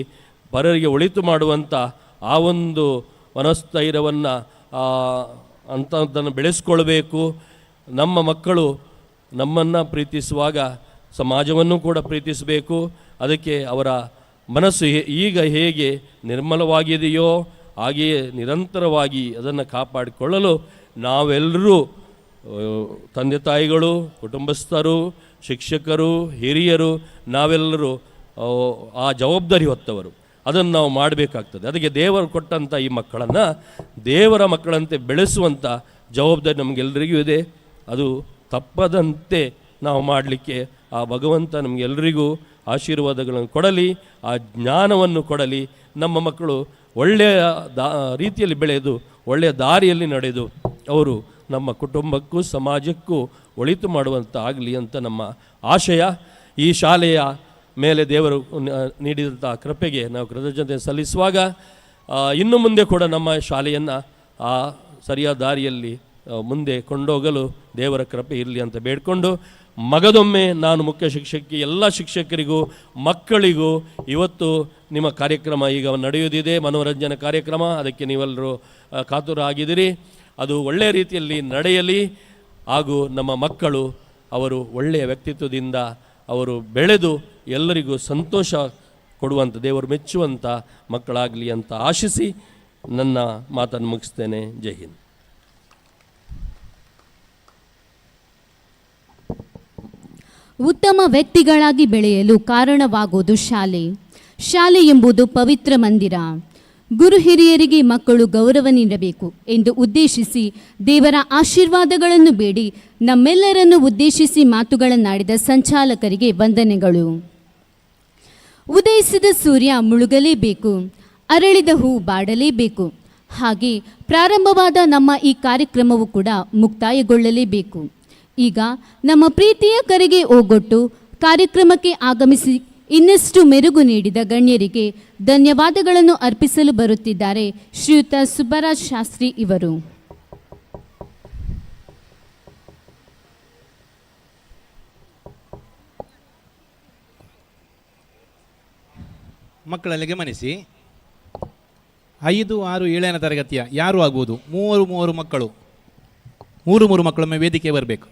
ಪರರಿಗೆ ಒಳಿತು ಮಾಡುವಂಥ ಆ ಒಂದು ಮನಸ್ಥೈರ್ಯವನ್ನು ಅಂಥದ್ದನ್ನು ಬೆಳೆಸ್ಕೊಳ್ಬೇಕು. ನಮ್ಮ ಮಕ್ಕಳು ನಮ್ಮನ್ನು ಪ್ರೀತಿಸುವಾಗ ಸಮಾಜವನ್ನು ಕೂಡ ಪ್ರೀತಿಸಬೇಕು. ಅದಕ್ಕೆ ಅವರ ಮನಸ್ಸು ಈಗ ಹೇಗೆ ನಿರ್ಮಲವಾಗಿದೆಯೋ ಹಾಗೆಯೇ ನಿರಂತರವಾಗಿ ಅದನ್ನು ಕಾಪಾಡಿಕೊಳ್ಳಲು ನಾವೆಲ್ಲರೂ, ತಂದೆ ತಾಯಿಗಳು, ಕುಟುಂಬಸ್ಥರು, ಶಿಕ್ಷಕರು, ಹಿರಿಯರು, ನಾವೆಲ್ಲರೂ ಆ ಜವಾಬ್ದಾರಿ ಹೊತ್ತವರು. ಅದನ್ನು ನಾವು ಮಾಡಬೇಕಾಗ್ತದೆ. ಅದಕ್ಕೆ ದೇವರು ಕೊಟ್ಟಂಥ ಈ ಮಕ್ಕಳನ್ನು ದೇವರ ಮಕ್ಕಳಂತೆ ಬೆಳೆಸುವಂಥ ಜವಾಬ್ದಾರಿ ನಮಗೆಲ್ಲರಿಗೂ ಇದೆ. ಅದು ತಪ್ಪದಂತೆ ನಾವು ಮಾಡಲಿಕ್ಕೆ ಆ ಭಗವಂತ ನಮಗೆಲ್ಲರಿಗೂ ಆಶೀರ್ವಾದಗಳನ್ನು ಕೊಡಲಿ, ಆ ಜ್ಞಾನವನ್ನು ಕೊಡಲಿ. ನಮ್ಮ ಮಕ್ಕಳು ಒಳ್ಳೆಯ ರೀತಿಯಲ್ಲಿ ಬೆಳೆದು ಒಳ್ಳೆಯ ದಾರಿಯಲ್ಲಿ ನಡೆದು ಅವರು ನಮ್ಮ ಕುಟುಂಬಕ್ಕೂ ಸಮಾಜಕ್ಕೂ ಒಳಿತು ಮಾಡುವಂಥ ಆಗಲಿ ಅಂತ ನಮ್ಮ ಆಶಯ. ಈ ಶಾಲೆಯ ಮೇಲೆ ದೇವರು ನೀಡಿದಂಥ ಕೃಪೆಗೆ ನಾವು ಕೃತಜ್ಞತೆ ಸಲ್ಲಿಸುವಾಗ ಇನ್ನು ಮುಂದೆ ಕೂಡ ನಮ್ಮ ಶಾಲೆಯನ್ನು ಆ ಸರಿಯಾದ ದಾರಿಯಲ್ಲಿ ಮುಂದೆ ಕೊಂಡೋಗಲು ದೇವರ ಕೃಪೆ ಇರಲಿ ಅಂತ ಬೇಡಿಕೊಂಡು ಮಗದೊಮ್ಮೆ ನಾನು ಮುಖ್ಯ ಶಿಕ್ಷಕಿ ಎಲ್ಲ ಶಿಕ್ಷಕರಿಗೂ ಮಕ್ಕಳಿಗೂ ಇವತ್ತು ನಿಮ್ಮ ಕಾರ್ಯಕ್ರಮ ಈಗ ನಡೆಯುವುದಿದೆ, ಮನೋರಂಜನೆ ಕಾರ್ಯಕ್ರಮ, ಅದಕ್ಕೆ ನೀವೆಲ್ಲರೂ ಕಾತುರಾಗಿದ್ದೀರಿ. ಅದು ಒಳ್ಳೆಯ ರೀತಿಯಲ್ಲಿ ನಡೆಯಲಿ ಹಾಗೂ ನಮ್ಮ ಮಕ್ಕಳು ಅವರು ಒಳ್ಳೆಯ ವ್ಯಕ್ತಿತ್ವದಿಂದ ಅವರು ಬೆಳೆದು ಎಲ್ಲರಿಗೂ ಸಂತೋಷ ಕೊಡುವಂಥ, ದೇವರು ಮೆಚ್ಚುವಂಥ ಮಕ್ಕಳಾಗಲಿ ಅಂತ ಆಶಿಸಿ ನನ್ನ ಮಾತನ್ನು ಮುಗಿಸ್ತೇನೆ. ಜೈ ಹಿಂದ್. ಉತ್ತಮ ವ್ಯಕ್ತಿಗಳಾಗಿ ಬೆಳೆಯಲು ಕಾರಣವಾಗುವುದು ಶಾಲೆ. ಶಾಲೆ ಎಂಬುದು ಪವಿತ್ರ ಮಂದಿರ. ಗುರು ಹಿರಿಯರಿಗೆ ಮಕ್ಕಳು ಗೌರವ ನೀಡಬೇಕು ಎಂದು ಉದ್ದೇಶಿಸಿ ದೇವರ ಆಶೀರ್ವಾದಗಳನ್ನು ಬೇಡಿ ನಮ್ಮೆಲ್ಲರನ್ನು ಉದ್ದೇಶಿಸಿ ಮಾತುಗಳನ್ನಾಡಿದ ಸಂಚಾಲಕರಿಗೆ ವಂದನೆಗಳು. ಉದಯಿಸಿದ ಸೂರ್ಯ ಮುಳುಗಲೇಬೇಕು, ಅರಳಿದ ಹೂ ಬಾಡಲೇಬೇಕು. ಹಾಗೆ ಪ್ರಾರಂಭವಾದ ನಮ್ಮ ಈ ಕಾರ್ಯಕ್ರಮವು ಕೂಡ ಮುಕ್ತಾಯಗೊಳ್ಳಲೇಬೇಕು. ಈಗ ನಮ್ಮ ಪ್ರೀತಿಯ ಕರೆಗೆ ಓಗೊಟ್ಟು ಕಾರ್ಯಕ್ರಮಕ್ಕೆ ಆಗಮಿಸಿ ಇನ್ನಷ್ಟು ಮೆರುಗು ನೀಡಿದ ಗಣ್ಯರಿಗೆ ಧನ್ಯವಾದಗಳನ್ನು ಅರ್ಪಿಸಲು ಬರುತ್ತಿದ್ದಾರೆ ಶ್ರೀಯುತ ಸುಬ್ಬರಾಜ್ ಶಾಸ್ತ್ರಿ ಇವರು. ಮಕ್ಕಳಲ್ಲಿ ಗಮನಿಸಿ, 5, 6, 7ನೇ ತರಗತಿಯ ಯಾರು ಆಗ್ಬೋದು, ಮೂರು ಮಕ್ಕಳು, ಮೂರು ಮಕ್ಕಳೊಮ್ಮೆ ವೇದಿಕೆ ಬರಬೇಕು.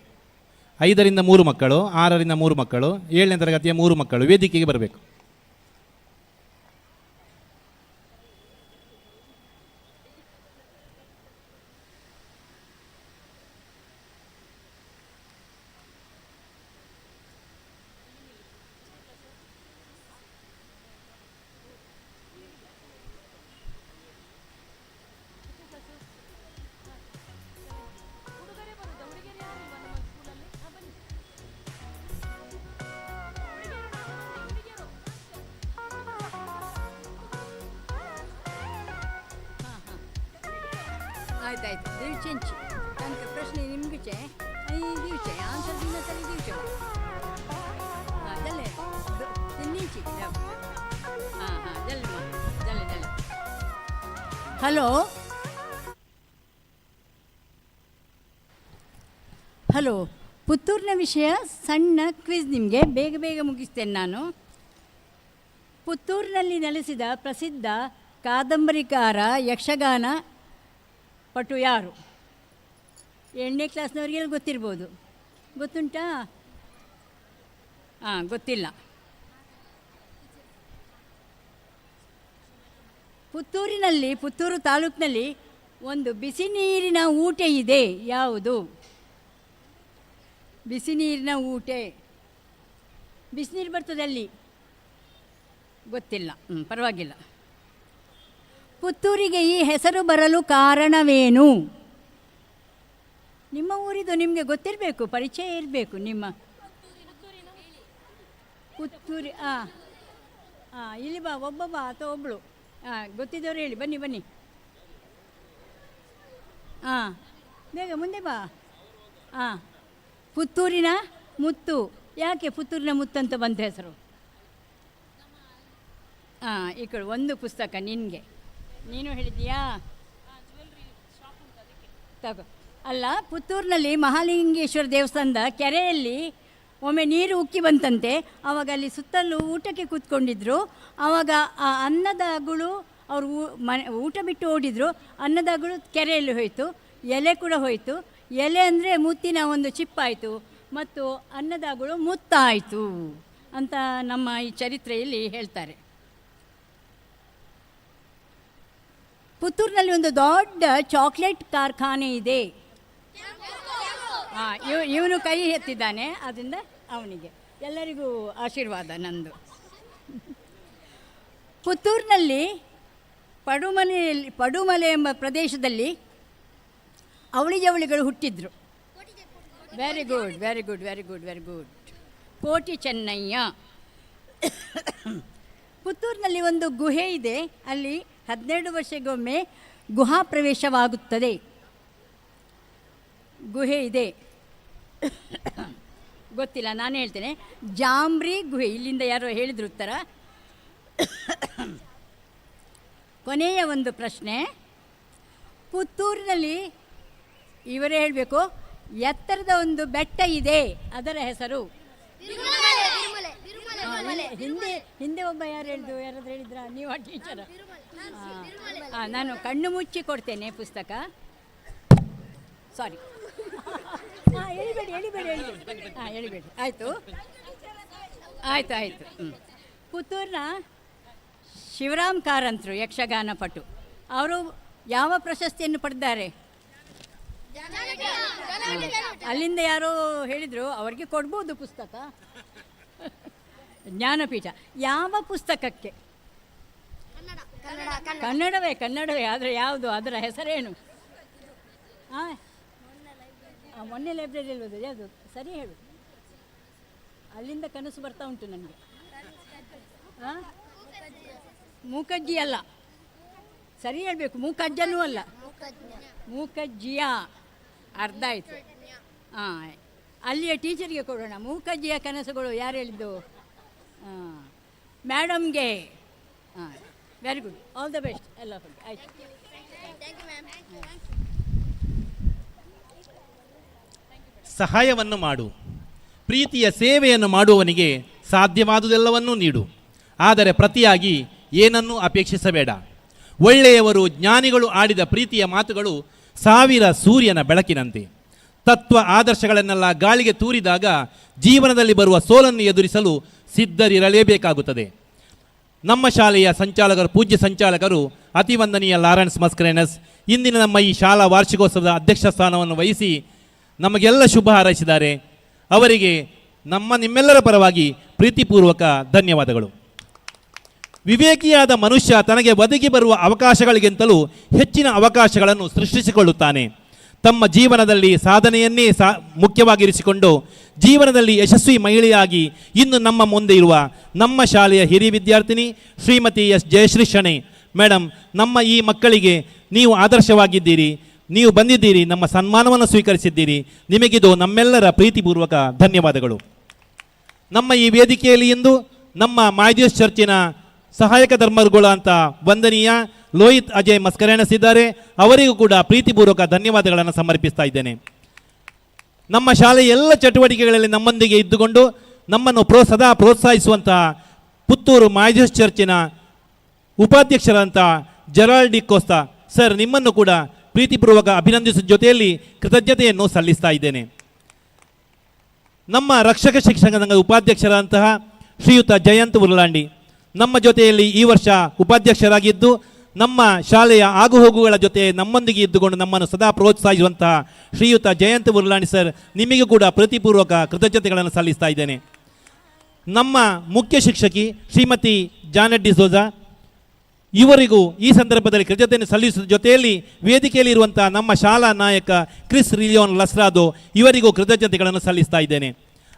5ರಿಂದ 3 ಮಕ್ಕಳು, 6ರಿಂದ 3 ಮಕ್ಕಳು, 7ನೇ ತರಗತಿಯ 3 ಮಕ್ಕಳು ವೇದಿಕೆಗೆ ಬರಬೇಕು. ಆಯ್ತಾಯ್ತು, ದಿವ್ಚೆಂಚಿ ತನಕ ಪ್ರಶ್ನೆ ನಿಮ್ಗೆ ದಿವ್ಚೆ ಆನ್ಸರ್ ದಿನ ಸರಿ ದಿವ್ಚೆ ಅದಲ್ಲೇ ತಿನ್ನೀಚಿ. ಹಾಂ ಜಲ್ದಿ ಜಲ್ದಿ. ಹಲೋ, ಪುತ್ತೂರಿನ ವಿಷಯ ಸಣ್ಣ ಕ್ವಿಜ್ ನಿಮಗೆ ಬೇಗ ಮುಗಿಸ್ತೇನೆ ನಾನು. ಪುತ್ತೂರಿನಲ್ಲಿ ನೆಲೆಸಿದ ಪ್ರಸಿದ್ಧ ಕಾದಂಬರಿಕಾರ, ಯಕ್ಷಗಾನ ಪಟು ಯಾರು? 7ನೇ ಕ್ಲಾಸ್ನವರಿಗೆಲ್ಲ ಗೊತ್ತಿರ್ಬೋದು. ಗೊತ್ತುಂಟಾ? ಗೊತ್ತಿಲ್ಲ. ಪುತ್ತೂರು ತಾಲೂಕಿನಲ್ಲಿ ಒಂದು ಬಿಸಿ ನೀರಿನ ಊಟೆ ಇದೆ. ಯಾವುದು? ಬಿಸಿ ನೀರಿನ ಊಟೆ. ಬಿಸಿನೀರು ಬರ್ತದೆ ಅಲ್ಲಿ. ಗೊತ್ತಿಲ್ಲ. ಪರವಾಗಿಲ್ಲ. ಪುತ್ತೂರಿಗೆ ಈ ಹೆಸರು ಬರಲು ಕಾರಣವೇನು? ನಿಮ್ಮ ಊರಿದು ನಿಮಗೆ ಗೊತ್ತಿರಬೇಕು, ಪರಿಚಯ ಇರಬೇಕು. ನಿಮ್ಮ ಪುತ್ತೂರಿ ಇಲ್ಲಿ ಬಾ, ಒಬ್ಬ ಬಾ ಅಥವಾ ಒಬ್ಬಳು ಗೊತ್ತಿದ್ದವ್ರು ಹೇಳಿ. ಬನ್ನಿ. ಬೇಗ ಮುಂದೆ ಬಾ. ಪುತ್ತೂರಿನ ಮುತ್ತು. ಯಾಕೆ ಪುತ್ತೂರಿನ ಮುತ್ತು ಅಂತ ಬಂದ ಹೆಸರು? ಈ ಕಡೆ ಒಂದು ಪುಸ್ತಕ ನಿನಗೆ, ನೀನು ಹೇಳಿದೀಯಾ? ತಗೋ. ಅಲ್ಲ, ಪುತ್ತೂರಿನಲ್ಲಿ ಮಹಾಲಿಂಗೇಶ್ವರ ದೇವಸ್ಥಾನದ ಕೆರೆಯಲ್ಲಿ ಒಮ್ಮೆ ನೀರು ಉಕ್ಕಿ ಬಂತಂತೆ. ಆವಾಗ ಅಲ್ಲಿ ಸುತ್ತಲೂ ಊಟಕ್ಕೆ ಕೂತ್ಕೊಂಡಿದ್ರು. ಆವಾಗ ಆ ಅನ್ನದ ಅಗುಳು ಅವರು ಊಟ ಬಿಟ್ಟು ಓಡಿದ್ರು. ಅನ್ನದ ಅಗುಳು ಕೆರೆಯಲ್ಲಿ ಹೋಯಿತು, ಎಲೆ ಕೂಡ ಹೋಯಿತು. ಎಲೆ ಅಂದರೆ ಮುತ್ತಿನ ಒಂದು ಚಿಪ್ಪಾಯಿತು, ಮತ್ತು ಅನ್ನದ ಅಗುಳು ಮುತ್ತಾಯಿತು ಅಂತ ನಮ್ಮ ಈ ಚರಿತ್ರೆಯಲ್ಲಿ ಹೇಳ್ತಾರೆ. ಪುತ್ತೂರಿನಲ್ಲಿ ಒಂದು ದೊಡ್ಡ ಚಾಕ್ಲೇಟ್ ಕಾರ್ಖಾನೆ ಇದೆ. ಇವನು ಕೈ ಎತ್ತಿದ್ದಾನೆ, ಅದರಿಂದ ಅವನಿಗೆ ಎಲ್ಲರಿಗೂ ಆಶೀರ್ವಾದ ನಂದು. ಪುತ್ತೂರಿನಲ್ಲಿ ಪಡುಮಲೆ ಎಂಬ ಪ್ರದೇಶದಲ್ಲಿ ಅವಳಿ ಜವಳಿಗಳು ಹುಟ್ಟಿದ್ರು. Very good. ಕೋಟಿ ಚೆನ್ನಯ್ಯ. ಪುತ್ತೂರಿನಲ್ಲಿ ಒಂದು ಗುಹೆ ಇದೆ. ಅಲ್ಲಿ 12 ವರ್ಷಗೊಮ್ಮೆ ಗುಹಾ ಪ್ರವೇಶವಾಗುತ್ತದೆ. ಗುಹೆ ಇದೆ. ಗೊತ್ತಿಲ್ಲ, ನಾನು ಹೇಳ್ತೇನೆ. ಜಾಂಬ್ರಿ ಗುಹೆ, ಇಲ್ಲಿಂದ ಯಾರೋ ಹೇಳಿದ್ರು ಉತ್ತರ. ಕೊನೆಯ ಒಂದು ಪ್ರಶ್ನೆ, ಪುತ್ತೂರಿನಲ್ಲಿ ಇವರೇ ಹೇಳಬೇಕು, ಎತ್ತರದ ಒಂದು ಬೆಟ್ಟ ಇದೆ, ಅದರ ಹೆಸರು? ಹಿಂದೆ ಒಬ್ಬ ಯಾರು ಹೇಳಿದ್ರು, ಯಾರಾದ್ರೂ ಹೇಳಿದ್ರ? ನೀವು ಆ ಟೀಚರ್? ನಾನು ಕಣ್ಣು ಮುಚ್ಚಿ ಕೊಡ್ತೇನೆ ಪುಸ್ತಕ. ಸಾರಿ, ಎಳಿಬೇಡಿ. ಆಯಿತು. ಪುತ್ತೂರಿನ ಶಿವರಾಮ್ ಕಾರಂತರು ಯಕ್ಷಗಾನ ಪಟು, ಅವರು ಯಾವ ಪ್ರಶಸ್ತಿಯನ್ನು ಪಡೆದಿದ್ದಾರೆ? ಅಲ್ಲಿಂದ ಯಾರೋ ಹೇಳಿದರು, ಅವರಿಗೆ ಕೊಡ್ಬೋದು ಪುಸ್ತಕ. ಜ್ಞಾನಪೀಠ. ಯಾವ ಪುಸ್ತಕಕ್ಕೆ? ಕನ್ನಡವೇ. ಆದರೆ ಯಾವುದು? ಅದರ ಹೆಸರೇನು? ಮೊನ್ನೆ ಲೈಬ್ರರಿಯಲ್ಲಿ ಓದೋದು ಯಾವುದು? ಸರಿ ಹೇಳು. ಅಲ್ಲಿಂದ ಕನಸು ಬರ್ತಾ ಉಂಟು ನನಗೆ. ಮೂಕಜ್ಜಿ ಅಲ್ಲ, ಸರಿ ಹೇಳಬೇಕು. ಮೂಕಜ್ಜನೂ ಅಲ್ಲ, ಮೂಕಜ್ಜಿಯ. ಅರ್ಧ ಆಯಿತು. ಅಲ್ಲಿಯ ಟೀಚರ್ಗೆ ಕೊಡೋಣ. ಮೂಕಜ್ಜಿಯ ಕನಸುಗಳು ಯಾರು ಹೇಳಿದ್ದು? ಮೇಡಮ್ಗೆ. Very good, all the best ಎಲ್ಲ. ಆಯಿತು. ಸಹಾಯವನ್ನು ಮಾಡು, ಪ್ರೀತಿಯ ಸೇವೆಯನ್ನು ಮಾಡುವವನಿಗೆ ಸಾಧ್ಯವಾದುದೆಲ್ಲವನ್ನೂ ನೀಡು, ಆದರೆ ಪ್ರತಿಯಾಗಿ ಏನನ್ನೂ ಅಪೇಕ್ಷಿಸಬೇಡ. ಒಳ್ಳೆಯವರು ಜ್ಞಾನಿಗಳು ಆಡಿದ ಪ್ರೀತಿಯ ಮಾತುಗಳು ಸಾವಿರ ಸೂರ್ಯನ ಬೆಳಕಿನಂತೆ. ತತ್ವ ಆದರ್ಶಗಳನ್ನೆಲ್ಲ ಗಾಳಿಗೆ ತೂರಿದಾಗ ಜೀವನದಲ್ಲಿ ಬರುವ ಸೋಲನ್ನು ಎದುರಿಸಲು ಸಿದ್ಧರಿರಲೇಬೇಕಾಗುತ್ತದೆ. ನಮ್ಮ ಶಾಲೆಯ ಸಂಚಾಲಕರು, ಪೂಜ್ಯ ಸಂಚಾಲಕರು, ಅತಿವಂದನೀಯ ಲಾರೆನ್ಸ್ ಮಸ್ಕರೇನಸ್ ಇಂದಿನ ನಮ್ಮ ಈ ಶಾಲಾ ವಾರ್ಷಿಕೋತ್ಸವದ ಅಧ್ಯಕ್ಷ ಸ್ಥಾನವನ್ನು ವಹಿಸಿ ನಮಗೆಲ್ಲ ಶುಭ ಹಾರೈಸಿದ್ದಾರೆ. ಅವರಿಗೆ ನಿಮ್ಮೆಲ್ಲರ ಪರವಾಗಿ ಪ್ರೀತಿಪೂರ್ವಕ ಧನ್ಯವಾದಗಳು. ವಿವೇಕಿಯಾದ ಮನುಷ್ಯ ತನಗೆ ಒದಗಿ ಬರುವ ಅವಕಾಶಗಳಿಗಿಂತಲೂ ಹೆಚ್ಚಿನ ಅವಕಾಶಗಳನ್ನು ಸೃಷ್ಟಿಸಿಕೊಳ್ಳುತ್ತಾನೆ. ತಮ್ಮ ಜೀವನದಲ್ಲಿ ಸಾಧನೆಯನ್ನೇ ಮುಖ್ಯವಾಗಿರಿಸಿಕೊಂಡು ಜೀವನದಲ್ಲಿ ಯಶಸ್ವಿ ಮಹಿಳೆಯಾಗಿ ಇನ್ನು ನಮ್ಮ ಮುಂದೆ ಇರುವ ನಮ್ಮ ಶಾಲೆಯ ಹಿರಿಯ ವಿದ್ಯಾರ್ಥಿನಿ ಶ್ರೀಮತಿ ಎಸ್ ಜಯಶ್ರೀ ಶಣೆ ಮೇಡಮ್, ನಮ್ಮ ಈ ಮಕ್ಕಳಿಗೆ ನೀವು ಆದರ್ಶವಾಗಿದ್ದೀರಿ. ನೀವು ಬಂದಿದ್ದೀರಿ, ನಮ್ಮ ಸನ್ಮಾನವನ್ನು ಸ್ವೀಕರಿಸಿದ್ದೀರಿ. ನಿಮಗಿದು ನಮ್ಮೆಲ್ಲರ ಪ್ರೀತಿಪೂರ್ವಕ ಧನ್ಯವಾದಗಳು. ನಮ್ಮ ಈ ವೇದಿಕೆಯಲ್ಲಿ ಇಂದು ನಮ್ಮ ಮಾಯ್ದಿಯಸ್ ಚರ್ಚಿನ ಸಹಾಯಕ ಧರ್ಮಗುರು ಅಂತ ವಂದನೀಯ ಲೋಹಿತ್ ಅಜಯ್ ಮಸ್ಕರೇನಸ್ ಇದ್ದಾರೆ. ಅವರಿಗೂ ಕೂಡ ಪ್ರೀತಿಪೂರ್ವಕ ಧನ್ಯವಾದಗಳನ್ನು ಸಮರ್ಪಿಸ್ತಾ ಇದ್ದೇನೆ. ನಮ್ಮ ಶಾಲೆಯ ಎಲ್ಲ ಚಟುವಟಿಕೆಗಳಲ್ಲಿ ನಮ್ಮೊಂದಿಗೆ ಇದ್ದುಕೊಂಡು ನಮ್ಮನ್ನು ಸದಾ ಪ್ರೋತ್ಸಾಹಿಸುವಂತಹ ಪುತ್ತೂರು ಮಾಯ್ದಿಯಸ್ ಚರ್ಚಿನ ಉಪಾಧ್ಯಕ್ಷರಂಥ ಜೆರಾಲ್ಡ್ ಡಿ ಕೋಸ್ತಾ ಸರ್, ನಿಮ್ಮನ್ನು ಕೂಡ ಪ್ರೀತಿಪೂರ್ವಕ ಅಭಿನಂದಿಸುವ ಜೊತೆಯಲ್ಲಿ ಕೃತಜ್ಞತೆಯನ್ನು ಸಲ್ಲಿಸ್ತಾ ಇದ್ದೇನೆ. ನಮ್ಮ ರಕ್ಷಕ ಶಿಕ್ಷಣ ಸಂಘದ ಉಪಾಧ್ಯಕ್ಷರಾದಂತಹ ಶ್ರೀಯುತ ಜಯಂತ್ ಉರ್ಲಾಂಡಿ ನಮ್ಮ ಜೊತೆಯಲ್ಲಿ ಈ ವರ್ಷ ಉಪಾಧ್ಯಕ್ಷರಾಗಿದ್ದು ನಮ್ಮ ಶಾಲೆಯ ಆಗುಹೋಗುಗಳ ಜೊತೆ ನಮ್ಮೊಂದಿಗೆ ಇದ್ದುಕೊಂಡು ನಮ್ಮನ್ನು ಸದಾ ಪ್ರೋತ್ಸಾಹಿಸುವಂತಹ ಶ್ರೀಯುತ ಜಯಂತ್ ಉರ್ಲಾಂಡಿ ಸರ್, ನಿಮಗೂ ಕೂಡ ಪ್ರೀತಿಪೂರ್ವಕ ಕೃತಜ್ಞತೆಗಳನ್ನು ಸಲ್ಲಿಸ್ತಾ ಇದ್ದೇನೆ. ನಮ್ಮ ಮುಖ್ಯ ಶಿಕ್ಷಕಿ ಶ್ರೀಮತಿ ಜಾನೆಟ್ ಡಿಸೋಜಾ, ಇವರಿಗೂ ಈ ಸಂದರ್ಭದಲ್ಲಿ ಕೃತಜ್ಞತೆಯನ್ನು ಸಲ್ಲಿಸುವ ಜೊತೆಯಲ್ಲಿ ವೇದಿಕೆಯಲ್ಲಿ ಇರುವಂತಹ ನಮ್ಮ ಶಾಲಾ ನಾಯಕ ಕ್ರಿಸ್ ರಿಲಿಯೋನ್ ಲಸ್ರಾದೋ ಇವರಿಗೂ ಕೃತಜ್ಞತೆಗಳನ್ನು ಸಲ್ಲಿಸ್ತಾ ಇದ್ದೇನೆ.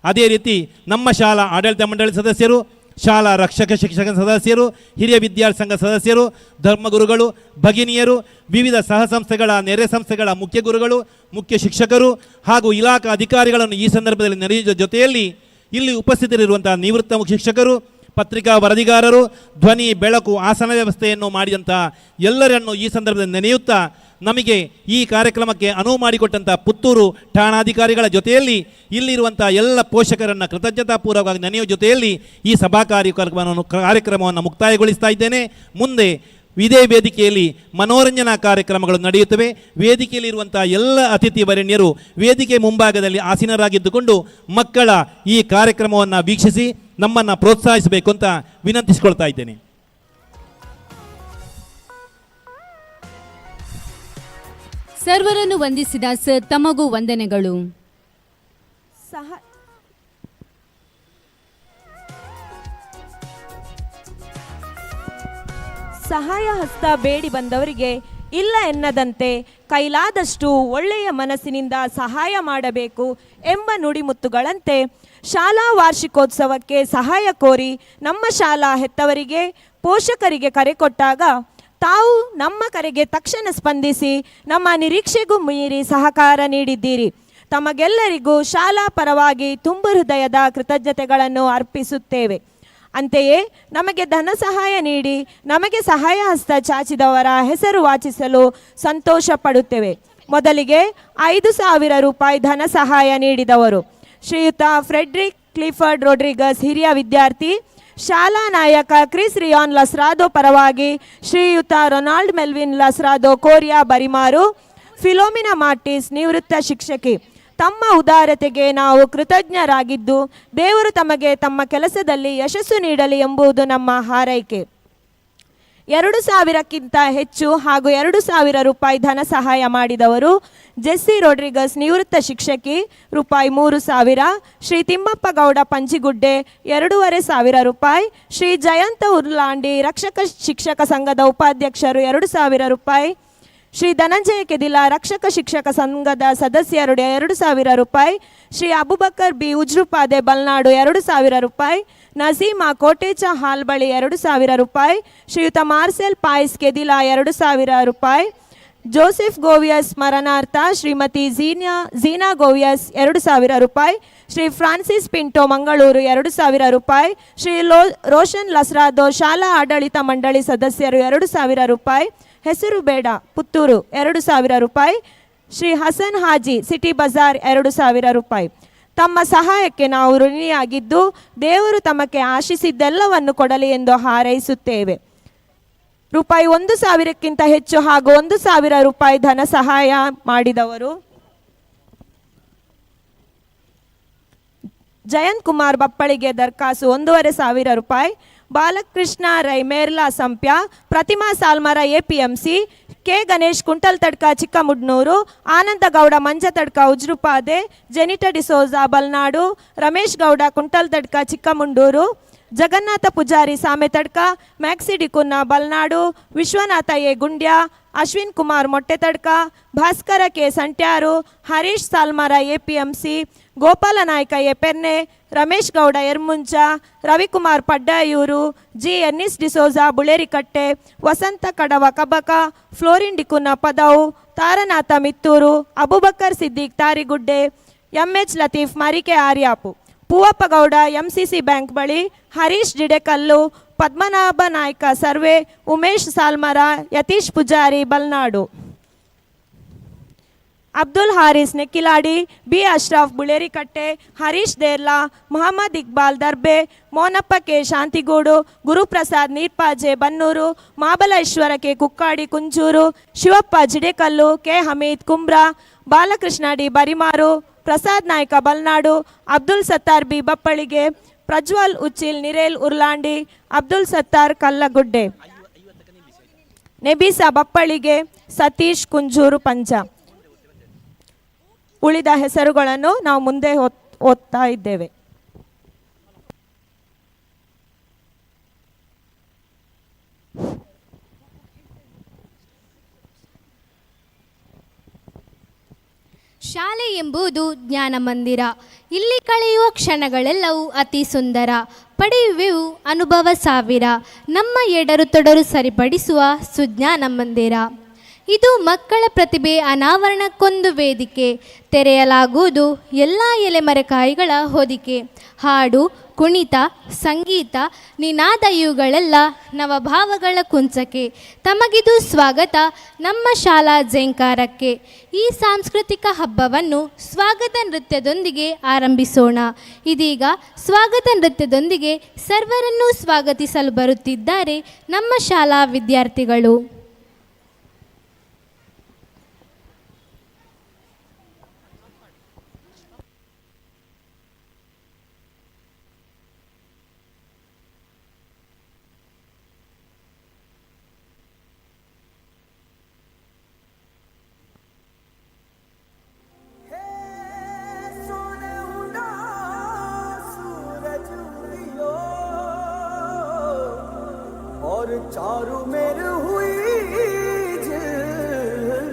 ಅದೇ ರೀತಿ ನಮ್ಮ ಶಾಲಾ ಆಡಳಿತ ಮಂಡಳಿ ಸದಸ್ಯರು, ಶಾಲಾ ರಕ್ಷಕ ಶಿಕ್ಷಕ ಸದಸ್ಯರು, ಹಿರಿಯ ವಿದ್ಯಾರ್ಥಿ ಸಂಘ ಸದಸ್ಯರು, ಧರ್ಮಗುರುಗಳು, ಭಗಿನಿಯರು, ವಿವಿಧ ಸಹ ಸಂಸ್ಥೆಗಳ ನೆರೆ ಸಂಸ್ಥೆಗಳ ಮುಖ್ಯ ಗುರುಗಳು, ಮುಖ್ಯ ಶಿಕ್ಷಕರು ಹಾಗೂ ಇಲಾಖಾ ಅಧಿಕಾರಿಗಳನ್ನು ಈ ಸಂದರ್ಭದಲ್ಲಿ ನೆರೆಯುವ ಜೊತೆಯಲ್ಲಿ ಇಲ್ಲಿ ಉಪಸ್ಥಿತರಿರುವಂತಹ ನಿವೃತ್ತ ಶಿಕ್ಷಕರು, ಪತ್ರಿಕಾ ವರದಿಗಾರರು, ಧ್ವನಿ ಬೆಳಕು ಆಸನ ವ್ಯವಸ್ಥೆಯನ್ನು ಮಾಡಿದಂತಹ ಎಲ್ಲರನ್ನು ಈ ಸಂದರ್ಭದಲ್ಲಿ ನೆನೆಯುತ್ತಾ ನಮಗೆ ಈ ಕಾರ್ಯಕ್ರಮಕ್ಕೆ ಅನುವು ಮಾಡಿಕೊಟ್ಟಂಥ ಪುತ್ತೂರು ಠಾಣಾಧಿಕಾರಿಗಳ ಜೊತೆಯಲ್ಲಿ ಇಲ್ಲಿರುವಂಥ ಎಲ್ಲ ಪೋಷಕರನ್ನು ಕೃತಜ್ಞತಾಪೂರ್ವಕವಾಗಿ ನೆನೆಯುವ ಜೊತೆಯಲ್ಲಿ ಈ ಸಭಾ ಕಾರ್ಯಕ್ರಮವನ್ನು ಮುಕ್ತಾಯಗೊಳಿಸ್ತಾ ಇದ್ದೇನೆ. ಮುಂದೆ ಇದೇ ವೇದಿಕೆಯಲ್ಲಿ ಮನೋರಂಜನಾ ಕಾರ್ಯಕ್ರಮಗಳು ನಡೆಯುತ್ತವೆ. ವೇದಿಕೆಯಲ್ಲಿರುವಂಥ ಎಲ್ಲ ಅತಿಥಿ ವರೇಣ್ಯರು ವೇದಿಕೆ ಮುಂಭಾಗದಲ್ಲಿ ಆಸೀನರಾಗಿದ್ದುಕೊಂಡು ಮಕ್ಕಳ ಈ ಕಾರ್ಯಕ್ರಮವನ್ನು ವೀಕ್ಷಿಸಿ ನಮ್ಮನ್ನು ಪ್ರೋತ್ಸಾಹಿಸಬೇಕು ಅಂತ ವಿನಂತಿಸಿಕೊಳ್ತಾ ಇದ್ದೇನೆ. ಸರ್ವರನ್ನು ವಂದಿಸಿದ ಸರ್, ತಮಗೂ ವಂದನೆಗಳು. ಸಹಾಯ ಹಸ್ತ ಬೇಡಿ ಬಂದವರಿಗೆ ಇಲ್ಲ ಎನ್ನದಂತೆ ಕೈಲಾದಷ್ಟು ಒಳ್ಳೆಯ ಮನಸ್ಸಿನಿಂದ ಸಹಾಯ ಮಾಡಬೇಕು ಎಂಬ ನುಡಿಮುತ್ತುಗಳಂತೆ ಶಾಲಾ ವಾರ್ಷಿಕೋತ್ಸವಕ್ಕೆ ಸಹಾಯ ಕೋರಿ ನಮ್ಮ ಶಾಲಾ ಹೆತ್ತವರಿಗೆ, ಪೋಷಕರಿಗೆ ಕರೆ ಕೊಟ್ಟಾಗ ತಾವು ನಮ್ಮ ಕರೆಗೆ ತಕ್ಷಣ ಸ್ಪಂದಿಸಿ ನಮ್ಮ ನಿರೀಕ್ಷೆಗೂ ಮೀರಿ ಸಹಕಾರ ನೀಡಿದ್ದೀರಿ. ತಮಗೆಲ್ಲರಿಗೂ ಶಾಲಾ ಪರವಾಗಿ ತುಂಬು ಹೃದಯದ ಕೃತಜ್ಞತೆಗಳನ್ನು ಅರ್ಪಿಸುತ್ತೇವೆ. ಅಂತೆಯೇ ನಮಗೆ ಧನ ಸಹಾಯ ನೀಡಿ ನಮಗೆ ಸಹಾಯ ಹಸ್ತ ಚಾಚಿದವರ ಹೆಸರು ವಾಚಿಸಲು ಸಂತೋಷ ಪಡುತ್ತೇವೆ. ಮೊದಲಿಗೆ 5,000 ರೂಪಾಯಿ ಧನ ಸಹಾಯ ನೀಡಿದವರು ಶ್ರೀಯುತ ಫ್ರೆಡ್ರಿಕ್ ಕ್ಲಿಫರ್ಡ್ ರೋಡ್ರಿಗಸ್, ಹಿರಿಯ ವಿದ್ಯಾರ್ಥಿ. ಶಾಲಾ ನಾಯಕ ಕ್ರಿಸ್ ರಿಯಾನ್ ಲಸ್ರಾದೋ ಪರವಾಗಿ ಶ್ರೀಯುತ ರೊನಾಲ್ಡ್ ಮೆಲ್ವಿನ್ ಲಸ್ರಾದೋ, ಕೋರಿಯಾ, ಬರಿಮಾರು. ಫಿಲೋಮಿನಾ ಮಾರ್ಟಿಸ್, ನಿವೃತ್ತ ಶಿಕ್ಷಕಿ. ತಮ್ಮ ಉದಾರತೆಗೆ ನಾವು ಕೃತಜ್ಞರಾಗಿದ್ದು ದೇವರು ತಮಗೆ ತಮ್ಮ ಕೆಲಸದಲ್ಲಿ ಯಶಸ್ಸು ನೀಡಲಿ ಎಂಬುದು ನಮ್ಮ ಹಾರೈಕೆ. 2,000ಕ್ಕಿಂತ ಹೆಚ್ಚು ಹಾಗೂ 2,000 ರೂಪಾಯಿ ಧನ ಸಹಾಯ ಮಾಡಿದವರು ಜೆಸ್ಸಿ ರೋಡ್ರಿಗಸ್, ನಿವೃತ್ತ ಶಿಕ್ಷಕಿ, ರೂಪಾಯಿ 3,000. ಶ್ರೀ ತಿಮ್ಮಪ್ಪ ಗೌಡ ಪಂಜಿಗುಡ್ಡೆ, 2,500 ರೂಪಾಯಿ. ಶ್ರೀ ಜಯಂತ ಉರ್ಲಾಂಡಿ, ರಕ್ಷಕ ಶಿಕ್ಷಕ ಸಂಘದ ಉಪಾಧ್ಯಕ್ಷರು, 2,000 ರೂಪಾಯಿ. ಶ್ರೀ ಧನಂಜಯ ಕೆದಿಲ, ರಕ್ಷಕ ಶಿಕ್ಷಕ ಸಂಘದ ಸದಸ್ಯರು, 2,000 ರೂಪಾಯಿ. ಶ್ರೀ ಅಬುಬಕರ್ ಬಿ ಉಜ್ರುಪಾದೆ, ಬಲ್ನಾಡು, 2,000 ರೂಪಾಯಿ. ನಸೀಮಾ ಕೋಟೇಚ ಹಾಲ್ ಬಳಿ, 2,000 ರೂಪಾಯಿ. ಶ್ರೀಯುತ ಮಾರ್ಸೆಲ್ ಪಾಯ್ಸ್ ಕೆದಿಲ, 2,000 ರೂಪಾಯಿ. ಜೋಸೆಫ್ ಗೋವಿಯಸ್ ಸ್ಮರಣಾರ್ಥ ಶ್ರೀಮತಿ ಝೀನಾ ಗೋವಿಯಸ್, 2,000 ರೂಪಾಯಿ. ಶ್ರೀ ಫ್ರಾನ್ಸಿಸ್ ಪಿಂಟೋ, ಮಂಗಳೂರು, 2,000 ರೂಪಾಯಿ. ಶ್ರೀ ರೋಷನ್ ಲಸ್ರಾದೋ, ಶಾಲಾ ಆಡಳಿತ ಮಂಡಳಿ ಸದಸ್ಯರು, 2,000 ರೂಪಾಯಿ. ಹೆಸರು ಬೇಡ, ಪುತ್ತೂರು, 2,000 ರೂಪಾಯಿ. ಶ್ರೀ ಹಸನ್ ಹಾಜಿ, ಸಿಟಿ ಬಜಾರ್, 2,000 ರೂಪಾಯಿ. ತಮ್ಮ ಸಹಾಯಕ್ಕೆ ನಾವು ಋಣಿಯಾಗಿದ್ದು ದೇವರು ತಮಗೆ ಆಶಿಸಿದ್ದೆಲ್ಲವನ್ನು ಕೊಡಲಿ ಎಂದು ಹಾರೈಸುತ್ತೇವೆ. ರೂಪಾಯಿ 1,000ಕ್ಕಿಂತ ಹೆಚ್ಚು ಹಾಗೂ 1,000 ರೂಪಾಯಿ ಧನ ಸಹಾಯ ಮಾಡಿದವರು ಜಯಂತ್ ಕುಮಾರ್ ಬಪ್ಪಳಿಗೆ, ದರ್ಕಾಸು, 1,500 ರೂಪಾಯಿ. Balakrishna Rai, Merla Sampya. Pratima Salmara, APMC. K Ganesh, Kuntal Tadka, Chikkamudnur. Ananda Gowda, Manja Tadka, Ujrupade. Jenita D'Souza, Balnad. Ramesh Gowda, Kuntal Tadka, Chikkamundur. Jagannatha Poojary, Same Tadka. Maxi Dikunna, Balnad. Vishwanatha A, Gundya. Ashwin Kumar, Motte Tadka. Bhaskara K, Santyar. Harish Salmara, APMC. Gopala Naik A, Perne. Ramesh Gowda, Ermuncha. Ravikumar, Paddayur. G Ennis D'Souza, Buleerikatte. Vasantha Kadava, Kabaka. Florin Dikunna, Padavu. Taranatha, Mittur. Abu Bakr Siddiq, Tarigudde. MH Latif, Marike, Aryapu. Poovappa Gowda, MCC bank ಬಳಿ. Harish Jidekallu. Padmanabha Naik, Sarve. Umesh Salmara, Yatish Poojary, Balnad. Abdul Haris, Nekkiladi. B Ashraf, Buleerikatte. Harish Derla. Mohammed Iqbal, Darbe. Monappa K, Shantigudu. Guruprasad, Neerpaje, Bannur. Mabaleshwara K, Kukkadi, Kunjur. Shivappa Jidekallu. K Hameed, Kumbra. Balakrishna D, Barimar. Prasad Naik, Balnad. Abdul Sattar B, Bappalige. Prajwal Uchil, Nirel, Urlandi. Abdul Sattar, Kallagudde. Nebisa, Bappalige. Satish, Kunjur, ಪಂಚ. ಉಳಿದ ಹೆಸರುಗಳನ್ನು ನಾವು ಮುಂದೆ ಓದ್ತಾ ಇದ್ದೇವೆ. ಶಾಲೆ ಎಂಬುದು ಜ್ಞಾನ ಮಂದಿರ. ಇಲ್ಲಿ ಕಳೆಯುವ ಕ್ಷಣಗಳೆಲ್ಲವೂ ಅತಿ ಸುಂದರ. ಪಡೆಯುವೆವು ಅನುಭವ ಸಾವಿರ. ನಮ್ಮ ಎಡರು ತೊಡರು ಸರಿಪಡಿಸುವ ಸುಜ್ಞಾನ ಮಂದಿರ. ಇದು ಮಕ್ಕಳ ಪ್ರತಿಭೆ ಅನಾವರಣಕ್ಕೊಂದು ವೇದಿಕೆ. ತೆರೆಯಲಾಗುವುದು ಎಲ್ಲ ಎಲೆಮರೆಕಾಯಿಗಳ ಹೊದಿಕೆ. ಹಾಡು, ಕುಣಿತ, ಸಂಗೀತ, ನಿನಾದ ಇವುಗಳೆಲ್ಲ ನವಭಾವಗಳ ಕುಂಚಕ್ಕೆ. ತಮಗಿದು ಸ್ವಾಗತ ನಮ್ಮ ಶಾಲಾ ಝೇಂಕಾರಕ್ಕೆ. ಈ ಸಾಂಸ್ಕೃತಿಕ ಹಬ್ಬವನ್ನು ಸ್ವಾಗತ ನೃತ್ಯದೊಂದಿಗೆ ಆರಂಭಿಸೋಣ. ಇದೀಗ ಸ್ವಾಗತ ನೃತ್ಯದೊಂದಿಗೆ ಸರ್ವರನ್ನೂ ಸ್ವಾಗತಿಸಲು ಬರುತ್ತಿದ್ದಾರೆ ನಮ್ಮ ಶಾಲಾ ವಿದ್ಯಾರ್ಥಿಗಳು. और चारू मेर हुई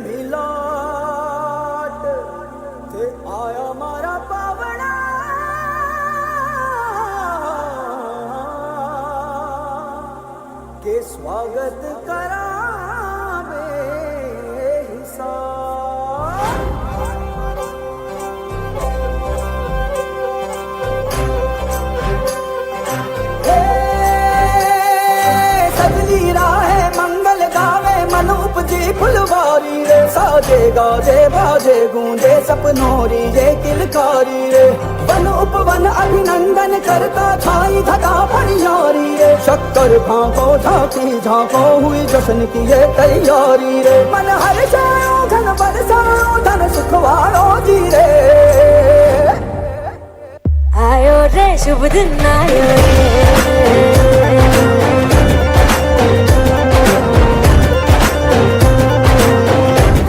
मिलाट थे आया मारा पावना के स्वागत करा बाजे गाजे बाजे गूंजे सपनों री ये किलकारी रे वन उपवन अभिनंदन करता छाई धका पनियारी रे शक्कर भांको झांकी झांको हुई जश्न की ये तैयारी रे मन हर जाओ धन बरसाओ धन सुखवारो जी रे आयो रे शुभ दिन आयो रे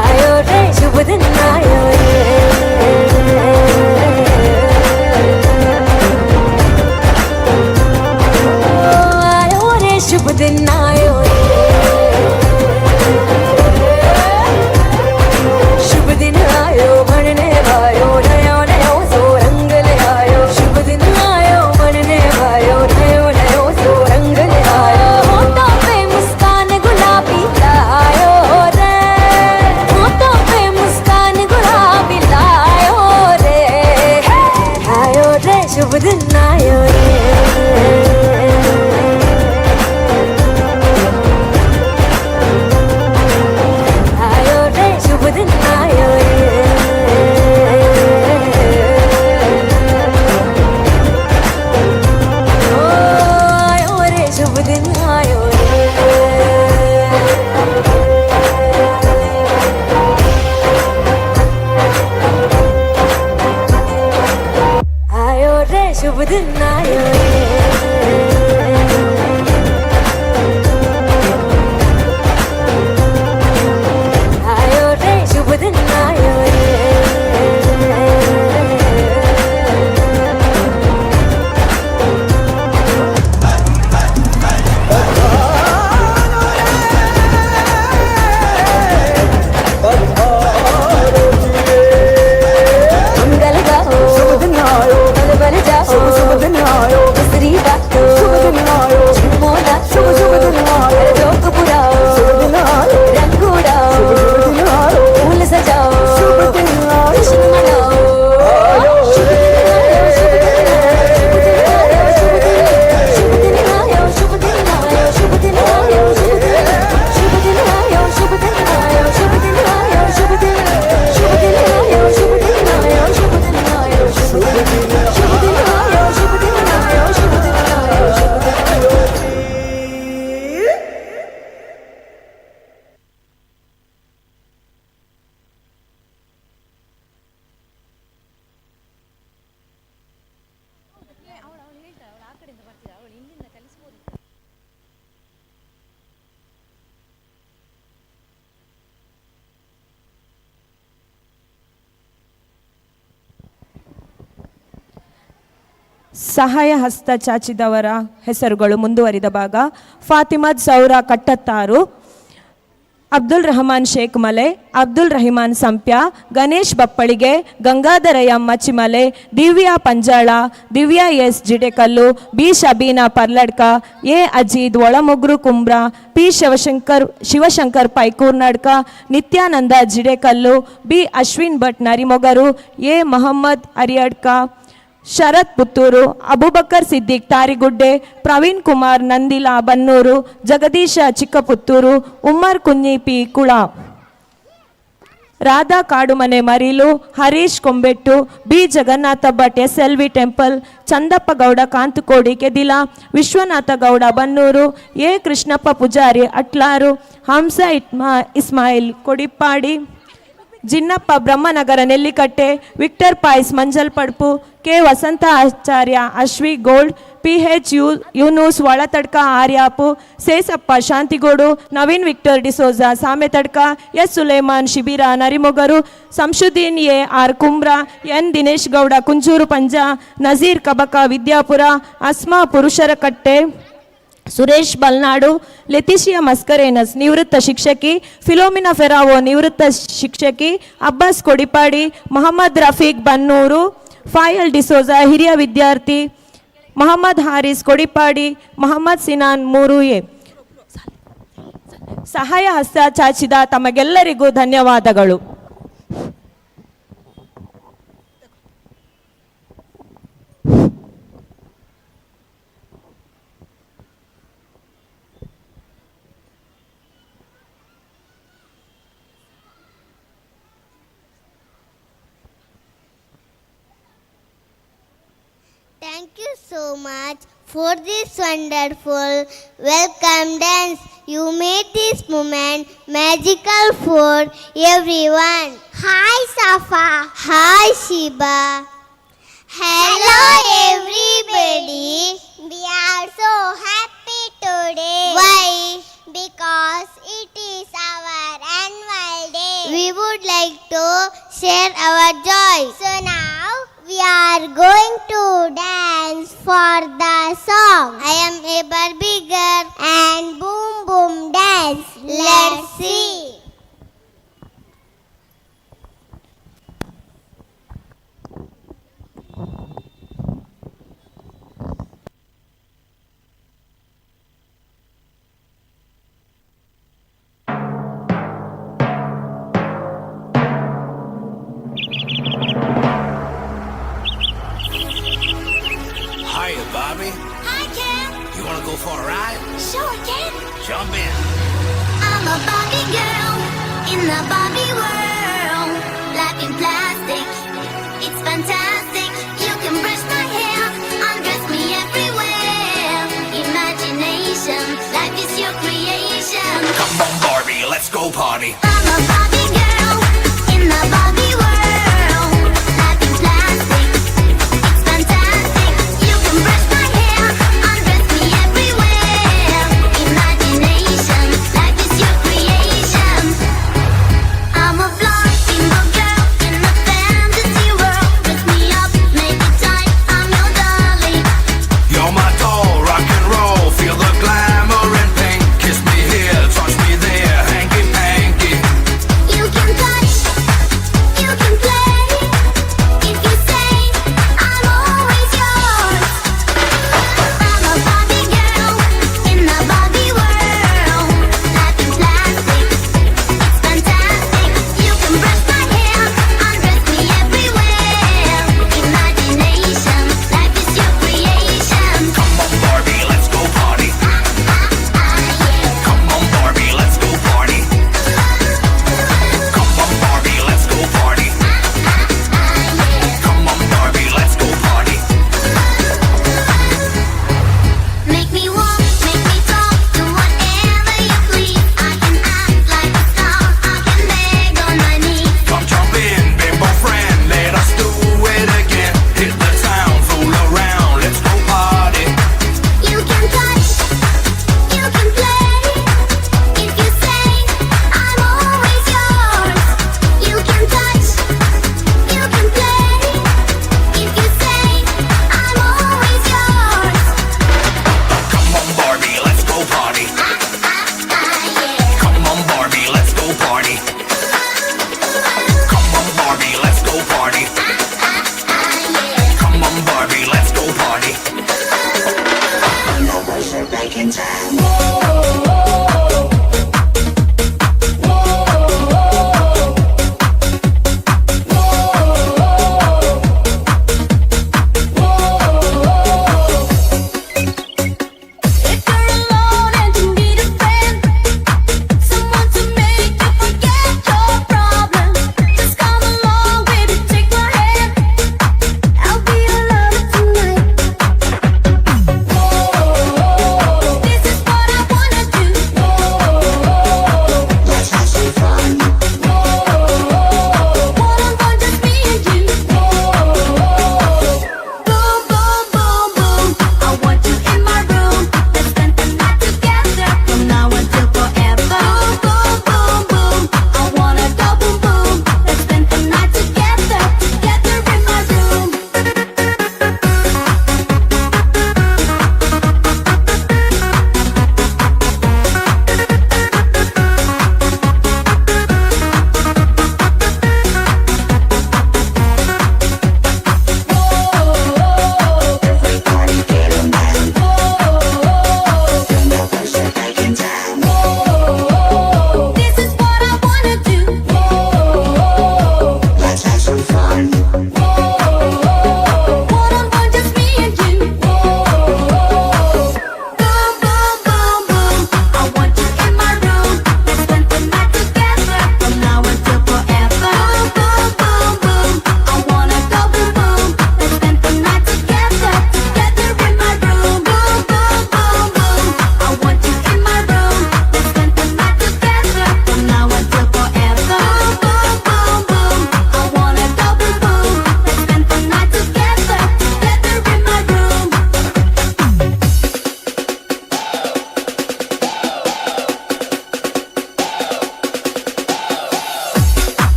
आयो रे शुभ दिन आयो रे आयो रे शुभ दिन आयो रे शुभ दिन आयो बनने वायो नयो नयो सो रंग ले आयो शुभ दिन आयो बनने वायो नयो नयो सो रंग ले आयो होठों पे मुस्कान गुलाबी लायो रे होठों पे मुस्कान गुलाबी लायो रे आयो रे शुभ दिन आयो रे आयो रे शुभ दिन आयो रे ओ आयो रे शुभ दिन आयो रे आयो रे शुभ दिन आयो रे आयो रे शुभ दिन आयो रे मंगल गाओ शुभ दिन आयो बल बल जाओ शुभ दिन आयो दूसरी बातों शुभ दिन आयो झूमो नाचो शुभ दिन आयो जोक पुराओ शुभ दिन आयो रंग उड़ाओ शुभ दिन आयो फूल सजाओ शुभ दिन आयो जश्न मनाओ शुभ दिन आयो शुभ दिन आयो शुभ दिन आयो शुभ दिन आयो शुभ दिन आयो शुभ दिन आयो शुभ दिन शुभ दिन आयो शुभ दिन आयो शुभ दिन आयो शुभ दिन शुभ दिन आयो शुभ दिन आयो शुभ दिन आयो शुभ दिन आयो ಸಹಾಯ ಹಸ್ತ ಚಾಚಿದವರ ಹೆಸರುಗಳು ಮುಂದುವರಿದ ಭಾಗ Fathimath Soura Kattattaru, Abdul Rahman Sheikh Male, Abdul Rahiman Sampya, Ganesh Bappalige, Gangadharayya Machimale, Divya Panjala, Divya S Jidekallu, B Shabeena Parladka, A Ajeed Olamogru Kumbra, P Shivashankar Paikurnadka, Nityananda Jidekallu, B Ashwin Bhat Narimogaru, A Mohammed Ariyadka, Sharath Puttur, Abubakar Siddiq Tarigudde, Praveen Kumar Nandila Bannur, Jagadisha Chikkaputtur, Ummer Kunhi P Kula, Radha Kadumane Marilu, Harish Kombettu, B Jagannatha Bhat SLV temple, Chandappa Gowda ಕಾಂತುಕೋಡಿ Kedila, Vishwanatha Gowda Bannur, A Krishnappa Poojary Atlaru, Hamsa Ismail Kodippadi, Jinnappa Brahmanagara Nellikatte, Victor Pais Manjal Padpu, K Vasantha Acharya Ashvi gold, PH Yunus Olatadka Aryapu, Sesappa Shantigodu, Naveen Victor D'Souza Sametadka, S Suleman Shibira Narimogaru, Shamsuddin AR Kumbra, N Dinesh Gowda Kunjur Panja, Nazir Kabaka Vidyapura, Asma Purushara Katte, Suresh Balnadu, ಲೆತಿಶಿಯಾ Mascarenhas ನಿವೃತ್ತ ಶಿಕ್ಷಕಿ, ಫಿಲೋಮಿನಾ ಫೆರಾವೋ ನಿವೃತ್ತ ಶಿಕ್ಷಕಿ, ಅಬ್ಬಾಸ್ ಕೊಡಿಪಾಡಿ, ಮೊಹಮ್ಮದ್ ರಫೀಕ್ ಬನ್ನೂರು, ಫಾಯಲ್ ಡಿಸೋಜ ಹಿರಿಯ ವಿದ್ಯಾರ್ಥಿ, ಮೊಹಮ್ಮದ್ ಹಾರಿಸ್ ಕೊಡಿಪಾಡಿ, ಮೊಹಮ್ಮದ್ ಸಿನಾನ್ 3A. ಸಹಾಯ ಹಸ್ತ ಚಾಚಿದ ತಮಗೆಲ್ಲರಿಗೂ ಧನ್ಯವಾದಗಳು. Thank you so much for this wonderful welcome dance. You made this moment magical for everyone. Hi Safa. Hi Shiba. Hello everybody. We are so happy today. Why? Because it is our annual day. We would like to share our joy. So now we are going to dance for the song I Am a Barbie Girl and Boom Boom Dance. Let's see. Hiya, Bobby. Hi, Ken. You wanna go for a ride? Sure, Ken. Jump in. I'm a Barbie girl in the Barbie world. Life in plastic, it's fantastic. You can brush my hair, undress me everywhere. Imagination, life is your creation. Come on, Barbie, let's go party. I'm a Barbie girl in the Barbie world. Life in plastic, it's fantastic. You can brush my hair, undress me everywhere. Imagination, life is your creation. I'm a blonde single girl in a fantasy world. Dress me up, make it tight, I'm your darling. You're my doll, rock and roll. Feel the glamour and pink. Kiss me here, touch me there, hanky panky.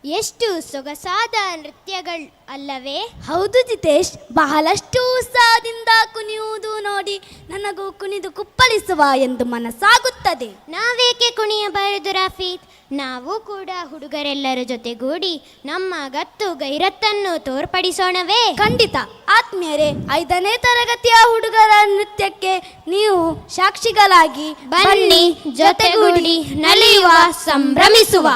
ಎಷ್ಟು ಸೊಗಸಾದ ನೃತ್ಯಗಳು ಅಲ್ಲವೇ? ಹೌದು ಜಿತೇಶ್, ಬಹಳಷ್ಟು ಉತ್ಸಾಹದಿಂದ ಕುಣಿಯುವುದು ನೋಡಿ ನನಗೂ ಕುಣಿದು ಕುಪ್ಪಳಿಸುವ ಎಂದು ಮನಸ್ಸಾಗುತ್ತದೆ. ನಾವೇಕೆ ಕುಣಿಯಬಾರದು ರಾಫೀತ್? ನಾವು ಕೂಡ ಹುಡುಗರೆಲ್ಲರ ಜೊತೆಗೂಡಿ ನಮ್ಮ ಗತ್ತು ಗೈರತ್ತನ್ನು ತೋರ್ಪಡಿಸೋಣವೇ? ಖಂಡಿತ ಆತ್ಮೀಯರೇ, 5ನೇ ತರಗತಿಯ ಹುಡುಗರ ನೃತ್ಯಕ್ಕೆ ನೀವು ಸಾಕ್ಷಿಗಳಾಗಿ ಬನ್ನಿ, ಜೊತೆಗೂಡಿ ನಲಿಯುವ, ಸಂಭ್ರಮಿಸುವ.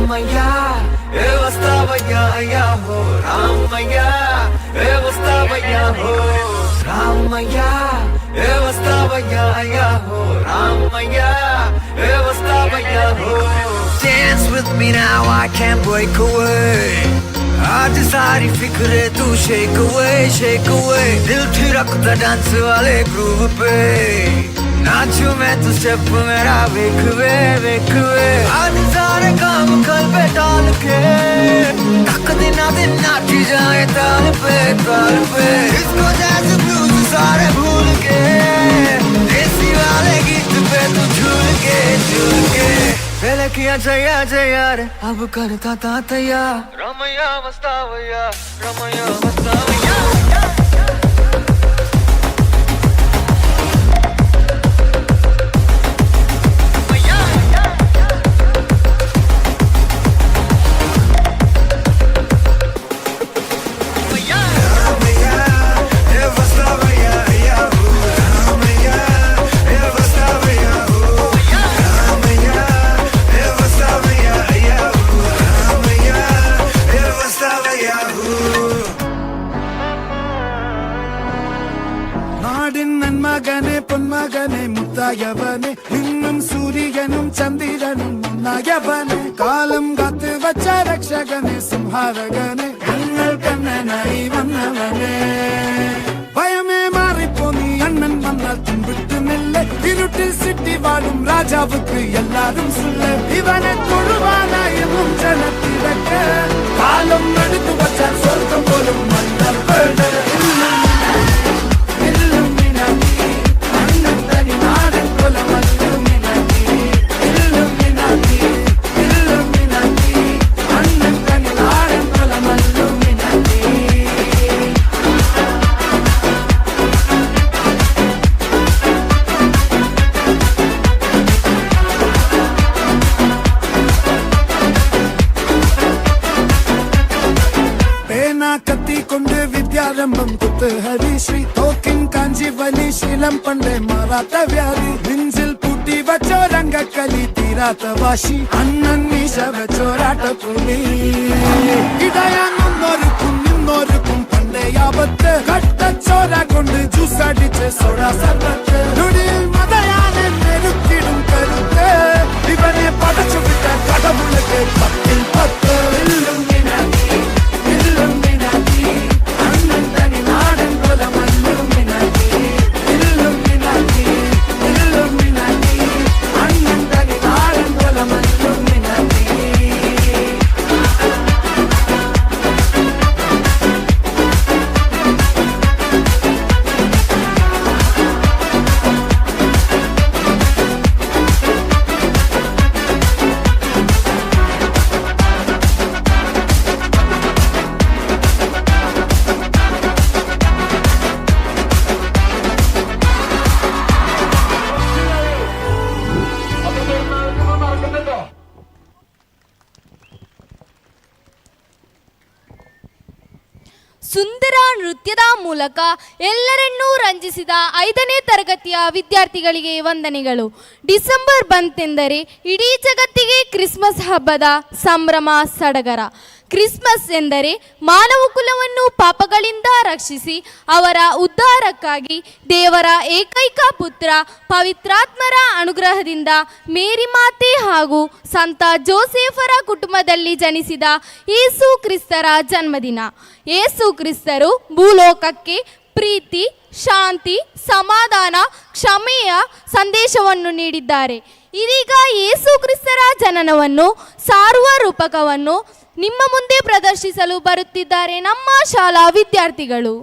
Ramaya, Evastavaya, Ayaho, Ramaya, Evastavaya, Ramaya, Evastavaya, Ayaho, Ramaya, Evastavaya. Dance with me now, I can't break away. आज सारी फिक्रे तू shake away. दिल थिरकता डांस वाले ग्रूव पे, नाचू मैं तू स्टेप मेरा वेख वे आज सारे काम कल पे डाल के तक दिन नाची जाए ताल पे इसको जैसे ब्लूज सारे भूल के देसी वाले गीत पे तू झूल के पहले किया जया रे अब करता था तैयार रमैया मस्तावैया മകനെ പൊന്മകനെ മുത്തായവനെ നിന്നും സൂര്യനും ചന്ദ്രനും മുന്നായവനെ കാലം കാത്ത് വച്ച രക്ഷകനെ സംഹാരകനെ ഞങ്ങൾ കണ്ണനായി വന്നവനെ ഭയമേ മാറിപ്പോ നീ അണ്ണൻ വന്നാൽ തുമ്പിട്ടുന്നില്ല ഇരുട്ടിൽ സിറ്റി വാടും രാജാവുക്ക് എല്ലാരും സുല്ല ഇവനെ തൊഴുവാനായി ജനത്തിരക്ക് കാലം എടുത്തു വച്ചാൽ സ്വർഗം പോലും മണ്ണപ്പെട് വിദ്യാരംഭം കുത്തുഹരി ശ്രീ തോക്കിൻ കാഞ്ചി വലി ശീലം പണ്ടേ മാറാത്ത വ്യാധി നെഞ്ചിൽ പൂട്ടി വച്ചോ രംഗക്കലി തീരാത്ത വാശി അണ്ണൻ മീശ വെച്ചോരാട്ട പുലി ഇടയാങ്ങുന്നൊരുക്കും നിന്നൊരുക്കും പണ്ടേ ആപത്ത് കട്ടച്ചോര കൊണ്ട് ജ്യൂസ് അടിച്ച് സോഡ സർബത്ത് നൊടിയിൽ മതയാനെ നെരുക്കിടും കരുത്ത് ഇവനെ പടച്ചു വിട്ട കടവുളക്ക് 10 ಸುಂದರ ನೃತ್ಯದ ಮೂಲಕ ಎಲ್ಲರನ್ನೂ ರಂಜಿಸಿದ 5ನೇ ತರಗತಿಯ ವಿದ್ಯಾರ್ಥಿಗಳಿಗೆ ವಂದನೆಗಳು. ಡಿಸೆಂಬರ್ ಬಂತೆಂದರೆ ಇಡೀ ಜಗತ್ತಿಗೆ ಕ್ರಿಸ್ಮಸ್ ಹಬ್ಬದ ಸಂಭ್ರಮ ಸಡಗರ. ಕ್ರಿಸ್ಮಸ್ ಎಂದರೆ ಮಾನವ ಕುಲವನ್ನು ಪಾಪಗಳಿಂದ ರಕ್ಷಿಸಿ ಅವರ ಉದ್ಧಾರಕ್ಕಾಗಿ ದೇವರ ಏಕೈಕ ಪುತ್ರ ಪವಿತ್ರಾತ್ಮರ ಅನುಗ್ರಹದಿಂದ ಮೇರಿ ಮಾತೆ ಹಾಗೂ ಸಂತ ಜೋಸೆಫರ ಕುಟುಂಬದಲ್ಲಿ ಜನಿಸಿದ ಯೇಸು ಕ್ರಿಸ್ತರ ಜನ್ಮದಿನ. ಯೇಸು ಕ್ರಿಸ್ತರು ಭೂಲೋಕಕ್ಕೆ ಪ್ರೀತಿ, ಶಾಂತಿ, ಸಮಾಧಾನ, ಕ್ಷಮೆಯ ಸಂದೇಶವನ್ನು ನೀಡಿದ್ದಾರೆ. ಇದೀಗ ಯೇಸು ಕ್ರಿಸ್ತರ ಜನನವನ್ನು ಸಾರುವ ರೂಪಕವನ್ನು ನಿಮ್ಮ ಮುಂದೆ ಪ್ರದರ್ಶಿಸಲು ಬರುತ್ತಿದ್ದಾರೆ ನಮ್ಮ ಶಾಲಾ ವಿದ್ಯಾರ್ಥಿಗಳು.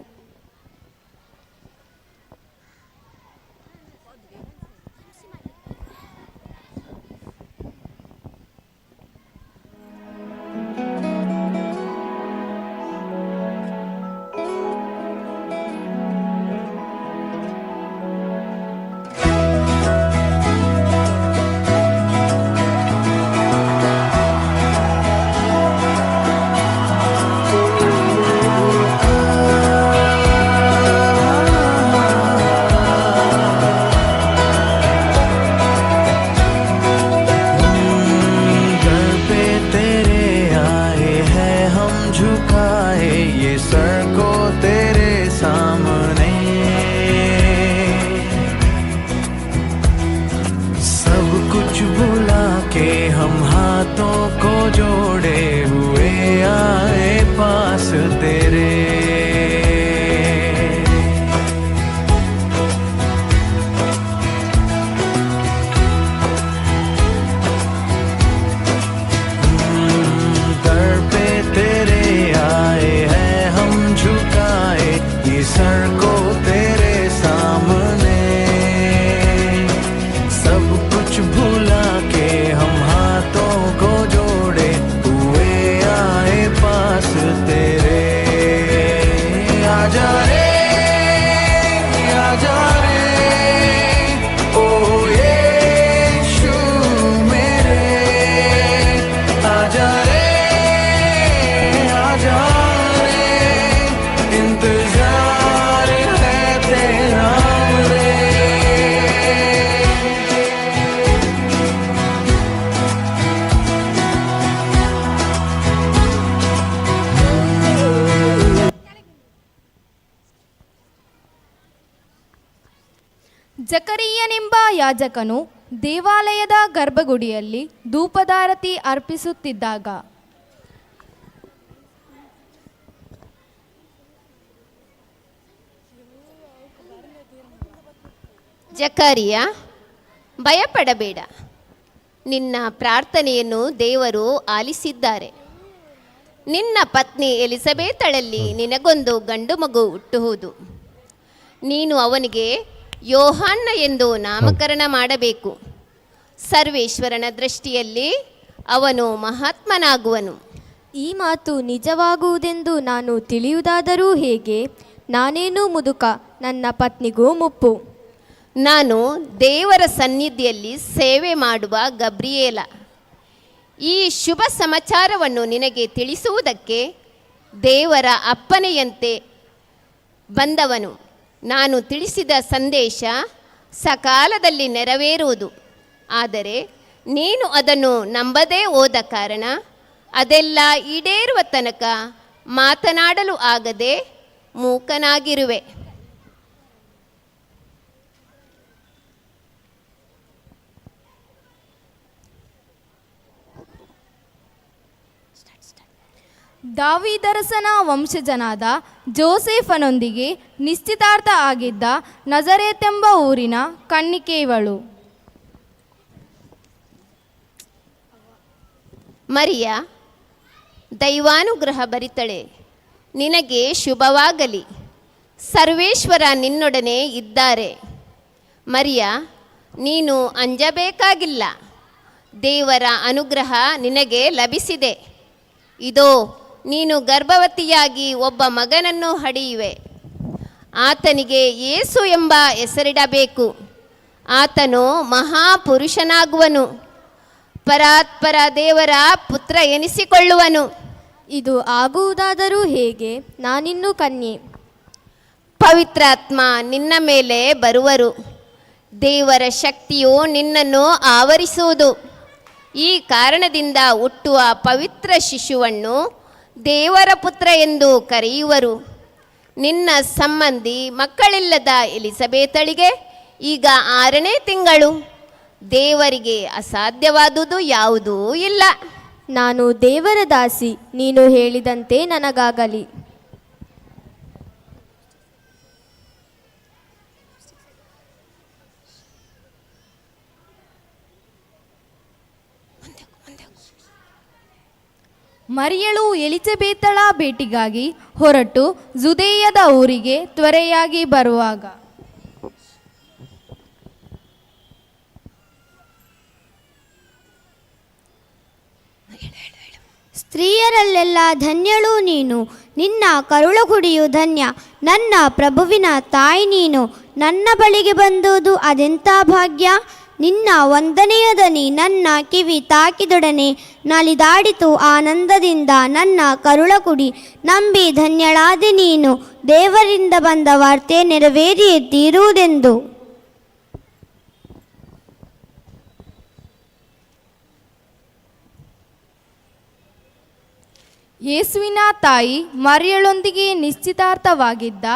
ಜಕರೀಯನೆಂಬ ಯಾಜಕನು ದೇವಾಲಯದ ಗರ್ಭಗುಡಿಯಲ್ಲಿ ಧೂಪದಾರತಿ ಅರ್ಪಿಸುತ್ತಿದ್ದಾಗ ಜಕರಿಯ, ಭಯಪಡಬೇಡ, ನಿನ್ನ ಪ್ರಾರ್ಥನೆಯನ್ನು ದೇವರು ಆಲಿಸಿದ್ದಾರೆ. ನಿನ್ನ ಪತ್ನಿ ಎಲಿಸಬೇತಳಲ್ಲಿ ನಿನಗೊಂದು ಗಂಡು ಮಗು ಹುಟ್ಟುವುದು. ನೀನು ಅವನಿಗೆ ಯೋಹಾನ್ನ ಎಂದು ನಾಮಕರಣ ಮಾಡಬೇಕು. ಸರ್ವೇಶ್ವರನ ದೃಷ್ಟಿಯಲ್ಲಿ ಅವನು ಮಹಾತ್ಮನಾಗುವನು. ಈ ಮಾತು ನಿಜವಾಗುವುದೆಂದು ನಾನು ತಿಳಿಯುವುದಾದರೂ ಹೇಗೆ? ನಾನೇನು ಮುದುಕ, ನನ್ನ ಪತ್ನಿಗೂ ಮುಪ್ಪು. ನಾನು ದೇವರ ಸನ್ನಿಧಿಯಲ್ಲಿ ಸೇವೆ ಮಾಡುವ ಗಬ್ರಿಯೇಲ. ಈ ಶುಭ ಸಮಾಚಾರವನ್ನು ನಿನಗೆ ತಿಳಿಸುವುದಕ್ಕೆ ದೇವರ ಅಪ್ಪನೆಯಂತೆ ಬಂದವನು. ನಾನು ತಿಳಿಸಿದ ಸಂದೇಶ ಸಕಾಲದಲ್ಲಿ ನೆರವೇರುವುದು. ಆದರೆ ನೀನು ಅದನ್ನು ನಂಬದೇ ಹೋದ ಕಾರಣ ಅದೆಲ್ಲ ಈಡೇರುವ ತನಕ ಮಾತನಾಡಲು ಆಗದೆ ಮೂಕನಾಗಿರುವೆ. ದಾವೀದರಸನ ವಂಶಜನಾದ ಜೋಸೆಫನೊಂದಿಗೆ ನಿಶ್ಚಿತಾರ್ಥ ಆಗಿದ್ದ ನಜರೇತೆಂಬ ಊರಿನ ಕನ್ನಿಕೆ ಇವಳು. ಮರಿಯ, ದೈವಾನುಗ್ರಹ ಭರಿತಳೆ, ನಿನಗೆ ಶುಭವಾಗಲಿ. ಸರ್ವೇಶ್ವರ ನಿನ್ನೊಡನೆ ಇದ್ದಾರೆ. ಮರಿಯ, ನೀನು ಅಂಜಬೇಕಾಗಿಲ್ಲ. ದೇವರ ಅನುಗ್ರಹ ನಿನಗೆ ಲಭಿಸಿದೆ. ಇದೋ ನೀನು ಗರ್ಭವತಿಯಾಗಿ ಒಬ್ಬ ಮಗನನ್ನು ಹಡೆಯುವೆ. ಆತನಿಗೆ ಯೇಸು ಎಂಬ ಹೆಸರಿಡಬೇಕು. ಆತನು ಮಹಾಪುರುಷನಾಗುವನು, ಪರಾತ್ಪರ ದೇವರ ಪುತ್ರ ಎನಿಸಿಕೊಳ್ಳುವನು. ಇದು ಆಗುವುದಾದರೂ ಹೇಗೆ? ನಾನಿನ್ನೂ ಕನ್ಯೆ. ಪವಿತ್ರಾತ್ಮ ನಿನ್ನ ಮೇಲೆ ಬರುವರು. ದೇವರ ಶಕ್ತಿಯು ನಿನ್ನನ್ನು ಆವರಿಸುವುದು. ಈ ಕಾರಣದಿಂದ ಹುಟ್ಟುವ ಪವಿತ್ರ ಶಿಶುವನ್ನು ದೇವರ ಪುತ್ರ ಎಂದು ಕರೆಯುವರು. ನಿನ್ನ ಸಂಬಂಧಿ ಮಕ್ಕಳಿಲ್ಲದ ಎಲಿಸಬೇತಳಿಗೆ ಈಗ 6ನೇ ತಿಂಗಳು. ದೇವರಿಗೆ ಅಸಾಧ್ಯವಾದುದು ಯಾವುದೂ ಇಲ್ಲ. ನಾನು ದೇವರ ದಾಸಿ, ನೀನು ಹೇಳಿದಂತೆ ನನಗಾಗಲಿ. ಮರಿಯಳು ಎಲಿಜಬೇತಳ ಭೇಟಿಗಾಗಿ ಹೊರಟು ಜುದೇಯದ ಊರಿಗೆ ತ್ವರೆಯಾಗಿ ಬರುವಾಗ ಸ್ತ್ರೀಯರಲ್ಲೆಲ್ಲ ಧನ್ಯಳು ನೀನು, ನಿನ್ನ ಕರುಳಗುಡಿಯು ಧನ್ಯ. ನನ್ನ ಪ್ರಭುವಿನ ತಾಯಿ ನೀನು, ನನ್ನ ಬಳಿಗೆ ಬಂದುದು ಅದೆಂಥ ಭಾಗ್ಯ. ನಿನ್ನ ವಂದನೆಯ ದನಿ ನನ್ನ ಕಿವಿ ತಾಕಿದೊಡನೆ ನಲಿದಾಡಿತು ಆನಂದದಿಂದ. ನನ್ನ ಕರುಳಗುಡಿ ನಂಬಿ ಧನ್ಯಳಾದೆ ನೀನು, ದೇವರಿಂದ ಬಂದ ವಾರ್ತೆ ನೆರವೇರಿಯೇ ತೀರುವುದೆಂದು. ಯೇಸುವಿನ ತಾಯಿ ಮರಿಯಳೊಂದಿಗೆ ನಿಶ್ಚಿತಾರ್ಥವಾಗಿದ್ದ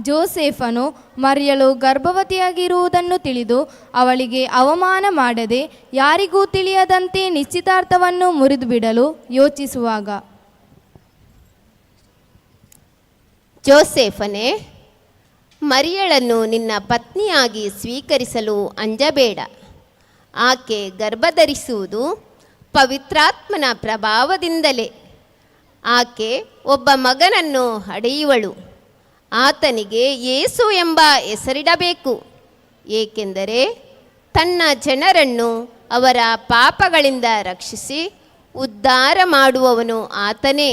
ಜೋಸೇಫನು ಮರಿಯಳು ಗರ್ಭವತಿಯಾಗಿರುವುದನ್ನು ತಿಳಿದು ಅವಳಿಗೆ ಅವಮಾನ ಮಾಡದೆ ಯಾರಿಗೂ ತಿಳಿಯದಂತೆ ನಿಶ್ಚಿತಾರ್ಥವನ್ನು ಮುರಿದು ಬಿಡಲು ಯೋಚಿಸುವಾಗ, ಜೋಸೇಫನೇ, ಮರಿಯಳನ್ನು ನಿನ್ನ ಪತ್ನಿಯಾಗಿ ಸ್ವೀಕರಿಸಲು ಅಂಜಬೇಡ. ಆಕೆ ಗರ್ಭಧರಿಸುವುದು ಪವಿತ್ರಾತ್ಮನ ಪ್ರಭಾವದಿಂದಲೇ. ಆಕೆ ಒಬ್ಬ ಮಗನನ್ನು ಹಡೆಯುವಳು. ಆತನಿಗೆ ಯೇಸು ಎಂಬ ಹೆಸರಿಡಬೇಕು, ಏಕೆಂದರೆ ತನ್ನ ಜನರನ್ನು ಅವರ ಪಾಪಗಳಿಂದ ರಕ್ಷಿಸಿ ಉದ್ಧಾರ ಮಾಡುವವನು ಆತನೇ.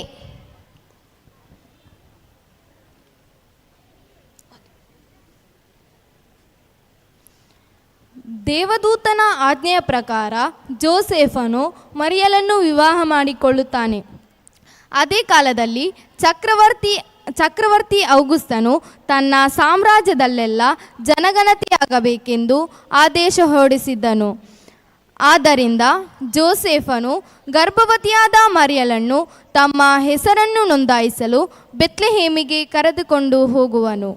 ದೇವದೂತನ ಆಜ್ಞೆಯ ಪ್ರಕಾರ ಜೋಸೇಫನು ಮರಿಯಳನ್ನು ವಿವಾಹ ಮಾಡಿಕೊಳ್ಳುತ್ತಾನೆ. ಅದೇ ಕಾಲದಲ್ಲಿ ಚಕ್ರವರ್ತಿ ಔಗುಸ್ತನು ತನ್ನ ಸಾಮ್ರಾಜ್ಯದಲ್ಲೆಲ್ಲ ಜನಗಣತಿಯಾಗಬೇಕೆಂದು ಆದೇಶ ಹೊರಡಿಸಿದ್ದನು. ಆದ್ದರಿಂದ ಜೋಸೇಫನು ಗರ್ಭವತಿಯಾದ ಮರಿಯಳನ್ನು ತಮ್ಮ ಹೆಸರನ್ನು ನೋಂದಾಯಿಸಲು ಬೆತ್ಲೆಹೇಮಿಗೆ ಕರೆದುಕೊಂಡು ಹೋಗುವನು.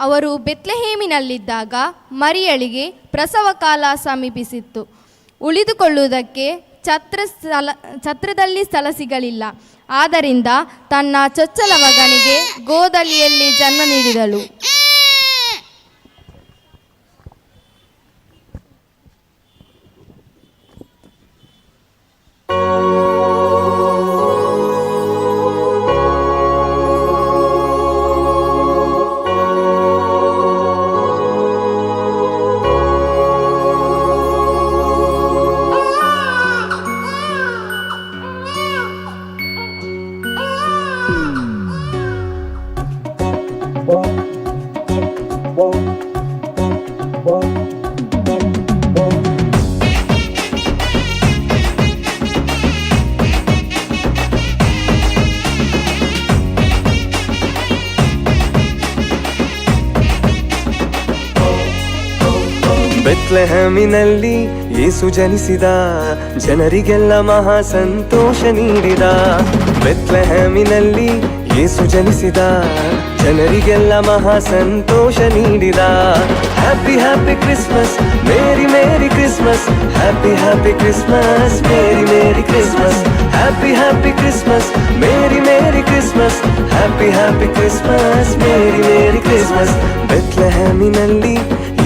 ಅವರು ಬೆತ್ಲೆಹೇಮಿನಲ್ಲಿದ್ದಾಗ ಮರಿಯಳಿಗೆ ಪ್ರಸವ ಕಾಲ ಸಮೀಪಿಸಿತ್ತು. ಉಳಿದುಕೊಳ್ಳುವುದಕ್ಕೆ ಛತ್ರದಲ್ಲಿ ಸ್ಥಳ ಸಿಗಲಿಲ್ಲ. ಆದ್ದರಿಂದ ತನ್ನ ಚೊಚ್ಚಲ ಮಗನಿಗೆ ಗೋದಲಿಯಲ್ಲಿ ಜನ್ಮ ನೀಡಿದಳು. ಬೆತ್ಲೆಹೇಮಿನಲ್ಲಿ ಯೇಸು ಜನಿಸಿದ, ಜನರಿಗೆಲ್ಲ ಮಹಾ ಸಂತೋಷ ನೀಡಿದ. ಬೆತ್ಲೆಹೇಮಿನಲ್ಲಿ ಯೇಸು ಜನಿಸಿದ, ಜನರಿಗೆಲ್ಲ ಮಹಾ ಸಂತೋಷ ನೀಡಿದ. Happy happy Christmas, merry merry Christmas. Happy happy Christmas, merry merry Christmas. Happy happy Christmas, merry merry Christmas. Happy happy Christmas, merry merry Christmas. ಬೆತ್ಲೆಹೇಮಿನಲ್ಲಿ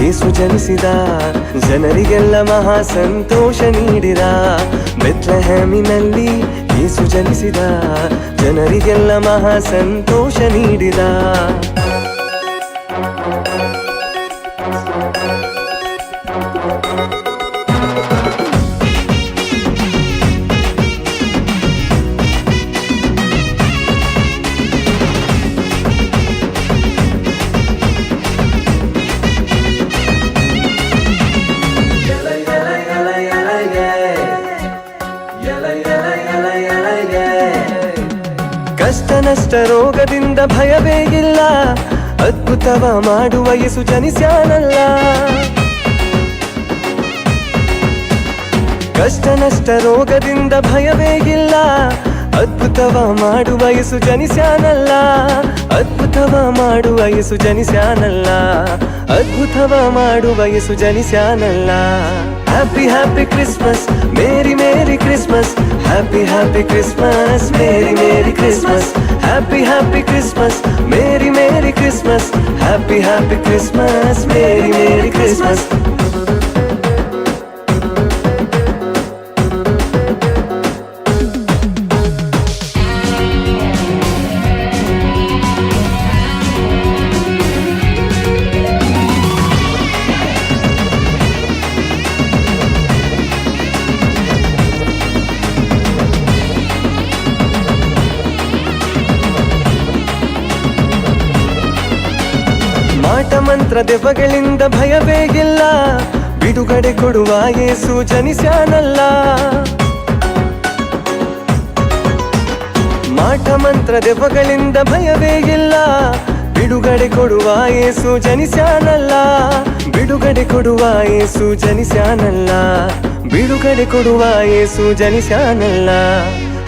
ಯೇಸು ಜನಿಸಿದ, ಜನರಿಗೆಲ್ಲ ಮಹಾ ಸಂತೋಷ ನೀಡಿದ. ಬೆತ್ಲೆಹೇಮಿನಲ್ಲಿ ಯೇಸು ಜನಿಸಿದ, ಜನರಿಗೆಲ್ಲ ಮಹಾ ಸಂತೋಷ ನೀಡಿದ. ಕಷ್ಟ ನಷ್ಟ ರೋಗದಿಂದ ಭಯವೇ ಇಲ್ಲ, ಅದ್ಭುತವ ಮಾಡುವ ಯೇಸು ಜನಿಸ್ಯಾನಲ್ಲ. ಕಷ್ಟ ನಷ್ಟ ರೋಗದಿಂದ ಭಯವೇ ಇಲ್ಲ, ಅದ್ಭುತವ ಮಾಡುವ ಯೇಸು ಜನಿಸ್ಯಾನಲ್ಲ. ಅದ್ಭುತವ ಮಾಡುವ ಯೇಸು ಜನಿಸ್ಯಾನಲ್ಲ. ಅದ್ಭುತವ ಮಾಡುವ ಯೇಸು ಜನಿಸ್ಯಾನಲ್ಲ. Happy happy Christmas, Merry Merry Christmas. Happy happy Christmas, Merry Merry Christmas. Happy happy Christmas, Merry Merry Christmas. Happy happy Christmas, Merry Merry Christmas. ಮಾಟ ಮಂತ್ರ ದೆವ್ವಗಳಿಂದ ಭಯವೇ ಇಲ್ಲ, ಬಿಡುಗಡೆ ಕೊಡುವ ಯೇಸು ಜನಿಸ್ಯಾನಲ್ಲ. ಮಾಟ ಮಂತ್ರ ದೆವ್ವಗಳಿಂದ ಭಯವೇ ಇಲ್ಲ, ಬಿಡುಗಡೆ ಕೊಡುವ ಯೇಸು ಜನಿಸ್ಯಾನಲ್ಲ. ಬಿಡುಗಡೆ ಕೊಡುವ ಯೇಸು ಜನಿಸ್ಯಾನಲ್ಲ. ಬಿಡುಗಡೆ ಕೊಡುವ ಯೇಸು ಜನಿಸ್ಯಾನಲ್ಲ.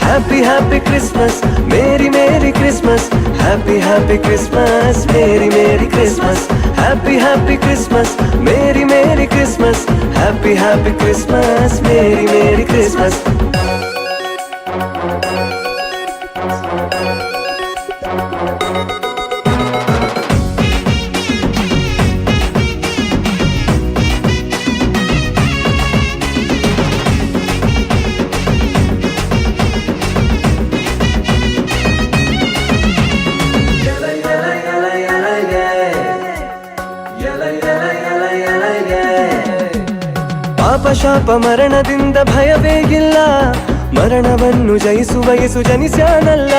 Happy happy Christmas, Merry Merry Christmas. Happy happy Christmas, Merry Merry Christmas. Happy happy Christmas, Merry Merry Christmas. Happy happy Christmas, Merry Merry Christmas. ಪಾಪ ಶಾಪ ಮರಣದಿಂದ ಭಯವೇ ಇಲ್ಲ, ಮರಣವನ್ನು ಜಯಿಸುವ ಯೇಸು ಜನಿಸ್ಯಾನಲ್ಲ.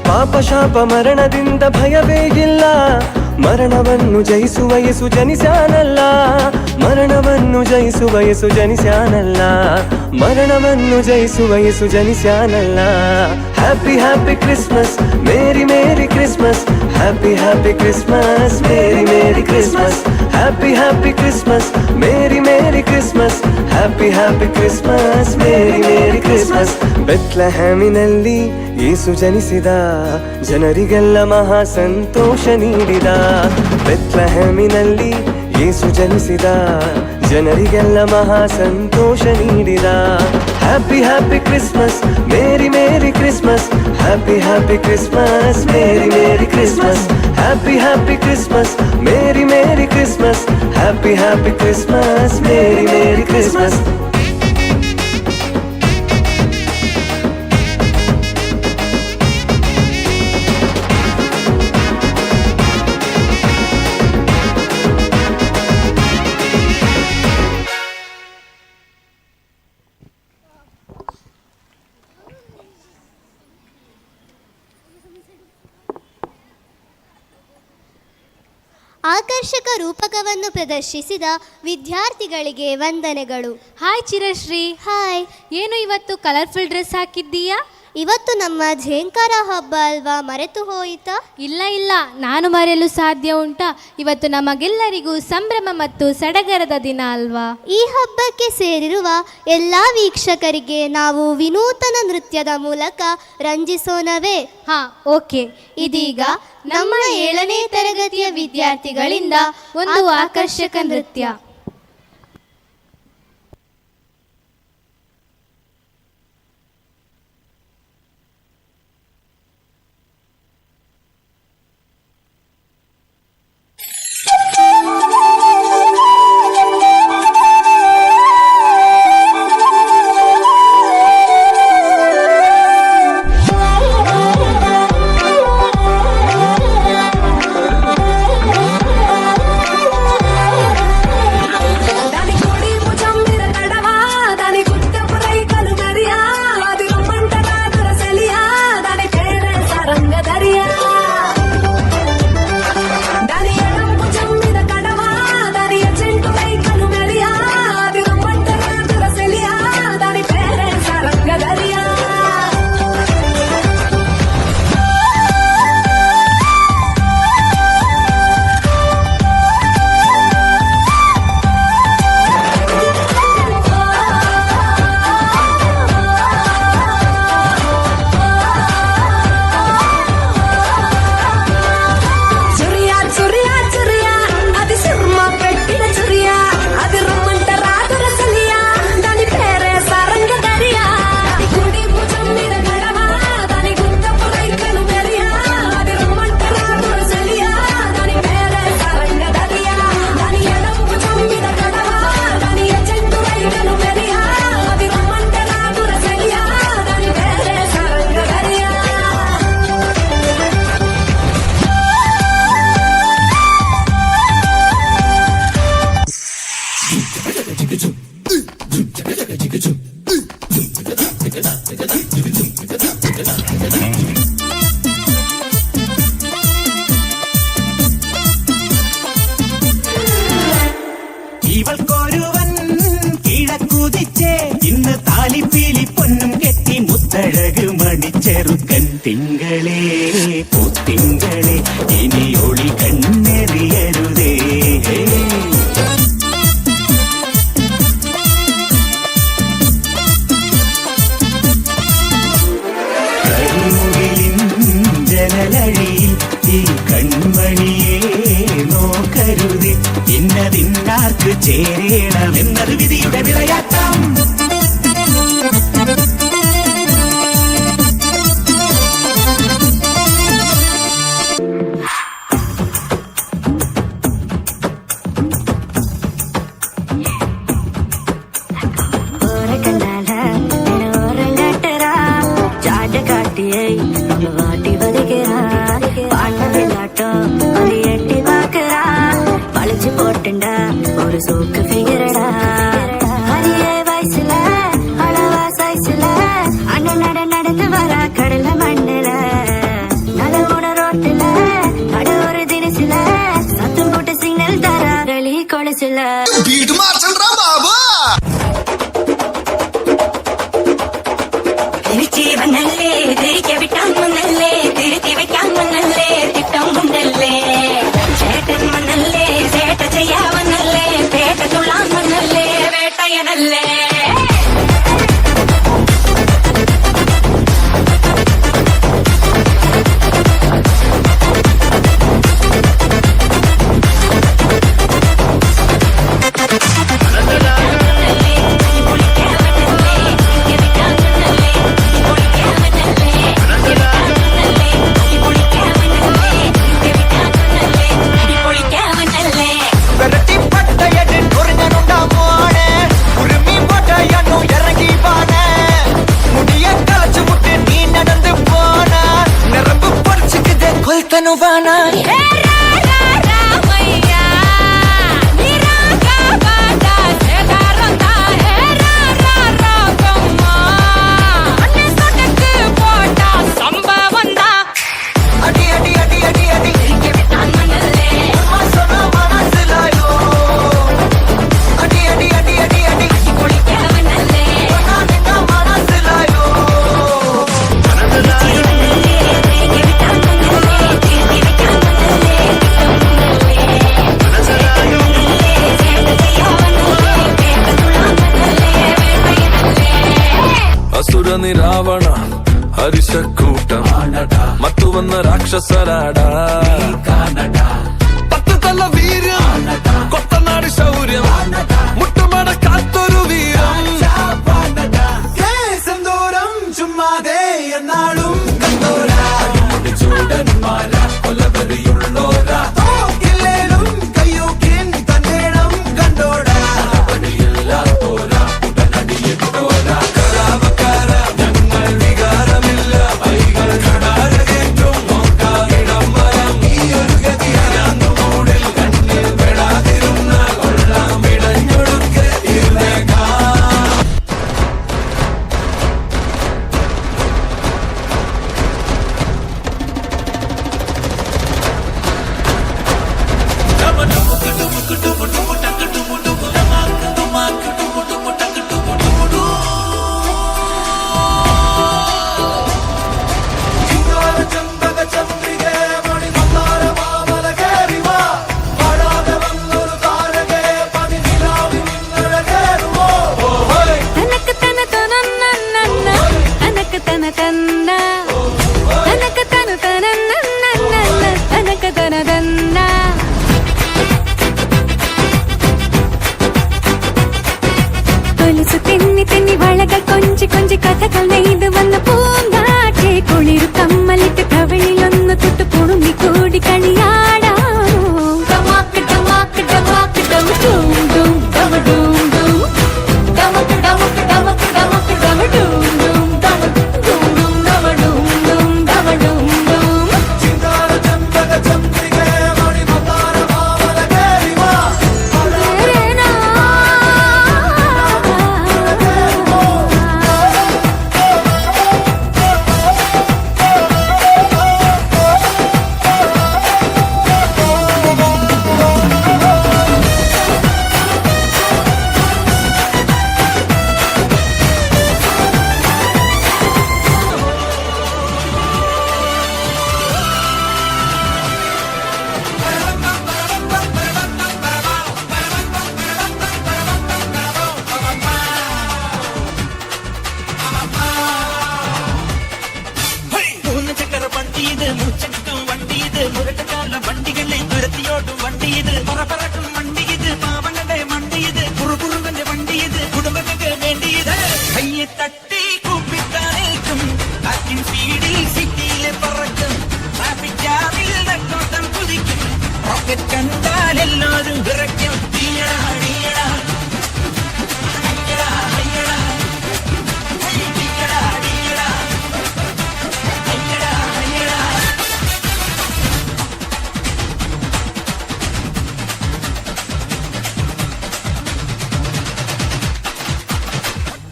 ಪಾಪ ಶಾಪ ಮರಣದಿಂದ ಭಯವೇ ಇಲ್ಲ, ಮರಣವನ್ನು ಜಯಿಸುವ ಯೇಸು ಜನಿಸ್ಯಾನಲ್ಲ. ಮರಣವನ್ನು ಜಯಿಸುವ ಯೇಸು ಜನಿಸ್ಯಾನಲ್ಲ. ಮರಣವನ್ನು ಜಯಿಸುವ ಯೇಸು ಜನಿಸ್ಯಾನಲ್ಲ. Happy happy Christmas, merry merry Christmas. Happy happy Christmas, merry merry Christmas. Happy happy Christmas, merry merry Christmas. Happy happy Christmas, merry merry Christmas. ಬೆತ್ಲೆಹೇಮಿನಲ್ಲಿ ಯೇಸು ಜನಿಸಿದ, ಜನರಿಗೆಲ್ಲ ಮಹಾ ಸಂತೋಷ ನೀಡಿದ. ಬೆತ್ಲೆಹೇಮಿನಲ್ಲಿ ಯೇಸು ಜನಿಸಿದ, ಜನರಿಗೆಲ್ಲ ಮಹಾ ಸಂತೋಷ ನೀಡಿದ. Happy happy Christmas, merry merry Christmas. Happy happy Christmas, merry merry Christmas. Happy happy Christmas, merry merry Christmas. Happy happy Christmas, merry merry Christmas. ಆಕರ್ಷಕ ರೂಪಕವನ್ನು ಪ್ರದರ್ಶಿಸಿದ ವಿದ್ಯಾರ್ಥಿಗಳಿಗೆ ವಂದನೆಗಳು. ಹಾಯ್ ಚಿರಶ್ರೀ. ಹಾಯ್. ಏನು ಇವತ್ತು ಕಲರ್ಫುಲ್ ಡ್ರೆಸ್ ಹಾಕಿದ್ದೀಯಾ? ಇವತ್ತು ನಮ್ಮ ಝೇಂಕಾರ ಹಬ್ಬ ಅಲ್ವಾ, ಮರೆತು ಹೋಯಿತಾ? ಇಲ್ಲ, ನಾನು ಮರೆಯಲು ಸಾಧ್ಯ ಉಂಟಾ? ಇವತ್ತು ನಮಗೆಲ್ಲರಿಗೂ ಸಂಭ್ರಮ ಮತ್ತು ಸಡಗರದ ದಿನ ಅಲ್ವಾ? ಈ ಹಬ್ಬಕ್ಕೆ ಸೇರಿರುವ ಎಲ್ಲ ವೀಕ್ಷಕರಿಗೆ ನಾವು ವಿನೂತನ ನೃತ್ಯದ ಮೂಲಕ ರಂಜಿಸೋಣವೇ? ಹಾ, ಓಕೆ. ಇದೀಗ ನಮ್ಮ 7ನೇ ತರಗತಿಯ ವಿದ್ಯಾರ್ಥಿಗಳಿಂದ ಒಂದು ಆಕರ್ಷಕ ನೃತ್ಯ. ഇവൾക്കൊരുവൻ കിഴക്കുതിച്ചേ ഇന്ന് താലിപ്പീലി പൊന്നും കെട്ടി മുത്തഴക് മണിച്ചെറുക്കൻ തിങ്കളേ പൂത്തിങ്കളേ ഇനി ഒളി കണ്ണെറിയരുതേ കരിമുകിലിൻ ജനലഴിയിൽ ഈ കൺമണിയെ നോക്കരുത് ഇന്നതിന്നാർക്ക് ചേരണമെന്നത് വിധിയുടെ വിളയാട്ടം ஒரு சோக்கு ஃபிகரடா அரிய வயசுல அளவா சைஸ்ல அண்ணன் நடந்து வர கடல மண்ணில நலமுட ரோட்டுல நடு ஒரு தினசுல சத்தம் போட்டு சிக்னல் தர களி கொலைச்சுல பீட் மார்ச்சல்ரா பாபா திருச்சி வந்தல்லே திரிக்க விட்டான் முன்னல்லே திருத்தி வைக்கான் முன்னல்லே திட்டம் முன்னல்லே சேட்டன் மண்ணல்லே சேட்ட செய்ய வந்தல்லே பேட்ட துள்ளான் மண்ணல்லே வேட்டையனல்லே ರಾವಣ ಹರಿಶಕೂಟ ಮತ್ತು ವನ್ನ ರಾಕ್ಷಸರಾಡ ಪತ್ತದಲ್ಲ ವೀರ್ಯ ಕೊತ್ತನಾಡಿ ಶೌರ್ಯ ಮುಟ್ಟುಮಾಡ ಕಾತ್ತೊರು ವೀರ സെന്തോരം ചുമ്മാതെ എന്നാളും കണ്ടോരാ ചൂടന്മാര കൊലവരിയുള്ളോര ഇല്ലേലും കയ്യൂക്കിൻ തന്നേണം കണ്ടോടാ പണിയില്ലാത്തോര ഉടനടിയിട്ടോര കരാവക്കാര ഞങ്ങൾ വികാരമില്ല വൈകൾ കടാരകേറ്റും നോക്കാവിടം വരം ഈ ഒരു ഗതിയാന്നു മൂടിൽ കണ്ണിൽ പെടാതിരുന്ന കൊള്ളാം ഇടഞ്ഞൊടുക്കെ ഇരുന്നേക്കാ കൊഞ്ചി കൊഞ്ചി കഥകൾ നെയ്ത് വന്ന പൂങ്കാറ്റെ കുളിരു കമ്മലിട്ട് കവിളിലൊന്ന് തൊട്ട് കുടുങ്ങി കൂടി കളിയാടാമോ ഡമാക്ക് ഡമാക്ക് ഡമാക്ക് ഡം ഡൂം ഡൂം ഡമ ഡൂം ഡൂം ഡമക്ക് ഡമക്ക് ഡമക്ക് ഡമക്ക് ഡമ ഡൂം ഡൂം ഡമ ഡൂം ഡൂം ഡമ ഡൂം ഡൂം ഡമ ഡൂം ഡൂം ചിന്താര ചമ്പക ചന്ദ്രികേ മണി മന്ദാര മാമല കേറിവാ തട്ടി കൂപ്പിത്താനേക്കും കാറ്റിൻ സ്പീഡിൽ സിറ്റിയിലെ പറക്കും ട്രാഫിക് ജാമിൽ നെട്ടോട്ടം കുതിക്കും റോക്കറ്റ് കണ്ടാൽ എല്ലാവരും വിറയ്ക്കും തീയടാ തീയടാ ഹയ്യടാ ഹയ്യടാ തീയടാ തീയടാ ഹയ്യടാ ഹയ്യടാ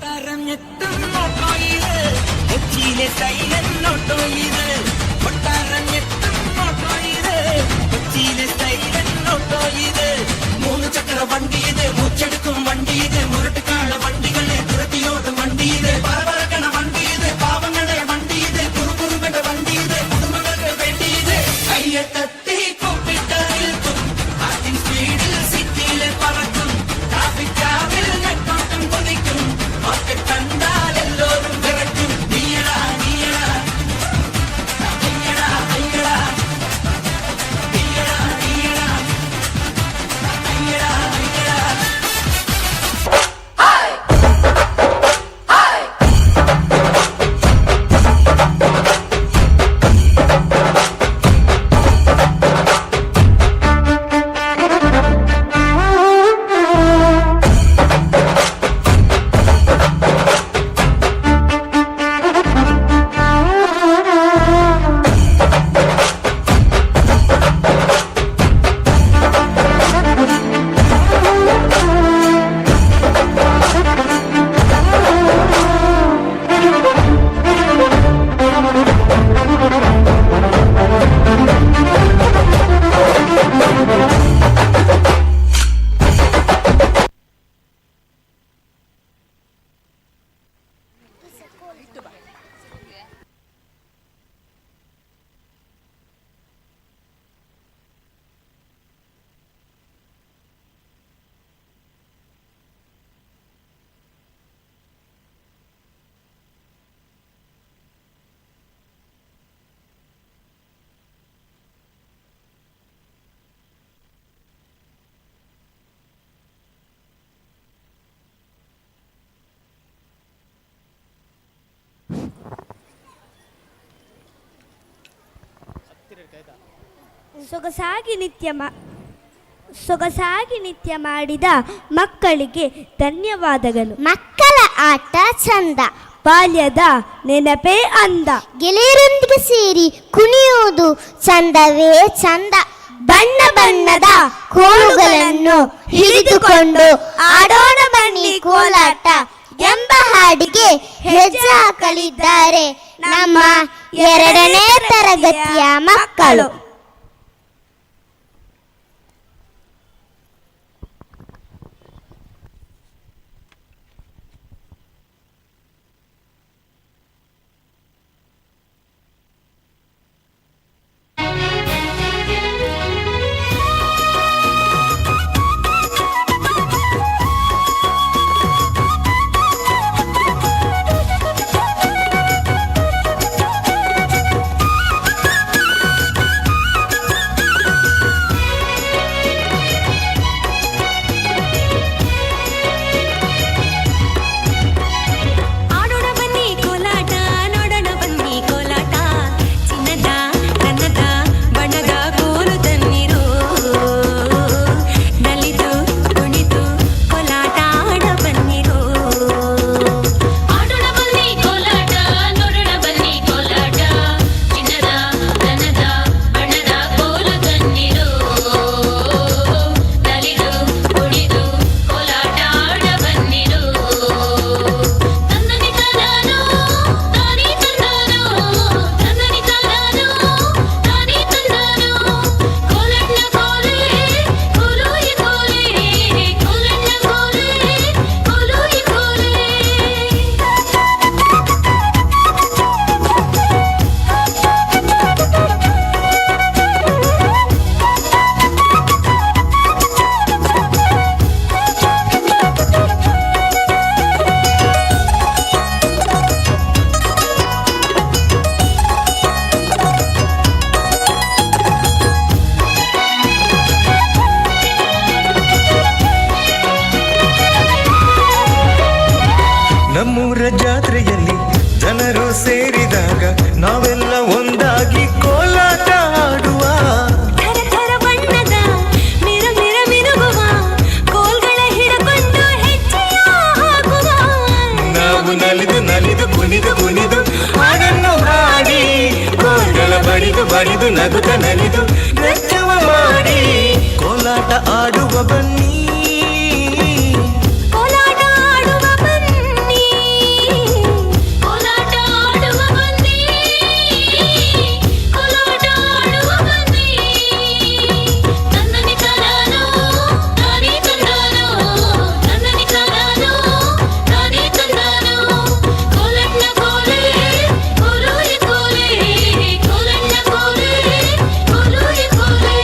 പറഞ്ഞെത്തും ഓട്ടോ ഇത് കൊച്ചിയിലെ സൈലന്റ് ഓട്ടോ ഇത് കൊട്ടാരഞ്ഞെത്തും ഓട്ടോ ഇത് കൊച്ചിയിലെ സൈലന്റ് ഓട്ടോ ഇത് 3 ചക്ര വണ്ടി ഇത് മുച്ചെടുക്കും വണ്ടി ഇത് മുരട്ടുകാള വണ്ടികളെ തുരത്തിയോടും വണ്ടി ഇത് പറക്കണ വണ്ടി ഇത് പാവങ്ങളെ വണ്ടി ഇത് കുറുകുറുകളുടെ വണ്ടി ഇത് കുടുംബങ്ങൾക്ക് വേണ്ടി ഇത് കയ്യെ തട്ടി കൂപ്പിട്ട് നിൽക്കും അതിൻ സ്പീഡിൽ സിറ്റിയിലെ പറക്കും ട്രാഫിക് ജാമിൽ നെട്ടോട്ടം കൊതിക്കും ഒക്കെ കണ്ടാൽ എല്ലാവരും വിറയ്ക്കും നീയടാ നീയടാ അയ്യടാ അയ്യടാ നീയടാ നീയടാ അയ്യടാ അയ്യടാ ಸೊಗಸಾಗಿ ನಿತ್ಯ ಮಾಡಿದ ಮಕ್ಕಳಿಗೆ ಧನ್ಯವಾದಗಳು. ಮಕ್ಕಳ ಆಟ ಚಂದ, ಬಾಲ್ಯದ ನೆನಪೇ ಅಂದ. ಗೆಳೆಯರೊಂದಿಗೆ ಸೇರಿ ಕುಣಿಯುವುದು ಚಂದವೇ ಚಂದ. ಬಣ್ಣ ಬಣ್ಣದ ಕೋಲುಗಳನ್ನು ಹಿಡಿದುಕೊಂಡು ಆಡೋಣ ಬನ್ನಿ ಕೋಲಾಟ ಎಂಬ ಹಾಡಿಗೆ ಹೆಜ್ಜೆ ಹಾಕಲಿದ್ದಾರೆ ನಮ್ಮ 2ನೇ ತರಗತಿಯ ಮಕ್ಕಳು. ಜಾತ್ರೆಯಲ್ಲಿ ಜನರು ಸೇರಿದಾಗ ನಾವೆಲ್ಲ ಒಂದಾಗಿ ಕೋಲಾಟ ಆಡುವ. ಥರ ಥರ ಬಣ್ಣದ ಮಿರ ಮಿರ ಮಿರುಗುವ ಕೋಲ್ಗಳ ಹಿಡಕೊಂಡು ಹೆಜ್ಜೆಯ ಹಾಕುವ. ನಾವು ನಲಿದು ನಲಿದು ಕುಣಿದು ಕುಣಿದು ಹಾಡನ್ನು ಹಾಡಿ ಕೋಲ್ಗಳ ಬಡಿದು ಬಡಿದು ನಗುತ್ತ ನಲಿದು ನೃತ್ಯವ ಮಾಡಿ ಕೋಲಾಟ ಆಡುವ ಬನ್ನಿ. ಕೋಲಾಟ ಆಡುವ ಬನ್ನಿ, ಕೋಲಾಟ ಆಡುವ ಬನ್ನಿ, ಕೋಲಾಟ ಆಡುವ ಬನ್ನಿ. ನನ್ನನಿ ತರಾನೋ ನಾನೇ ತಂದಾನೋ, ನನ್ನನಿ ತರಾನೋ ನಾನೇ ತಂದಾನೋ. ಕೋಲಣ್ಣ ಕೋಲೆ ಕೋಲೋಯಿ ಕೋಲೆ, ಕೋಲಣ್ಣ ಕೋಲೆ ಕೋಲೋಯಿ ಕೋಲೆ.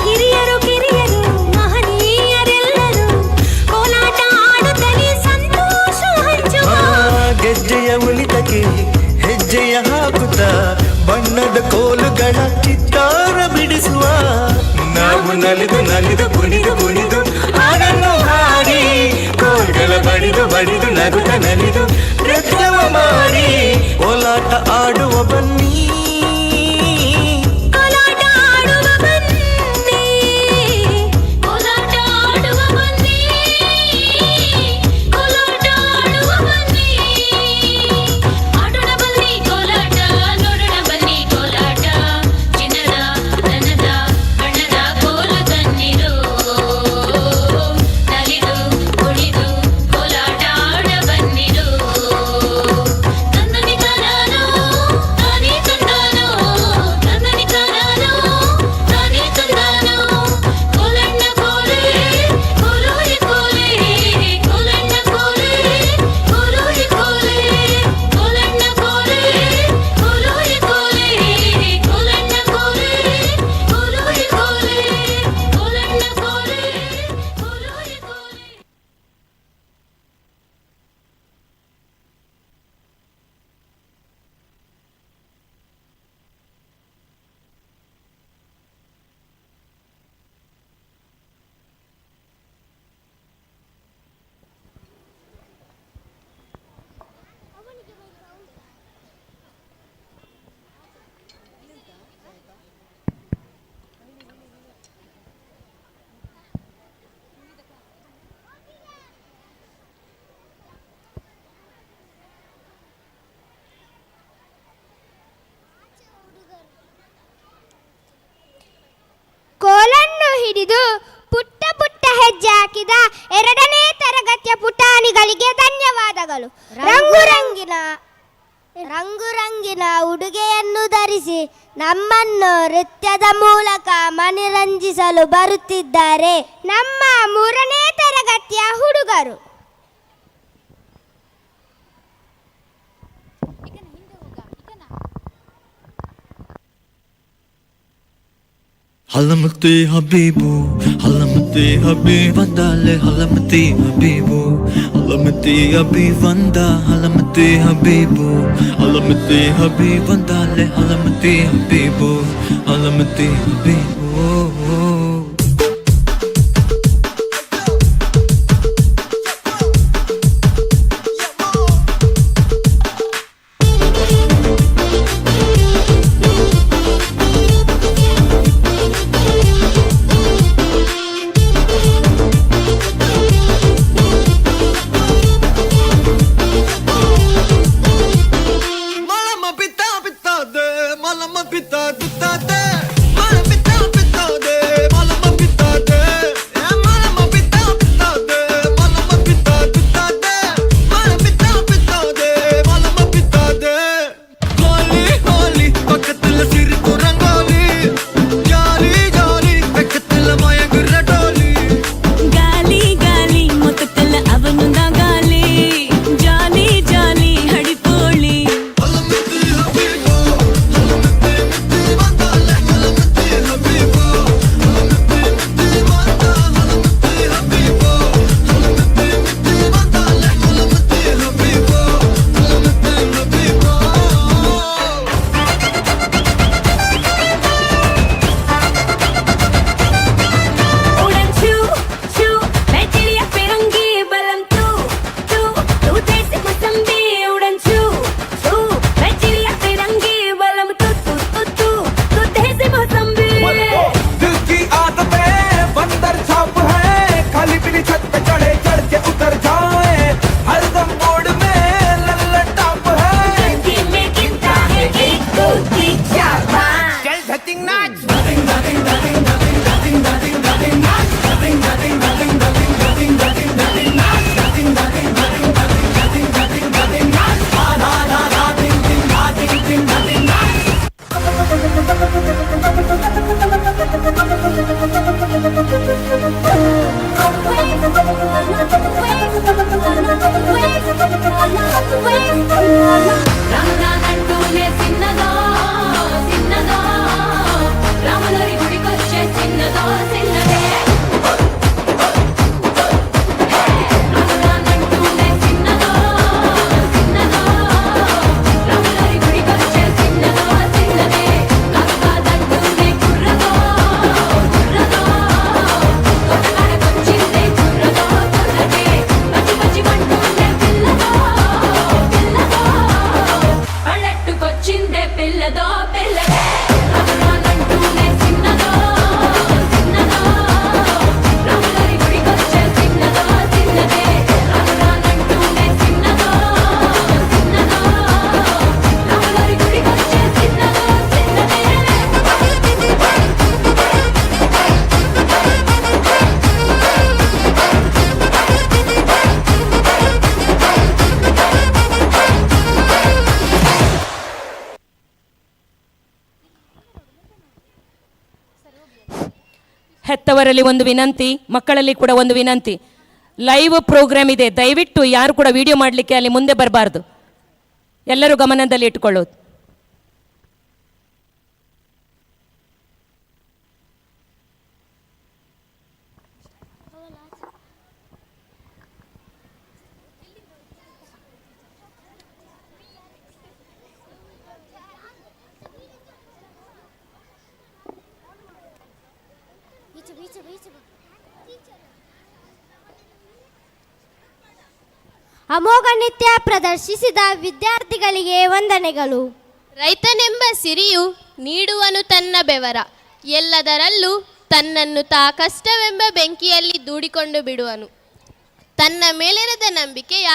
ಹಿರಿಯರು ಕಿರಿಯರು ಮಹನೀಯರೆಲ್ಲರೂ ಕೋಲಾಟ ಆಡುತ್ತಲೇ ಸಂತೋಷ ಹಂಚುವ. ಗೆಜ್ಜೆಯ ಉಳಿತಕ್ಕೆ ಹೆಜ್ಜೆಯ ಹಾಕುತ್ತ ಬಣ್ಣದ ಕೋಲುಗಳ ಚಿತ್ತಾರ ಬಿಡಿಸುವ. ನಾವು ನಲಿದು ನಲಿದು ಕುಣಿದು ಕುಣಿದು ಹಾಡನ್ನು ಹಾಡಿ ಕೋಲ್ಗಳ ಬಡಿದು ಬಡಿದು ನಗುತ್ತ ನಲಿದು ನೃತ್ಯವ ಮಾಡಿ ಕೋಲಾಟ ಆಡುವ ಬನ್ನಿ. ಕೋಲಾಟ ಆಡುವ ಬನ್ನಿ, ಕೋಲಾಟ ಆಡುವ ಬನ್ನಿ, ಕೋಲಾಟ ಆಡುವ ಬನ್ನಿ. ಆಡೋಣ ಬನ್ನಿ ಕೋಲಾಟ, ನೋಡೋಣ ಬನ್ನಿ ಕೋಲಾಟ. ಚಿನ್ನದ ದನದ ಬಣ್ಣದ ಕೋಲು ತನ್ನಿರು, ನಲಿದು ಕುಣಿದು ಕೋಲಾಟ ಆಡ ಬನ್ನಿರು. ನನ್ನನಿ ತರಾನೋ ನಾನೇ ತಂದಾನೋ, ನನ್ನನಿ ತರಾನೋ ನಾನೇ ತಂದಾನೋ. ಕೋಲಣ್ಣ ಕೋಲೆ ಕೋಲೋಯಿ ಕೋಲೆ, ಕೋಲಣ್ಣ ಕೋಲೆ ಕೋಲೋಯಿ ಕೋಲೆ. ಕೋಲಣ್ಣ ಕೋಲೆ ಕೋಲೋಯಿ ಕೋಲೆ, ಕೋಲಣ್ಣ ಕೋಲೆ ಕೋಲೋಯಿ ಕೋಲೆ, ಕೋಲಣ್ಣ ಕೋಲೆ ಕೋಲೋಯಿ ಕೋಲೆ. ಕೋಲನ್ನು ಹಿಡಿದು ಪುಟ್ಟ ಪುಟ್ಟ ಹೆಜ್ಜೆ ಹಾಕಿದ 2ನೇ ತರಗತಿಯ ಪುಟಾಣಿಗಳಿಗೆ ಧನ್ಯವಾದಗಳು. ರಂಗು ರಂಗಿನ ಉಡುಗೆಯನ್ನು ಧರಿಸಿ ನಮ್ಮನ್ನು ನೃತ್ಯದ ಮೂಲಕ ಮನರಂಜಿಸಲು ಬರುತ್ತಿದ್ದಾರೆ ನಮ್ಮ 3ನೇ ತರಗತಿಯ ಹುಡುಗರು. Halamati Habibu, Halamati Habib Vandale, Halamati Habibu, Halamati Habib Vanda, Halamati Habibu, Halamati Habib Vandale, Halamati Habibu, Halamati Habibu. Malama pita pita de, malama pita pita de, malama pita pita de, malama ಹೆತ್ತವರಲ್ಲಿ ಒಂದು ವಿನಂತಿ, ಮಕ್ಕಳಲ್ಲಿ ಕೂಡ ಒಂದು ವಿನಂತಿ. Live program ಇದೆ, ದಯವಿಟ್ಟು ಯಾರು ಕೂಡ ವಿಡಿಯೋ ಮಾಡಲಿಕ್ಕೆ ಅಲ್ಲಿ ಮುಂದೆ ಬರಬಾರ್ದು. ಎಲ್ಲರೂ ಗಮನದಲ್ಲಿ ಇಟ್ಟುಕೊಳ್ಳೋದು. ಅಮೋಘ ನೃತ್ಯ ಪ್ರದರ್ಶಿಸಿದ ವಿದ್ಯಾರ್ಥಿಗಳಿಗೆ ವಂದನೆಗಳು. ರೈತನೆಂಬ ಸಿರಿಯು ನೀಡುವನು ತನ್ನ ಬೆವರ, ಎಲ್ಲದರಲ್ಲೂ ತನ್ನನ್ನು ತಾ ಕಷ್ಟವೆಂಬ ಬೆಂಕಿಯಲ್ಲಿ ದೂಡಿಕೊಂಡು ಬಿಡುವನು. ತನ್ನ ಮೇಲಿರದ ನಂಬಿಕೆಯ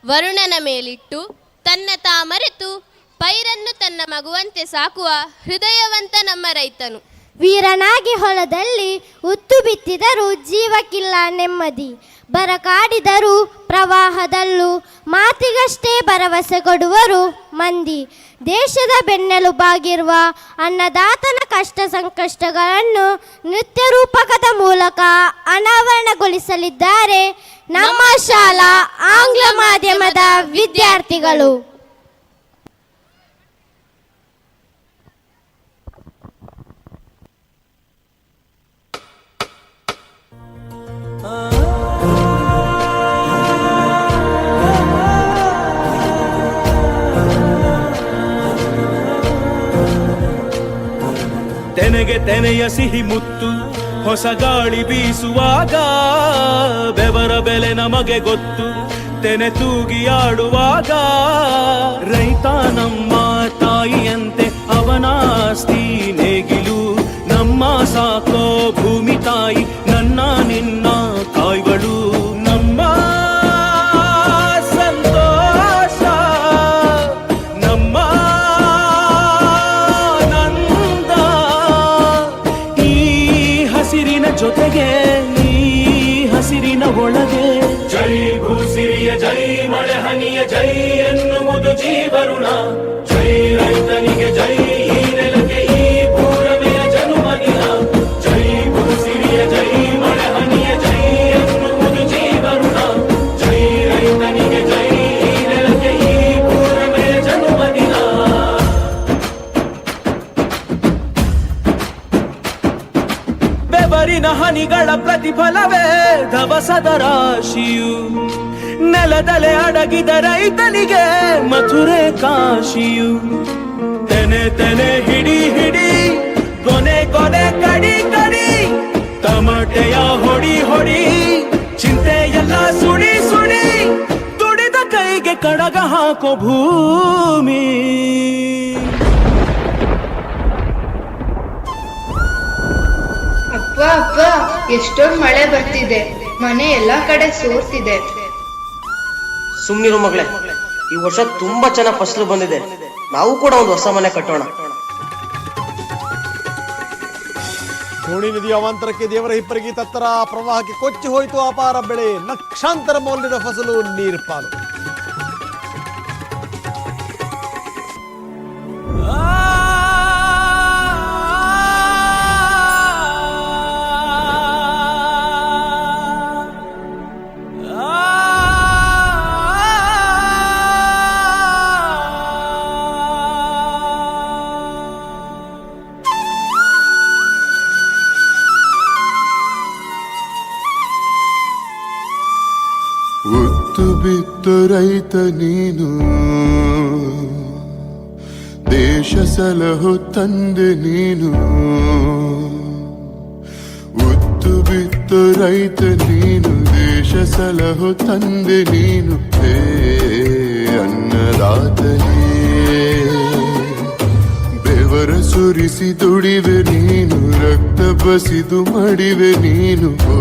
ವರುಣನ ಮೇಲಿಟ್ಟು ತನ್ನ ತಾ ಮರೆತು ಪೈರನ್ನು ತನ್ನ ಮಗುವಂತೆ ಸಾಕುವ ಹೃದಯವಂತ ನಮ್ಮ ರೈತನು. ವೀರನಾಗಿ ಹೊಲದಲ್ಲಿ ಉತ್ತು ಬಿತ್ತಿದರೂ ಜೀವಕ್ಕಿಲ್ಲ ನೆಮ್ಮದಿ, ಬರಕಾಡಿದರೂ ಪ್ರವಾಹದಲ್ಲೂ ಮಾತಿಗಷ್ಟೇ ಭರವಸೆ ಕೊಡುವರು ಮಂದಿ. ದೇಶದ ಬೆನ್ನೆಲುಬಾಗಿರುವ ಅನ್ನದಾತನ ಕಷ್ಟ ಸಂಕಷ್ಟಗಳನ್ನು ನೃತ್ಯ ರೂಪಕದ ಮೂಲಕ ಅನಾವರಣಗೊಳಿಸಲಿದ್ದಾರೆ ನಮ್ಮ ಶಾಲಾ ಆಂಗ್ಲ ಮಾಧ್ಯಮದ ವಿದ್ಯಾರ್ಥಿಗಳು. ತೆನೆಗೆ ತೆನೆಯ ಸಿಹಿ ಮುತ್ತು ಹೊಸ ಗಾಳಿ ಬೀಸುವಾಗ ಬೆವರ ಬೆಲೆ ನಮಗೆ ಗೊತ್ತು, ತೆನೆ ತೂಗಿ ಆಡುವಾಗ. ರೈತ ನಮ್ಮ ತಾಯಿಯಂತೆ ಅವನಾಸ್ತಿ ನೇಗಿಲು, ನಮ್ಮ ಸಾಕೋ ಭೂಮಿ ತಾಯಿ ನನ್ನ ನಿನ್ನ ಕಾಯ್ಗಳು. ನಮ್ಮ ಸಂತೋಷ ನಮ್ಮ ನಂದ, ಈ ಹಸಿರಿನ ಜೊತೆಗೆ ಈ ಹಸಿರಿನ ಒಳಗೆ. ಜೈ ಭೂಸಿರಿಯ ಜೈ ಮಳೆ ಹನಿಯ ಜೈ ಎನ್ನುವುದು ಜೀವರುಣ. ಜೈ ರೈತನಿಗೆ ಜೈ, ಈ ನೆಲಕ್ಕೆ ಈ ಪೂರಮೆಯ ಜನುಮದಿನ. ಜೈ ಭೂಸಿರಿಯ ಜೈ ಮಳೆ ಹನಿಯ ಜೈ ಎನ್ನುವುದು ಜೀವರುಣ. ಜೈ ರೈತನಿಗೆ ಜೈ, ಈ ನೆಲಕ್ಕೆ ಈ ಪೂರಮೆಯ ಜನುಮದಿನ. ಬೆವರಿನ ಹನಿಗಳ ಪ್ರತಿಫಲವೇ ಧವಸದ ರಾಶಿಯು, ನೆಲದಲೆ ಅಡಗಿದ ರೈತನಿಗೆ ಮಥುರೆ ಕಾಶಿಯು. ತೆನೆ ತೆನೆ ಹಿಡಿ ಹಿಡಿ, ಕೊನೆ ಕೊನೆ ಕಡಿ ಕಡಿ, ತಮಟೆಯ ಹೊಡಿ ಹೊಡಿ, ಚಿಂತೆಯೆಲ್ಲ ಸುಡಿ ಸುಡಿ, ದುಡಿದ ಕೈಗೆ ಕಡಗ ಹಾಕೋ ಭೂಮಿ. ಅಪ್ಪ ಅಪ್ಪ, ಎಷ್ಟೊಂದು ಮಳೆ ಬರ್ತಿದೆ, ಮನೆ ಎಲ್ಲಾ ಕಡೆ ಸೋರ್ತಿದೆ. ಸುಮ್ನಿರು ಮಗಳೇ, ಈ ವರ್ಷ ತುಂಬಾ ಚೆನ್ನಾಗಿ ಫಸಲು ಬಂದಿದೆ, ನಾವು ಕೂಡ ಒಂದು ಹೊಸ ಮನೆ ಕಟ್ಟೋಣ. ಧೋಣಿ ನದಿಯ ಅವಾಂತರಕ್ಕೆ ದೇವರ ಹಿಪ್ಪರಿಗೆ ತತ್ತರ ಪ್ರವಾಹಕ್ಕೆ ಕೊಚ್ಚಿ ಹೋಯಿತು ಅಪಾರ ಬೆಳೆ, ಲಕ್ಷಾಂತರ ಮೌಲ್ಯದ ಫಸಲು ನೀರ್ಪಾಲು. ಉತ್ತು ಬಿತ್ತು ರೈತ ನೀನು, ದೇಶ ಸಲಹು ತಂದೆ ನೀನು. ಉತ್ತು ಬಿತ್ತು ರೈತ ನೀನು, ದೇಶ ಸಲಹು ತಂದೆ ನೀನು. ಹೇ ಅನ್ನದಾತನೇ, ಬೆವರ ಸುರಿಸಿ ದುಡಿವೆ ನೀನು, ರಕ್ತ ಬಸಿದು ಮಡಿವೆ ನೀನು. ಓ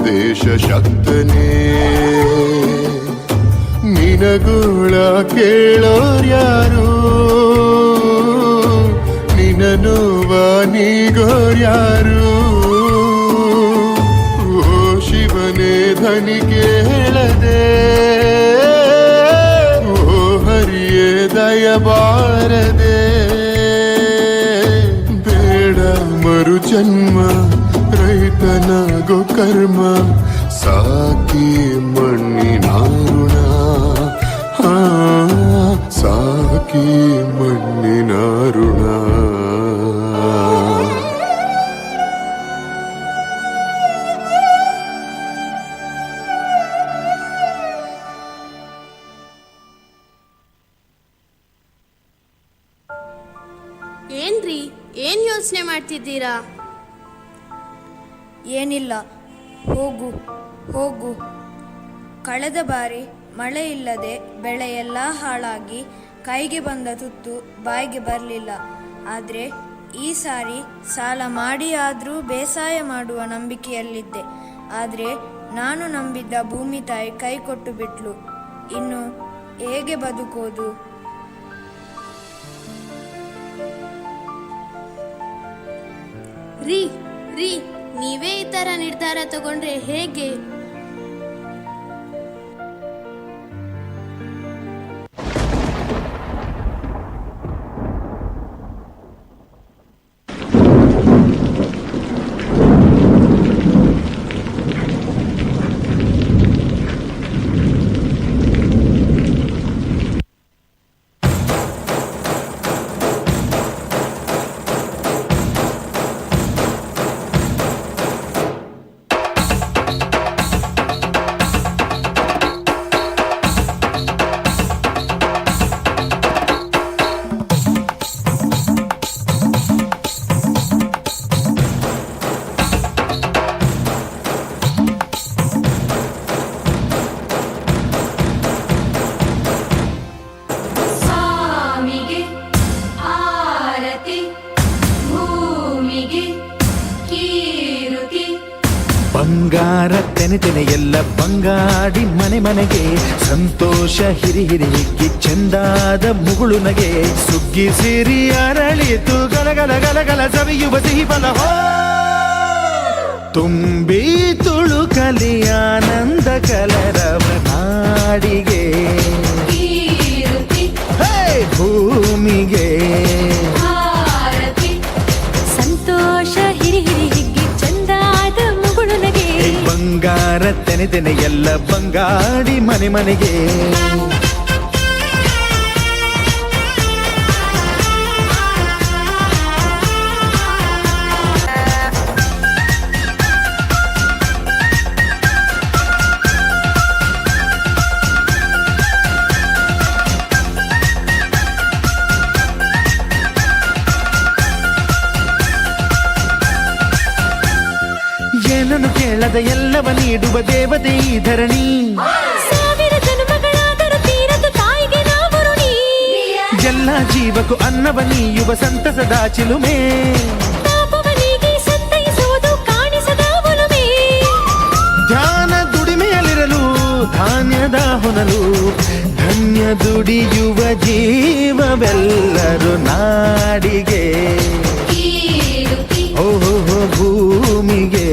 ದೇಶ ಶಕ್ತನೇ, ನಿನಗೋಳ ಕೇಳೋರ್ಯಾರು, ನಿನ ನೋವ ನೀಗೋರ್ಯಾರು. ಓ ಶಿವನೇ ಧನಿ ಕೇಳದೆ, ಓ ಹರಿಯೇ ದಯಬಾರದೆ. ಬೇಡ ಮರು ಜನ್ಮ ರೈತನಾಗೋ ಕರ್ಮ ಸಾಕಿ ಮಣ್ಣಿನ ಋಣ ಸಾಕಿ ಮಣ್ಣಿನ ಋಣ. ಏನ್ರಿ, ಏನ್ ಯೋಚನೆ ಮಾಡ್ತಿದ್ದೀರಾ? ಏನಿಲ್ಲ, ಹೋಗು ಹೋಗು. ಕಳೆದ ಬಾರಿ ಮಳೆ ಇಲ್ಲದೆ ಬೆಳೆಯೆಲ್ಲ ಹಾಳಾಗಿ ಕೈಗೆ ಬಂದ ತುತ್ತು ಬಾಯಿಗೆ ಬರಲಿಲ್ಲ. ಆದರೆ ಈ ಸಾರಿ ಸಾಲ ಮಾಡಿ ಆದರೂ ಬೇಸಾಯ ಮಾಡುವ ನಂಬಿಕೆಯಲ್ಲಿದ್ದೆ. ಆದರೆ ನಾನು ನಂಬಿದ್ದ ಭೂಮಿ ತಾಯಿ ಕೈ ಕೊಟ್ಟು ಬಿಟ್ಲು. ಇನ್ನು ಹೇಗೆ ಬದುಕೋದು? ರೀ ರೀ ನೀವೇ ಈ ತರ ನಿರ್ಧಾರ ತಗೊಂಡ್ರೆ ಹೇಗೆ? ಬಂಗಾರ ತೆನೆ ತೆನೆ ಎಲ್ಲ ಬಂಗಾಡಿ ಮನೆ ಮನೆಗೆ ಸಂತೋಷ ಹಿರಿ ಹಿರಿ ಹಿಗ್ಗಿ ಚೆಂದಾದ ಮುಗುಳು ನಗೆ ಸುಗ್ಗಿ ಸಿರಿ ಅರಳಿತು ಗಲಗಲ ಗಲಗಲ ಸವಿಯುವ ಸಿಹಿ ಫಲ ತುಂಬಿ ತುಳುಕಲಿ ಆನಂದ ಕಲರವ ನಾಡಿಗೆ ಭೂಮಿಗೆ ಸಂತೋಷ ಹಿರಿ ಹಿರಿ ಹಿಗ್ಗಿ ಚಂದಾದ ಮುಗುಳು ನಗೆ ಬಂಗಾರ ತೆನೆ ತೆನೆ ಎಲ್ಲ ಬಂಗಾಡಿ ಮನೆ ಮನೆಗೆ ಏನನ್ನು ಕೇಳದ ಎಲ್ಲವ ನೀಡುವ ದೇವತೆ ಈ ಧರಣಿ ಸಾವಿರ ಜನ್ಮಗಳಾದರೂ ತೀರದು ತಾಯಿಗೆ ನಾವು ಋಣಿ ಎಲ್ಲ ಜೀವಕ್ಕೂ ಅನ್ನವ ನೀಯುವ ಸಂತಸದ ಚಿಲುಮೆ ಪಾಪವನಿಗೆ ಸಂತೈಸುವುದು ಕಾಣಿಸದ ಒಲುಮೆ ಧ್ಯಾನ ದುಡಿಮೆಯಲ್ಲಿರಲು ಧಾನ್ಯದ ಹೊನಲು ಧನ್ಯ ದುಡಿಯುವ ಜೀವವೆಲ್ಲರೂ ನಾಡಿಗೆ ಓಹೋ ಭೂಮಿಗೆ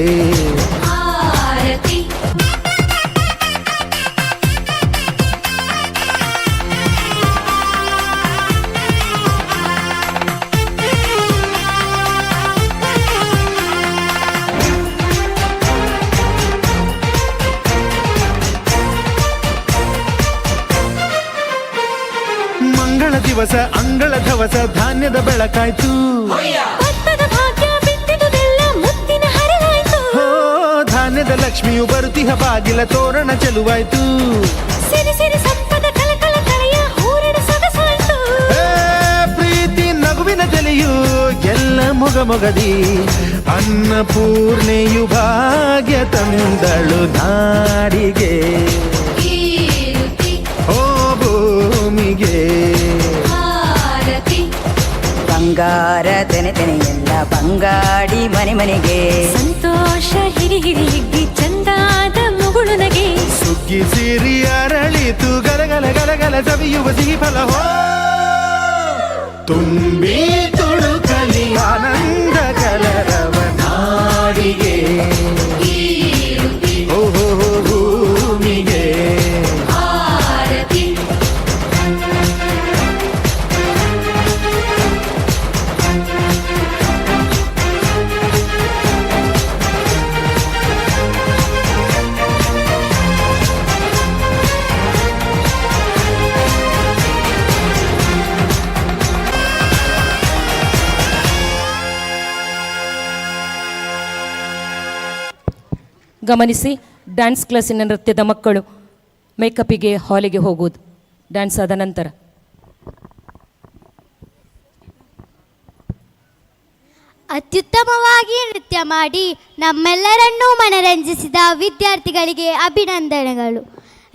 ಮಂಗಳ ದಿವಸ ಅಂಗಳ ಧವಸ ಧಾನ್ಯದ ಬೆಳಕಾಯ್ತು ಭತ್ತದ ಭಾಗ್ಯ ಬಿತ್ತಿದುದೆಲ್ಲ ಮುತ್ತಿನ ಹರವಾಯ್ತು ಧಾನ್ಯದ ಲಕ್ಷ್ಮಿಯು ಬರುತಿಹ ಬಾಗಿಲ ತೋರಣ ಚೆಲುವಾಯ್ತು ಸಿರಿ ಸಿರಿ ಸಂಪದ ಕಲಕಲ ಕಳೆಯ ಹೂರಣ ಸೊಗಸಾಯ್ತು ಪ್ರೀತಿ ನಗುವಿನ ಜಲೆಯು ಎಲ್ಲ ಮೊಗ ಮೊಗದಿ ಅನ್ನಪೂರ್ಣೆಯು ಭಾಗ್ಯ ತಂದಳು ನಾಡಿಗೆ ಓ ಭೂಮಿಗೆ ಬಂಗಾರ ತೆನೆ ತೆನೆ ಎಲ್ಲ ಬಂಗಾಡಿ ಮನೆ ಮನೆಗೆ ಸಂತೋಷ ಹಿರಿ ಹಿರಿ ಹಿಗ್ಗಿ ಚಂದಾದ ಮುಗುಳು ನಗೆ ಸುಗ್ಗಿ ಸಿರಿ ಅರಳಿತು ಗಲಗಲ ಗಲಗಲ ಸವಿಯುವ ಸಿಹಿ ಫಲ ತುಂಬಿ ತುಳುಕಲಿ ಆನಂದ ಕಲರವ ನಾಡಿಗೆ ಓಹೋ ಭೂಮಿಗೆ ಗಮನಿಸಿ, ಡ್ಯಾನ್ಸ್ ಕ್ಲಾಸಿನ ನೃತ್ಯದ ಮಕ್ಕಳು ಮೇಕಪ್ಪಿಗೆ ಹಾಲಿಗೆ ಹೋಗುವುದು. ಡ್ಯಾನ್ಸ್ ಆದ ನಂತರ ಅತ್ಯುತ್ತಮವಾಗಿ ನೃತ್ಯ ಮಾಡಿ ನಮ್ಮೆಲ್ಲರನ್ನೂ ಮನರಂಜಿಸಿದ ವಿದ್ಯಾರ್ಥಿಗಳಿಗೆ ಅಭಿನಂದನೆಗಳು.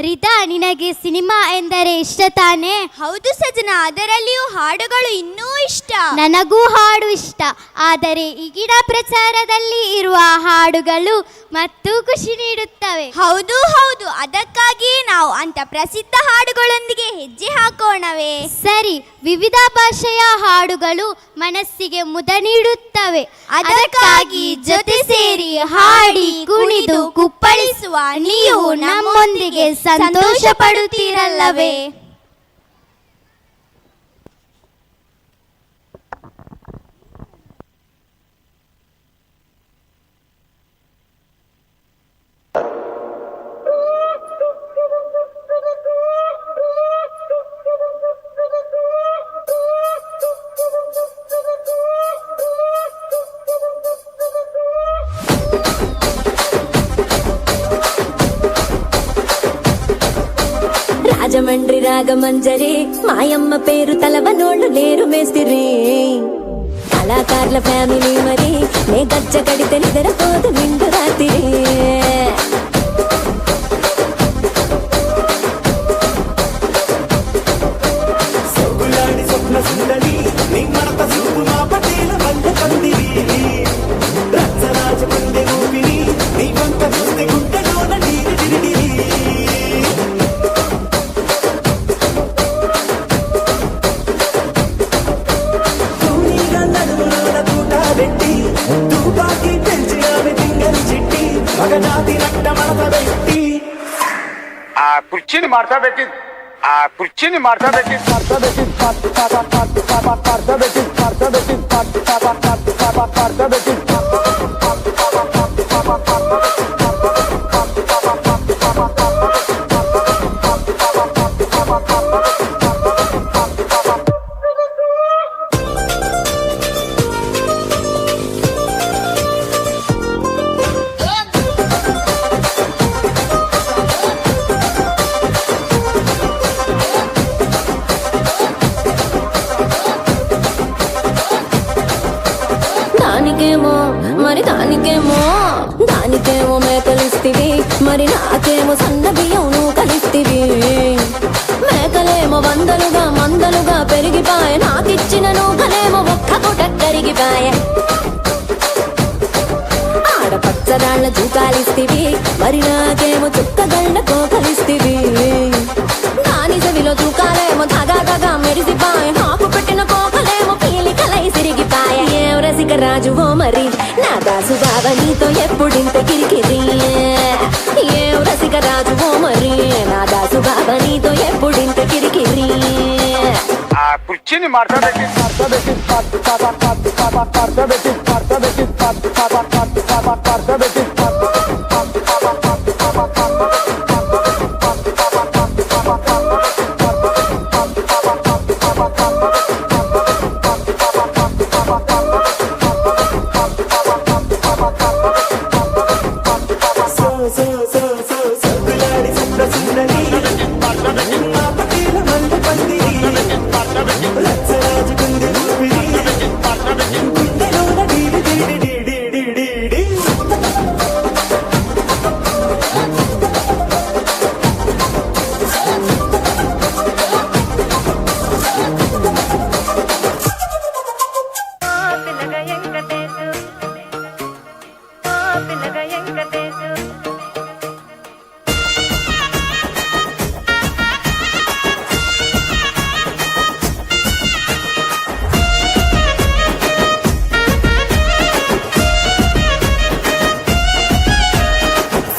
ರಿತಾ, ನಿನಗೆ ಸಿನಿಮಾ ಎಂದರೆ ಇಷ್ಟ ತಾನೇ? ಹೌದು ಸಜನ, ಅದರಲ್ಲಿಯೂ ಹಾಡುಗಳು ಇನ್ನೂ ಇಷ್ಟ. ನನಗೂ ಹಾಡು ಇಷ್ಟ. ಆದರೆ ಈಗಿನ ಪ್ರಚಾರದಲ್ಲಿ ಇರುವ ಹಾಡುಗಳು ಮತ್ತು ಖುಷಿ ನೀಡುತ್ತವೆ. ಹೌದು ಹೌದು, ಅದಕ್ಕಾಗಿಯೇ ನಾವು ಅಂತ ಪ್ರಸಿದ್ಧ ಹಾಡುಗಳೊಂದಿಗೆ ಹೆಜ್ಜೆ ಹಾಕೋಣವೇ? ಸರಿ, ವಿವಿಧ ಭಾಷೆಯ ಹಾಡುಗಳು ಮನಸ್ಸಿಗೆ ಮುದ ನೀಡುತ್ತವೆ. ಅದಕ್ಕಾಗಿ ಜೊತೆ ಸೇರಿ ಹಾಡಿ ಕುಣಿದು ಕುಪ್ಪಳಿಸುವ ನೀವು ನಮ್ಮೊಂದಿಗೆ ಸಂತೋಷ ಪಡುತ್ತೀರಲ್ಲವೇ? రాజమండ్రి రాగమంజరి మాయమ్మ పేరు తలవనోళ్ళు లేరు మేస్తిరి కళాకారుల ఫ్యామిలీ మరి నే గజ్జ కడితే నిద్రపోదు నిండు రాత్రి సొగులాడి స్వప్న సుందరి నీ మడత చూపు మా పటేల వంట పందిరి రచ్చరాజ పందె ఊపిరి నీ వంట చూస్తే గుంటలోన నీరు డిరిడిరి తుపాకి పెంచినావి తింగని చిట్టి మగజాతి నట్ట మడత పెట్టి ఆ కుర్చీని మార్తా పెట్టి దానికేమో మేకలిస్తివి మరి నాకేమో సన్న బియ్యం నువ్వు కలిస్తివి మేకలేమో మందలుగా పెరిగిపాయ నాకిచ్చిన నూకలేమో ఒక్క పూట కరిగిపాయ ఆడపచ్చరాళ్ళ జూకాలిస్తివి మరి నాకేమో చుక్కగళ్ళ కోకలిస్తివి దాని చెవిలో జూకాలేమో తగా మెరిసిపాయ నాకు పెట్టిన కోకలేమో పీలికలై సిరిగిపాయ ఏం రసిక రాజువో మరి నా దాసు బాబా నీతో ఎప్పుడింత కిరికిరి ఏం రసిక రాజువో మరి నా దాసు బాబా నీతో ఎప్పుడింత కిరికిరి ఆ కుర్చీని మార్తా పెట్టి సొగులాడి స్వప్న సుందరి మా పటేల వంట పందిరి రచ్చరాజ పందె ఊపిరి గుండెలోన DD DD DD DD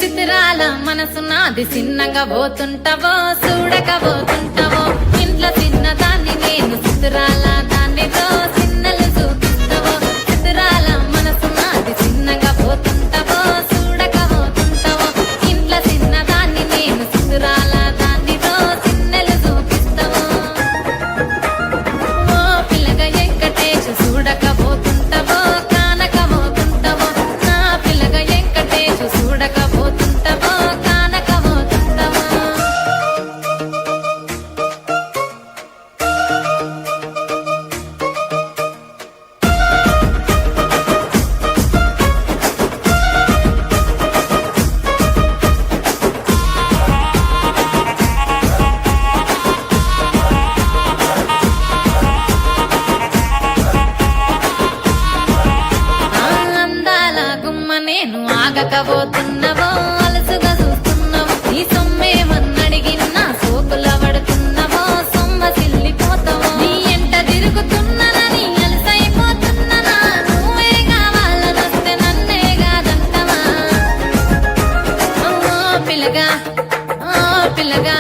Siddharala మనసు నాది చిన్నగా పోతుంటావో చూడకపోతుంటావో ఇంట్లో చిన్న దాన్ని నేను సిద్ధరాల దానితో చిన్నలు చూపిస్తావో సిద్ధరాల మనసు నాది చిన్నగా పోతుంటావో చూడకపోతుంటావో ఇంట్లో చిన్న దాన్ని నేను సిద్ధరాల దానితో చిన్నలు చూపిస్తావో ఓ పిల్లగా వెంకటేశ్ చూడకపోతుంటావో కానకపోతుంటావో నా పిల్లగా వెంకటేశ్ చూడకపో నేను ఆగకపోతున్నవో అలసుగా చూస్తున్నావు నీ సొమ్మే మన్నడిగిన సోకుల పడుతున్నవో సొమ్మ సిల్లిపోతావో నీ ఎంట తిరుగుతున్నానని అలసైపోతున్నానా నువ్వే కావాలనొస్తే నన్నే కాదంటవా పిల్లగా పిల్లగా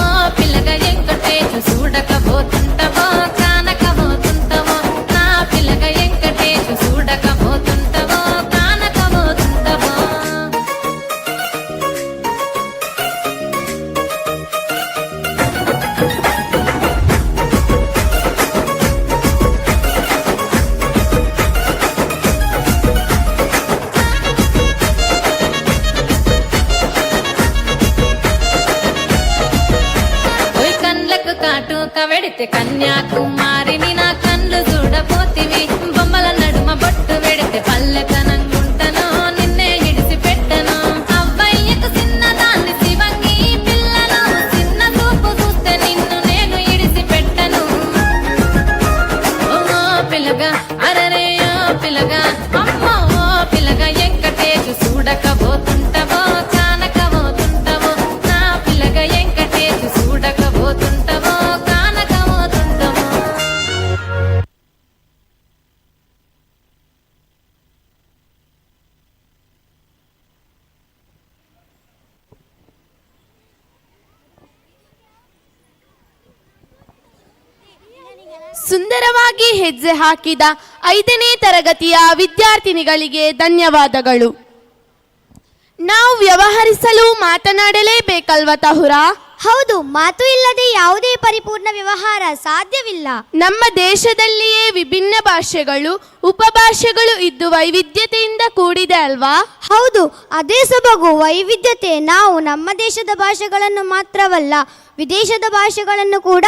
ఓ పిల్లగా ఎంకటేశు చూడకపోతుంటవో కానకపోతుంటవో నా పిల్లగా ఎంకటేశు చూడకపోతుంటవో కానకపోతుంటవో కండ్లకు కాటుక వెడితే కన్యాకుమారిని నా కండ్లు చూడపోతివి బొమ్మల నడుమ బొట్టు వెడితే పల్లెతనంగుంటను నిన్నే ఇడిసి పెట్టను అవ్వయ్యకు చిన్నదాన్ని శివంగి పిల్లను చిన్న చూపు చూస్తే నిన్ను నేను ఇడిసి పెట్టను ఓ పిల్లగా అరరే ఓ పిల్లగా అమ్మో ఓ పిల్లగా ఎంకటేశు చూడకపోతుంటవో కానకపోతుంటవో నా పిల్లగా ఎంకటేశు చూడకపోతుంటవో కానకపోతుంటవో ಸುಂದರವಾಗಿ ಹೆಜ್ಜೆ ಹಾಕಿದ 5ನೇ ತರಗತಿಯ ವಿದ್ಯಾರ್ಥಿನಿಗಳಿಗೆ ಧನ್ಯವಾದಗಳು. ನಾವು ವ್ಯವಹರಿಸಲು ಮಾತನಾಡಲೇಬೇಕಲ್ವ ತಹುರಾ? ಹೌದು, ಮಾತು ಇಲ್ಲದೆ ಯಾವುದೇ ಪರಿಪೂರ್ಣ ವ್ಯವಹಾರ ಸಾಧ್ಯವಿಲ್ಲ. ನಮ್ಮ ದೇಶದಲ್ಲಿಯೇ ವಿಭಿನ್ನ ಭಾಷೆಗಳು ಉಪಭಾಷೆಗಳು ಇದ್ದು ವೈವಿಧ್ಯತೆಯಿಂದ ಕೂಡಿದೆ ಅಲ್ವಾ? ಹೌದು, ಅದೇ ಸೊಬಗು ವೈವಿಧ್ಯತೆ. ನಾವು ನಮ್ಮ ದೇಶದ ಭಾಷೆಗಳನ್ನು ಮಾತ್ರವಲ್ಲ, ವಿದೇಶದ ಭಾಷೆಗಳನ್ನು ಕೂಡ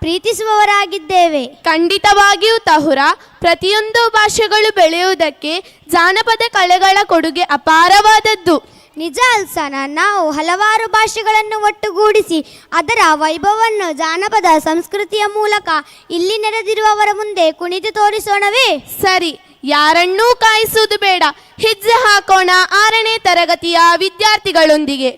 ಪ್ರೀತಿಸುವವರಾಗಿದ್ದೇವೆ. ಖಂಡಿತವಾಗಿಯೂ ತಹುರಾ, ಪ್ರತಿಯೊಂದು ಭಾಷೆಗಳು ಬೆಳೆಯುವುದಕ್ಕೆ ಜಾನಪದ ಕಲೆಗಳ ಕೊಡುಗೆ ಅಪಾರವಾದದ್ದು. ನಿಜ ಅಲ್ಸನ, ನಾವು ಹಲವಾರು ಭಾಷೆಗಳನ್ನು ಒಟ್ಟುಗೂಡಿಸಿ ಅದರ ವೈಭವವನ್ನು ಜಾನಪದ ಸಂಸ್ಕೃತಿಯ ಮೂಲಕ ಇಲ್ಲಿ ನೆರೆದಿರುವವರ ಮುಂದೆ ಕುಣಿದು ತೋರಿಸೋಣವೇ? ಸರಿ, ಯಾರನ್ನೂ ಕಾಯಿಸುವುದು ಬೇಡ, ಹೆಜ್ಜೆ ಹಾಕೋಣ 6ನೇ ತರಗತಿಯ ವಿದ್ಯಾರ್ಥಿಗಳೊಂದಿಗೆ.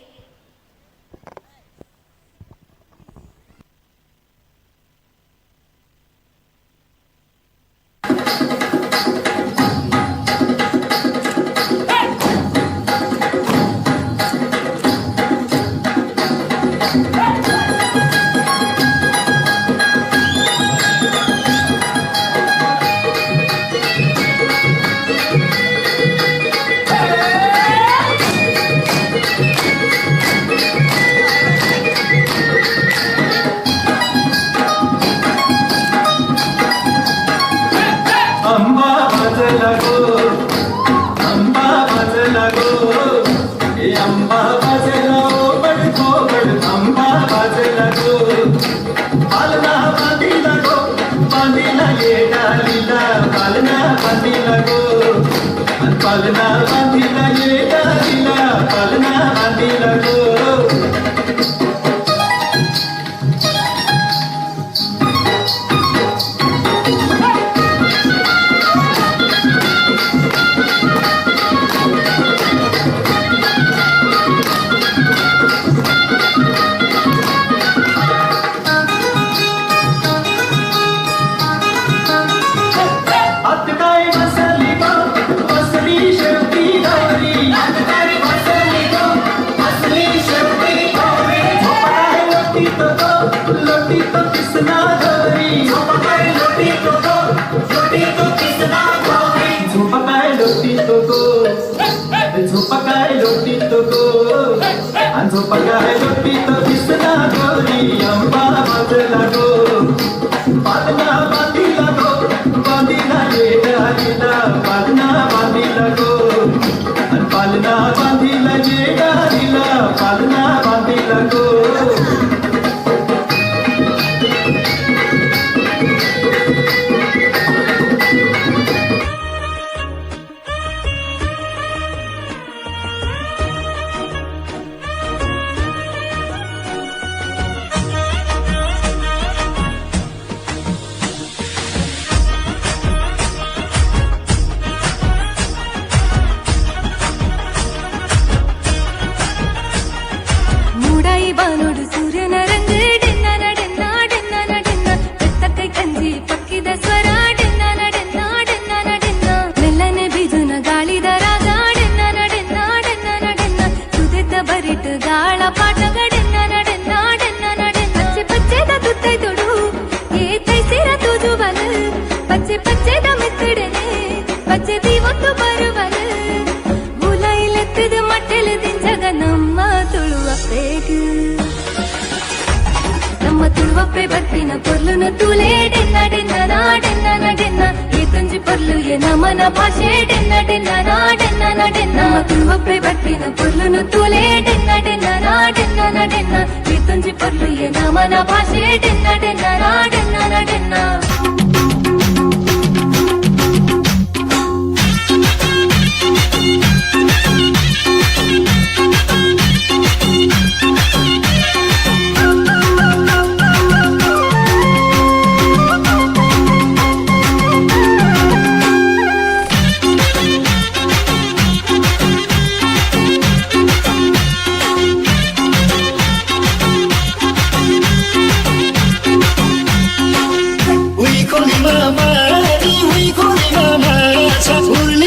కురువప్పే బత్తిన పొర్లును తూలే డెన్న డెన్న నా డెన్న డెన్న ఈ తుంజి పొర్లు ఏ నమన భాషే డెన్న డెన్న నా డెన్న డెన్న కురువప్పే బత్తిన పొర్లును తూలే డెన్న డెన్న నా డెన్న డెన్న ఈ తుంజి పొర్లు ఏ నమన భాషే డెన్న డెన్న నా డెన్న డెన్న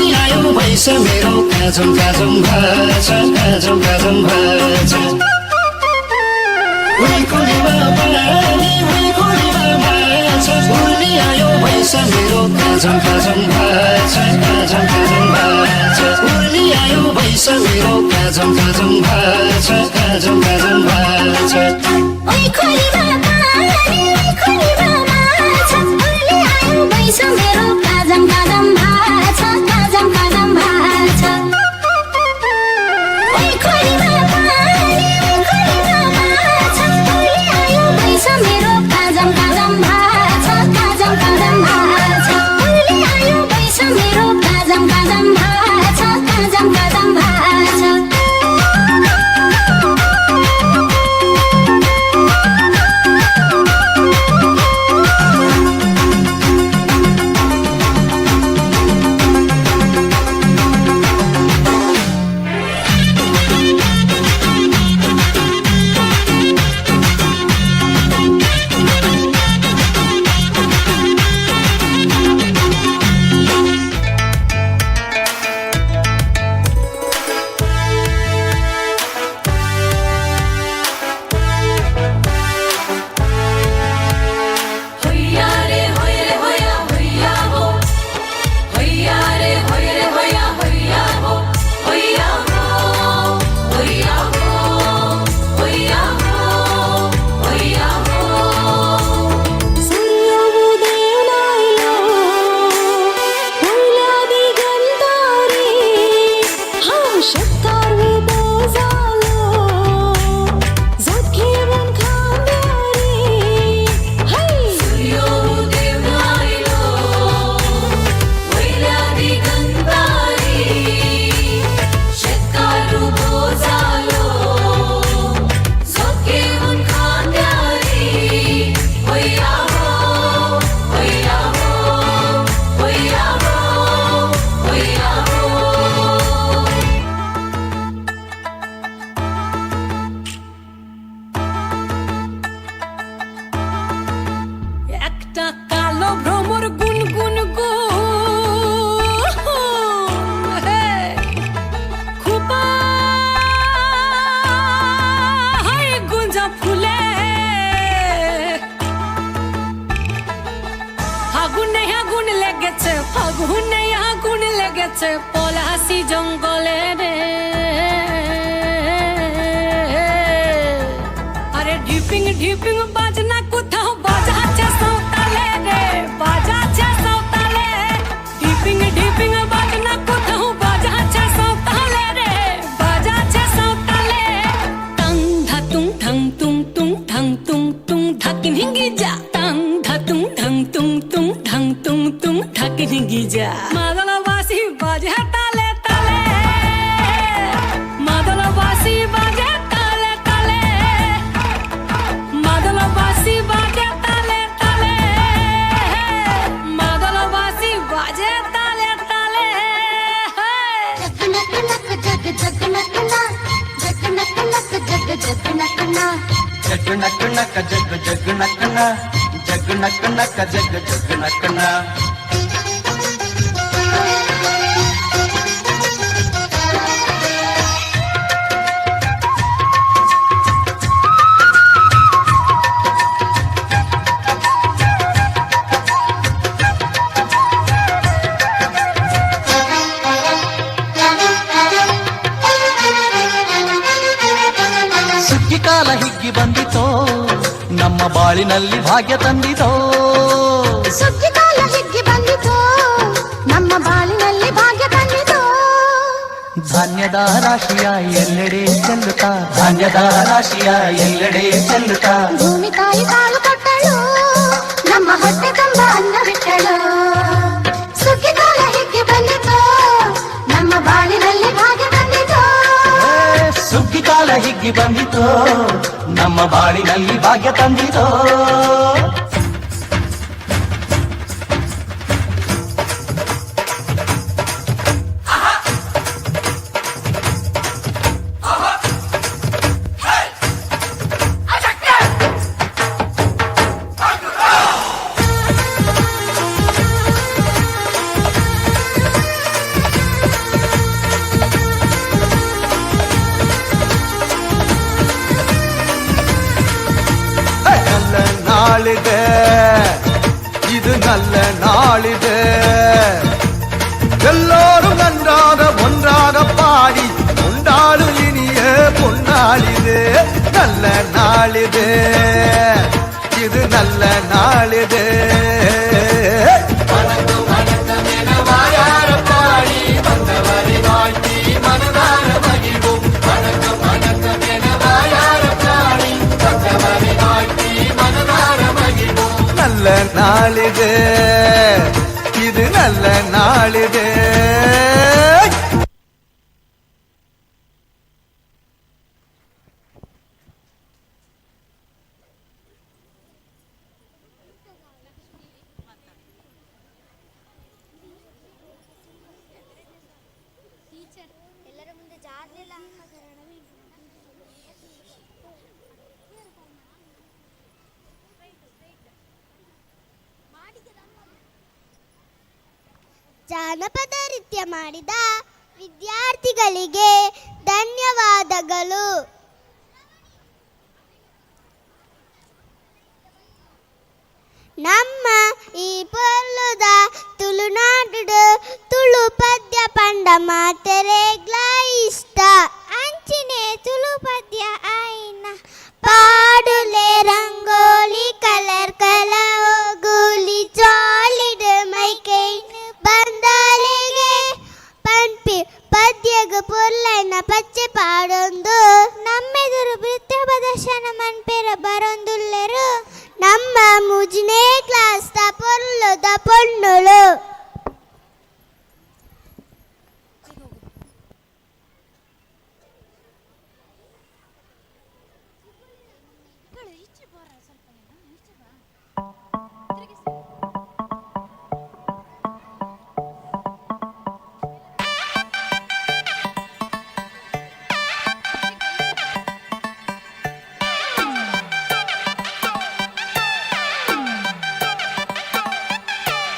मेरो काजम काजम भाछ काजम काजम भाछ उइकोलीमा पानी उइकोलीमा भाछ उर्ली आयो भैँस मेरो काजम काजम भाछ काजम काजम भाछ उर्ली आयो भैँस मेरो काजम काजम भाछ काजम काजम भाछ उइकोलीमा पानी उइकोलीमा भाछ उर्ली आयो भैँस मेरो काजम काजम भाछ काजम काजम भाछ उइकोलीमा पानी उइकोलीमा भाछ उर्ली आयो भैँस मेरो काजम काजम भाछ काजम काजम भाछ उर्ली आयो भैँस मेरो काजम काजम भाछ काजम काजम भाछ পলাশি জঙ্গলে রে আরে ঢিপিং ঢিপিং বাজনা কোথাও বাজাচ্ছে সৌতালে রে বাজাচ্ছে সৌতালে ঢিপিং ঢিপিং বাজনা কোথাও বাজাচ্ছে সৌতালে রে বাজাচ্ছে সৌতালে টং ধাতুং ঠং তুং তুং ঠং তুং তুং ধাকিন হিঙ্গি যা টং ধাতুং ঠং তুং তুং ঠং তুং তুং ধাকিন হিঙ্গি যা মাদলবাসী বাজে তালে তালে মাদলবাসী বাজে তালে তালে মাদলবাসী বাজে তালে তালে মাদলবাসী বাজে তালে তালে జగనకనక జగ జగనకన జగనకనక జగ జగనకన ಕಾಲ ಹಿಗ್ಗಿ ಬಂದಿತೋ ನಮ್ಮ ನಮ್ಮ ಬಾಳಿನಲ್ಲಿ ಭಾಗ್ಯ ತಂದಿತೋ. ಸುಗ್ಗಿಕಾಲ ಹಿಗ್ಗಿ ಬಂದಿತೋ, ನಮ್ಮ ಬಾಳಿನಲ್ಲಿ ಭಾಗ್ಯ ತಂದಿತೋ. ಧಾನ್ಯದ ರಾಶಿಯ ಎಲ್ಲೆಡೆ ಚೆಲ್ಲುತ್ತಾ, ಧಾನ್ಯದ ರಾಶಿಯ ಎಲ್ಲೆಡೆ ಚೆಲ್ಲುತ್ತಾ, ಭೂಮಿ ತಾಯಿ ಕಾಳು ಕೊಟ್ಟಳು, ನಮ್ಮ ಹೊಟ್ಟೆ ತುಂಬ ಅನ್ನ ಬಿಟ್ಟಳು. ಸುಗ್ಗಿಕಾಲ ಹಿಗ್ಗಿ ಬಂದಿತೋ, ನಮ್ಮ ಬಾಳಿನಲ್ಲಿ ಭಾಗ್ಯ ತಂದಿತೋ. ಸುಗ್ಗಿಕಾಲ ಹಿಗ್ಗಿ ಬಂದಿತೋ, ನಮ್ಮ ಬಾಳಿನಲ್ಲಿ ಭಾಗ್ಯ ತಂದಿತೋ. நாளிதே இது நல்ல நாளிதே, எல்லோரும் நன்றாக ஒன்றாக பாடி கொண்டாடும் இனிய பொன்னாளிதே. நல்ல நாளிதே இது நல்ல நாளிதே. நல்ல நாளிதே இது நல்ல நாளிதே. ಜಾನಪದ ನೃತ್ಯ ಮಾಡಿದ ವಿದ್ಯಾರ್ಥಿಗಳಿಗೆ ಧನ್ಯವಾದಗಳು. ನಮ್ಮ ಈ ಪೊಲ್ಲುದ ತುಳುನಾಡು ತುಳು ಪದ್ಯ ಪಂಡ ಮಾತೆರೆಗ್ಲ ಇಷ್ಟ. ಅಂಚಿನೆ ತುಳು ಪದ್ಯ ಆಯ್ನ ಪಾಡುಲೆ ರಂಗೋಲಿ ಕಲರ್ ಕಲ ಹೋಗುಲಿ ಚಾಲಿಡ್ ಮೈಕೈ ಬಂದಾಲೆಗೆ ಪಂಪಿ ಪದ್ಯಗ ಪೊರ್ಲೈನ ಪಚ್ಚೆ ಪಾಡೊಂದು ನಮ್ಮೆದುರು ನೃತ್ಯ ಪ್ರದರ್ಶನ ಮನ್ಪೆರ ಬರೊಂದುಲ್ಲೆರು ನಮ್ಮ ಮುಜ್ನೆ ಕ್ಲಾಸ್ ದ ಪೊರ್ಲುದ ಪೊಣ್ಣುಳು.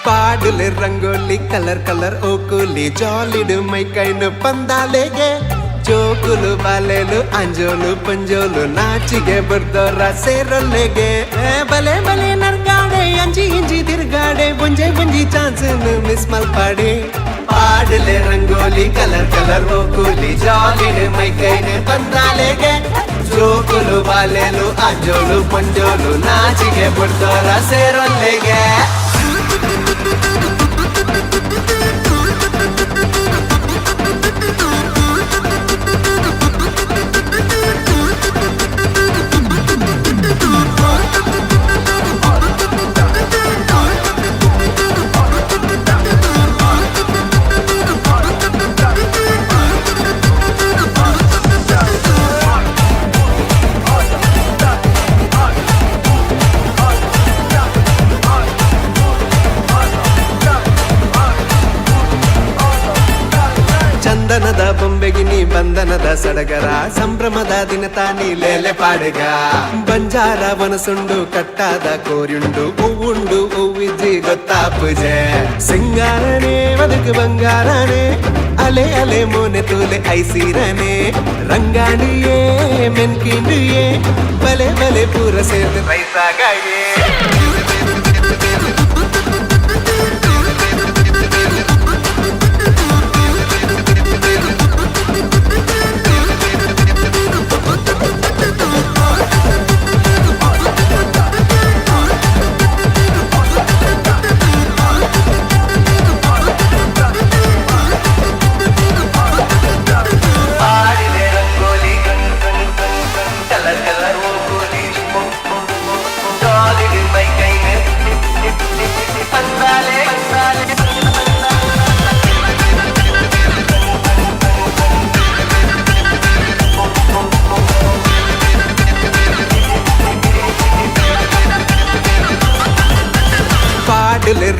ಪಾಡುಲೆ ರಂಗೋಲಿ ಕಲರ್ ಕಲರ್ ಓಕುಲಿ ಜಾಲಿಡು ಮೈ ಕೈನು ಪಂದಾಲೆಗೆ ಜೋಕುಲು ಬಾಲೆಲು ಅಂಜೋಲು ಪಂಜೋಲು ನಾಚಿಗೆ ಬರ್ದೋರ ಸೇರೊಲ್ಲೆಗೆ. ಬಲೆ ಬಲೆ ನರ್ಗಾಡೆ ಅಂಜಿ ಇಂಜಿ ತಿರ್ಗಾಡೆ ಬುಂಜೆ ಬುಂಜಿ ಚಾನ್ಸ್ ಮಿಸ್ ಮಲ್ಪಾಡೆ. ಪಾಡುಲೆ ರಂಗೋಲಿ ಕಲರ್ ಕಲರ್ ಓಕುಲಿ ಜಾಲಿಡು ಮೈ ಕೈನು ಪಂದಾಲೆಗೆ ಜೋಕುಲು ಬಾಲೆಲು ಅಂಜೋಲು ಪಂಜೋಲು ನಾಚಿಗೆ ಬರ್ದೋರ ಸೇರೊಲ್ಲೆಗೆ. ಚಂದನದ ಬೊಂಬೆಗಿ ನೀ ಬಂಧನದ ಸಡಗರ ಸಂಭ್ರಮದ ದಿನ ತಾನಿ ಲೇಲೆ ಪಾಡೆಗ. ಬಂಜಾರ ವನಸುಂಡು ಕಟ್ಟಾದ ಕೋರಿಯುಂಡು ಹೂವುಂಡು ಹೂವಿಜ್ಜಿ ಗೊತ್ತಾ ಪೂಜೆ. ಸಿಂಗಾರನೆ ಬದುಕು ಬಂಗಾರನೆ ಅಲೆ ಅಲೆ ಮೋನೆ ತೂಲೆ ಐಸೀರನೆ ರಂಗಾಣಿಯೇ ಮೆನ್ಕಿಂಡಿಯೇ ಬಲೆ ಬಲೆ ಪೂರ ಸೇರ್ದು ರೈಸಾಗಾಯೇ.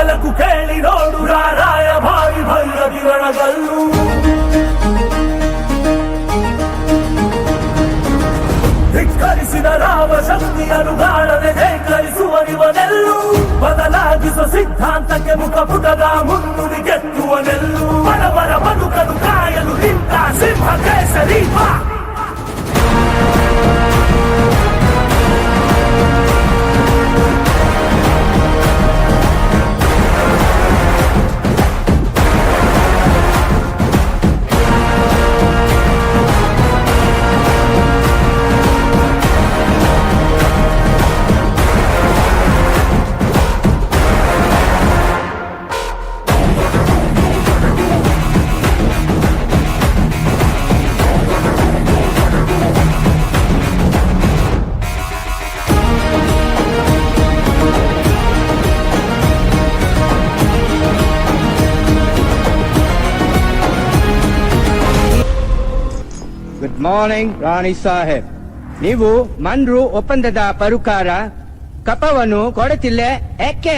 ಗಲಗು ಕೇಳಿ ನೋಡು ರಾಯ ಭಾರಿ ಭೈರವಿ ರಣಗಲ್ಲು. ಧಿಕ್ಕರಿಸಿದ ರಾಮ ಶಕ್ತಿಯನ್ನು ಕಾಣದೆ ಧೇಕರಿಸುವನಿವನೆಲ್ಲು. ಬದಲಾಗಿಸುವ ಸಿದ್ಧಾಂತಕ್ಕೆ ಮುಖಪುಟದ ಮುನ್ನುಡಿ ಗೆತ್ತುವನೆಲ್ಲು. ಬಡವರ ಬದುಕನ್ನು ಕಾಯಲು ನಿಂತ ಸಿಂಹ ಕೇಸರಿ ಬಾ. ಗುಡ್ ಮಾರ್ನಿಂಗ್ ರಾಣಿ ಸಾಹೇಬ್. ನೀವು ಮನ್ರು ಒಪ್ಪಂದದ ಪರುಕಾರ ಕಪ್ಪವನ್ನು ಕೊಡುತ್ತಿಲ್ಲ ಯಾಕೆ?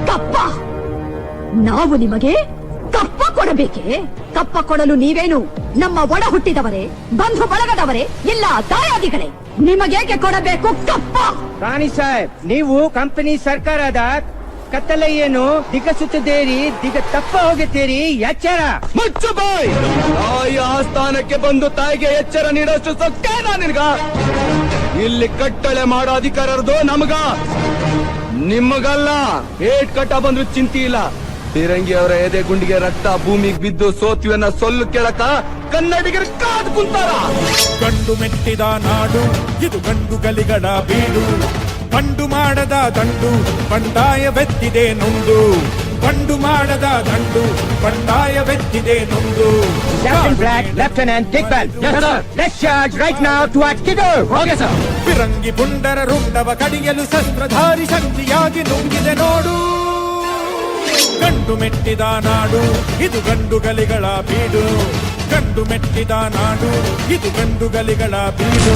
ಕಪ್ಪ? ನಾವು ನಿಮಗೆ ಕಪ್ಪ ಕೊಡಬೇಕೆ? ಕಪ್ಪ ಕೊಡಲು ನೀವೇನು ನಮ್ಮ ಒಡ ಹುಟ್ಟಿದವರೇ, ಬಂಧು ಬಳಗದವರೇ, ಇಲ್ಲ ದಾಯಾದಿಗಳೇ? ನಿಮಗೇಕೆ ಕೊಡಬೇಕು ಕಪ್ಪ? ರಾಣಿ ಸಾಹೇಬ್, ನೀವು ಕಂಪನಿ ಸರ್ಕಾರದ ಕತ್ತಲೆಯನ್ನು ದಿಗಸುತ್ತಿದ್ದೀರಿ, ದಿಗ ತಪ್ಪ ಹೋಗುತ್ತೀರಿ. ಎಚ್ಚರ. ಮುಚ್ಚು ಬಾಯ್. ತಾಯಿ ಆಸ್ಥಾನಕ್ಕೆ ಬಂದು ತಾಯಿಗೆ ಎಚ್ಚರ ನೀಡೋಷ್ಟು ಸೊಕ್ಕೇನಾ ನಿನ್ಗ? ಇಲ್ಲಿ ಕಟ್ಟಳೆ ಮಾಡೋ ಅಧಿಕಾರದ್ದು ನಮಗ, ನಿಮಗಲ್ಲ. ಏಟ್ ಕಟ್ಟ ಬಂದ್ರು ಚಿಂತೆ ಇಲ್ಲ. ಫಿರಂಗಿ ಅವರ ಎದೆ ಗುಂಡಿಗೆ ರಕ್ತ ಭೂಮಿಗೆ ಬಿದ್ದು ಸೋತ್ವಿಯನ್ನ ಸೊಲ್ಲು ಕೇಳಕ ಕನ್ನಡಿಗರು ಕಾದು ಕುಂತಾರ. ಗಂಡು ಮೆಟ್ಟಿದ ನಾಡು ಇದು ಗಂಡು ಗಲಿಗಳ ಬೀಡು. ಬಂಡು ಮಾಡದ ದಂಡು ಬಂಡಾಯವೆತ್ತಿದೆ ನೊಂದು. ಬಂಡು ಮಾಡದ ದಂಡು ಬಂಡಾಯವೆತ್ತಿದೆ ನೊಂದು. Captain Black, Lieutenant Dickman. Yes, sir. Let's charge right now towards Kiddo. Okay, sir. ಫಿರಂಗಿ ಪುಂಡರ ರುಂಡವ ಕಡಿಯಲು ಶಸ್ತ್ರಧಾರಿ ಶಕ್ತಿಯಾಗಿ ನುಂಗಿದೆ ನೋಡು. ಗಂಡು ಮೆಟ್ಟಿದ ನಾಡು ಇದು ಗಂಡು ಗಲಿಗಳ ಬೀಡು. ಗಂಡು ಮೆಟ್ಟಿದ ನಾಡು ಇದು ಗಂಡು ಗಲಿಗಳ ಬೀಡು.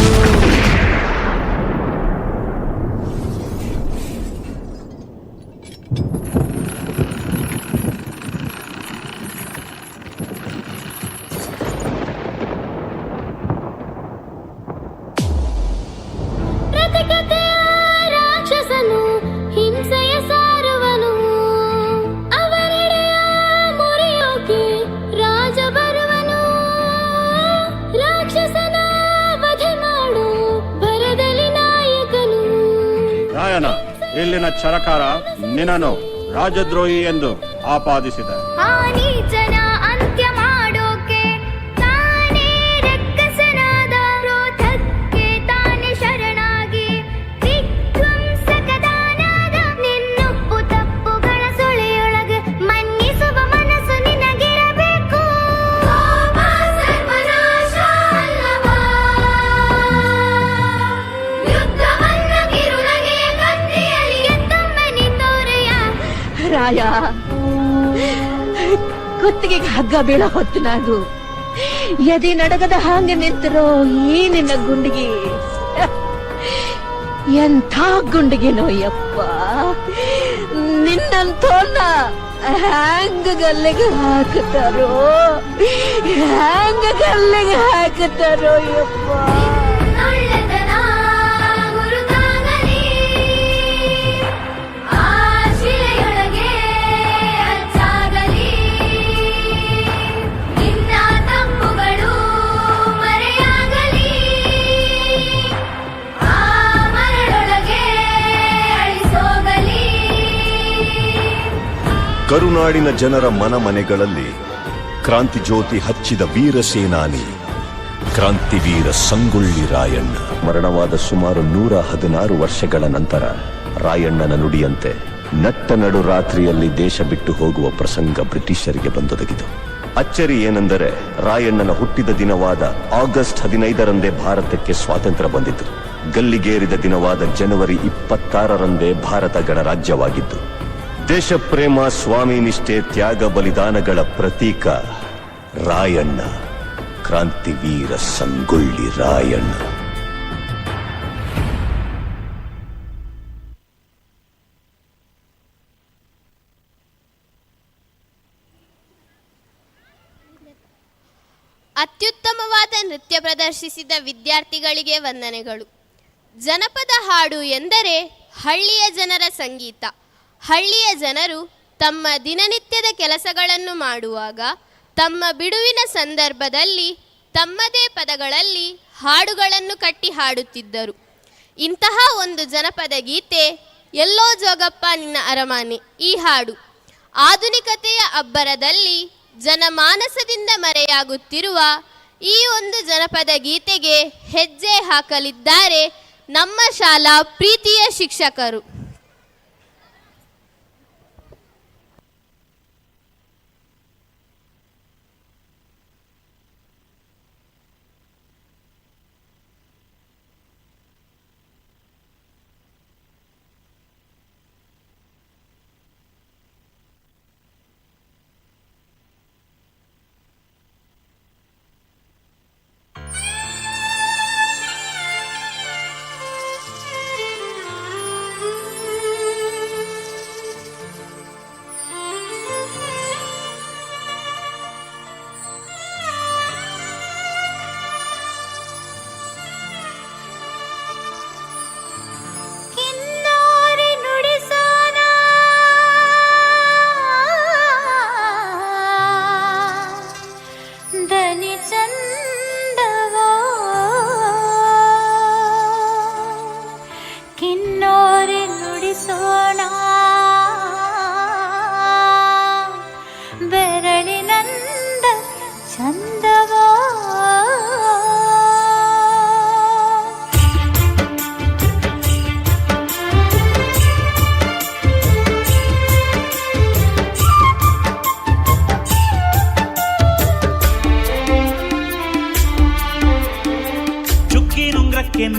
ರಾಕ್ಷಸನು ಹಿಂಸೆಯ ಸಾರುವನು. ಅವನೆಡೆಯ ಮುರಿಯೋಕೆ ರಾಜ ಬರುವನು. ರಾಕ್ಷಸನ ವಧೆ ಮಾಡು ಭರದಲ್ಲಿ ನಾಯಕನು. ರಾಯನ ಇಲ್ಲಿನ ಚರಕಾರ ನಿನ್ನನು ರಾಜದ್ರೋಹಿ ಎಂದು ಆಪಾದಿಸಿದ. ಆ ನೀಚನ ಅಂತ್ಯ ಮಾಡೋಕೆ ತಾನೇ ರಕ್ಕಸನಾದ. ಕ್ರೋಧಕ್ಕೆ ತಾನೇ ಶರಣಾಗಿ ವಿಧ್ವಂಸಕದಾನಾದ. ನಿನ್ನುಪ್ಪು ತಪ್ಪುಗಳ ಸುಳಿಯೊಳಗೆ ಮನ್ನಿಸುವ ಮನಸ್ಸು ನಿನಗಿರಬೇಕು. ಕೋಪ ಸರ್ವನಾಶ ಅಲ್ಲವಾ? ಯುದ್ಧವನ್ನ ಕಿರುನಗೆಯ ಕತ್ತಿಯಲ್ಲಿ ಎತ್ತೊಮ್ಮೆ ತೋರೆಯ. ರಾಯ, ಕುತ್ತಿಗೆಗೆ ಹಗ್ಗ ಬೀಳ ಹೊತ್ತು ನಾನು ಎದೆ ನಡಗದ ಹಾಂಗೆ ನಿಂತರೋ ಈ ನಿನ್ನ ಗುಂಡಿಗೆ. ಎಂಥ ಗುಂಡಿಗೆನೋ ಯಪ್ಪ. ನಿನ್ನಂತೋನ್ನ ಹ್ಯಾಂಗ ಗಲ್ಲಿಗೆ ಹಾಕುತ್ತಾರೋ, ಹ್ಯಾಂಗ ಗಲ್ಲಿಗೆ ಹಾಕುತ್ತಾರೋ ಯಪ್ಪ. ಕರುನಾಡಿನ ಜನರ ಮನಮನೆಗಳಲ್ಲಿ ಕ್ರಾಂತಿ ಜ್ಯೋತಿ ಹಚ್ಚಿದ ವೀರ ಸೇನಾನಿ ಕ್ರಾಂತಿವೀರ ಸಂಗೊಳ್ಳಿ ರಾಯಣ್ಣ. ಮರಣವಾದ ಸುಮಾರು 116 ವರ್ಷಗಳ ನಂತರ ರಾಯಣ್ಣನ ನುಡಿಯಂತೆ ನಟ್ಟ ನಡು ರಾತ್ರಿಯಲ್ಲಿ ದೇಶ ಬಿಟ್ಟು ಹೋಗುವ ಪ್ರಸಂಗ ಬ್ರಿಟಿಷರಿಗೆ ಬಂದೊದಗಿತು. ಅಚ್ಚರಿ ಏನೆಂದರೆ ರಾಯಣ್ಣನ ಹುಟ್ಟಿದ ದಿನವಾದ ಆಗಸ್ಟ್ 15ರಂದೇ ಭಾರತಕ್ಕೆ ಸ್ವಾತಂತ್ರ್ಯ ಬಂದಿತು. ಗಲ್ಲಿಗೇರಿದ ದಿನವಾದ ಜನವರಿ 26ರಂದೇ ಭಾರತ ಗಣರಾಜ್ಯವಾಗಿತ್ತು. ದೇಶ ಪ್ರೇಮ, ಸ್ವಾಮಿ ನಿಷ್ಠೆ, ತ್ಯಾಗ ಬಲಿದಾನಗಳ ಪ್ರತೀಕ ರಾಯಣ್ಣ, ಕ್ರಾಂತಿವೀರ ಸಂಗೊಳ್ಳಿ ರಾಯಣ್ಣ. ಅತ್ಯುತ್ತಮವಾದ ನೃತ್ಯ ಪ್ರದರ್ಶಿಸಿದ ವಿದ್ಯಾರ್ಥಿಗಳಿಗೆ ವಂದನೆಗಳು. ಜನಪದ ಹಾಡು ಎಂದರೆ ಹಳ್ಳಿಯ ಜನರ ಸಂಗೀತ. ಹಳ್ಳಿಯ ಜನರು ತಮ್ಮ ದಿನನಿತ್ಯದ ಕೆಲಸಗಳನ್ನು ಮಾಡುವಾಗ, ತಮ್ಮ ಬಿಡುವಿನ ಸಂದರ್ಭದಲ್ಲಿ ತಮ್ಮದೇ ಪದಗಳಲ್ಲಿ ಹಾಡುಗಳನ್ನು ಕಟ್ಟಿ ಹಾಡುತ್ತಿದ್ದರು. ಇಂತಹ ಒಂದು ಜನಪದ ಗೀತೆ ಎಲ್ಲೋ ಜೋಗಪ್ಪ ನಿನ್ನ ಅರಮನೆ. ಈ ಹಾಡು ಆಧುನಿಕತೆಯ ಅಬ್ಬರದಲ್ಲಿ ಜನಮಾನಸದಿಂದ ಮರೆಯಾಗುತ್ತಿರುವ ಈ ಒಂದು ಜನಪದ ಗೀತೆಗೆ ಹೆಜ್ಜೆ ಹಾಕಲಿದ್ದಾರೆ ನಮ್ಮ ಶಾಲಾ ಪ್ರೀತಿಯ ಶಿಕ್ಷಕರು.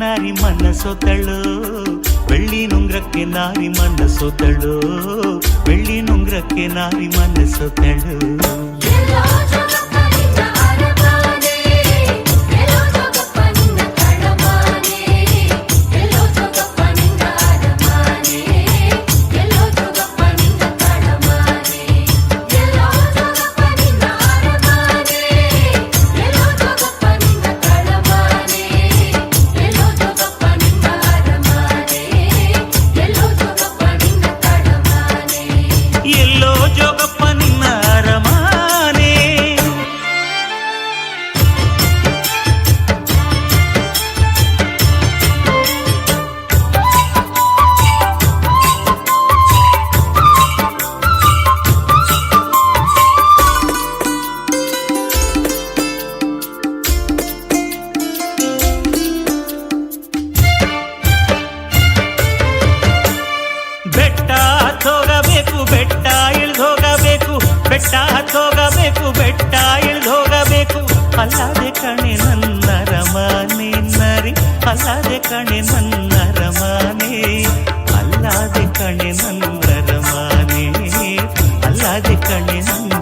ನಾರಿ ಮನ್ನ ಸೋತಳು, ಬೆಳ್ಳಿ ನುಂಗ್ರಕ್ಕೆ ನಾರಿ ಮನ್ನ ಸೋತಳು, ಬೆಳ್ಳಿ ನುಂಗ್ರಕ್ಕೆ ನಾರಿ ಮನ್ನ ಸೋತಳು. ಬೆಟ್ಟ ಹತ್ತೋಗಬೇಕು, ಬೆಟ್ಟ ಇಳ್ದೋಗಬೇಕು, ಅಲ್ಲದೆ ಕಣೆ ನನ್ನ ರಮನೆ ನರಿ, ಅಲ್ಲದೆ ಕಣೆ ನನ್ನ ರಮನೆ, ಅಲ್ಲದೆ ಕಣೆ ನನ್ನ ರಮನೆ, ಅಲ್ಲದೆ ಕಣೆ ನನ್ನ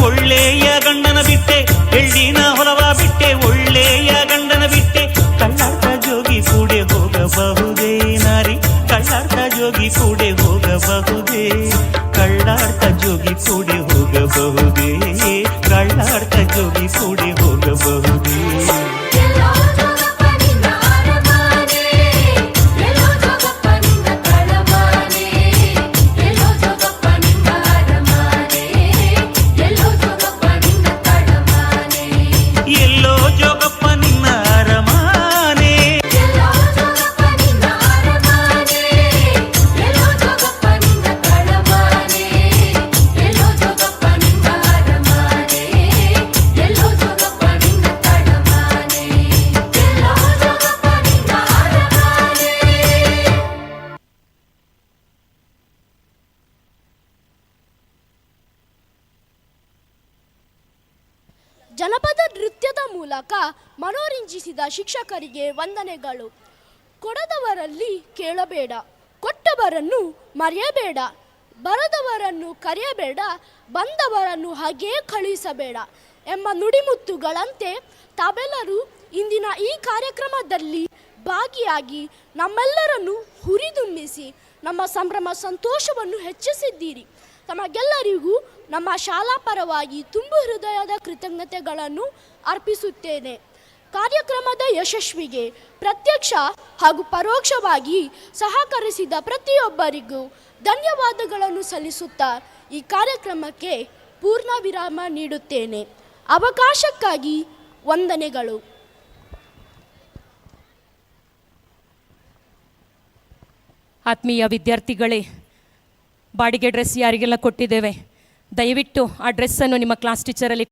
ಒಳ್ಳೆಯ ಗಂಡನ ಬಿಟ್ಟೆ, ಎಳ್ಳಿನ ಹೊಲವ ಬಿಟ್ಟೆ, ಒಳ್ಳೆಯ ಗಂಡನ ಬಿಟ್ಟೆ. ಕಳ್ಳಾಟ ಜೋಗಿ ಕೂಡೆ ಹೋಗಬಹುದೇ ನಾರಿ, ಕಳ್ಳಾಟ ಜೋಗಿ ಕೂಡೆ ಹೋಗಬಹುದೇ, ಕಳ್ಳಾಟ ಜೋಗಿ ಕೂಡೆ ಹೋಗಬಹುದೇ, ಕಳ್ಳಾಟ ಜೋಗಿ ಕೂಡೆ ಹೋಗಬಹುದೇ. ಎಲ್ಲೋ ಜೋಗಪ್ಪ ನಿನ್ನ ಅರಮಾನೆ, ಜನಪದ ನೃತ್ಯದ ಮೂಲಕ ಮನೋರಂಜಿಸಿದ ಶಿಕ್ಷಕರಿಗೆ ವಂದನೆಗಳು. ಕೊಡದವರಲ್ಲಿ ಕೇಳಬೇಡ, ಕೊಟ್ಟವರನ್ನು ಮರೆಯಬೇಡ, ಬರದವರನ್ನು ಕರೆಯಬೇಡ, ಬಂದವರನ್ನು ಹಾಗೇ ಕಳುಹಿಸಬೇಡ ಎಂಬ ನುಡಿಮುತ್ತುಗಳಂತೆ ತಾವೆಲ್ಲರೂ ಇಂದಿನ ಈ ಕಾರ್ಯಕ್ರಮದಲ್ಲಿ ಭಾಗಿಯಾಗಿ ನಮ್ಮೆಲ್ಲರನ್ನು ಹುರಿದುಂಬಿಸಿ ನಮ್ಮ ಸಂಭ್ರಮ ಸಂತೋಷವನ್ನು ಹೆಚ್ಚಿಸಿದ್ದೀರಿ. ತಮಗೆಲ್ಲರಿಗೂ ನಮ್ಮ ಶಾಲಾ ಪರವಾಗಿ ತುಂಬು ಹೃದಯದ ಕೃತಜ್ಞತೆಗಳನ್ನು ಅರ್ಪಿಸುತ್ತೇನೆ. ಕಾರ್ಯಕ್ರಮದ ಯಶಸ್ವಿಗೆ ಪ್ರತ್ಯಕ್ಷ ಹಾಗೂ ಪರೋಕ್ಷವಾಗಿ ಸಹಕರಿಸಿದ ಪ್ರತಿಯೊಬ್ಬರಿಗೂ ಧನ್ಯವಾದಗಳನ್ನು ಸಲ್ಲಿಸುತ್ತಾ ಈ ಕಾರ್ಯಕ್ರಮಕ್ಕೆ ಪೂರ್ಣ ವಿರಾಮ ನೀಡುತ್ತೇನೆ. ಅವಕಾಶಕ್ಕಾಗಿ ವಂದನೆಗಳು. ಆತ್ಮೀಯ ವಿದ್ಯಾರ್ಥಿಗಳೇ, ಬಾಡಿಗೆ ಡ್ರೆಸ್ ಯಾರಿಗೆಲ್ಲ ಕೊಟ್ಟಿದ್ದೇವೆ, ದಯವಿಟ್ಟು ಆ ಡ್ರೆಸ್ಸನ್ನು ನಿಮ್ಮ ಕ್ಲಾಸ್ ಟೀಚರಲ್ಲಿ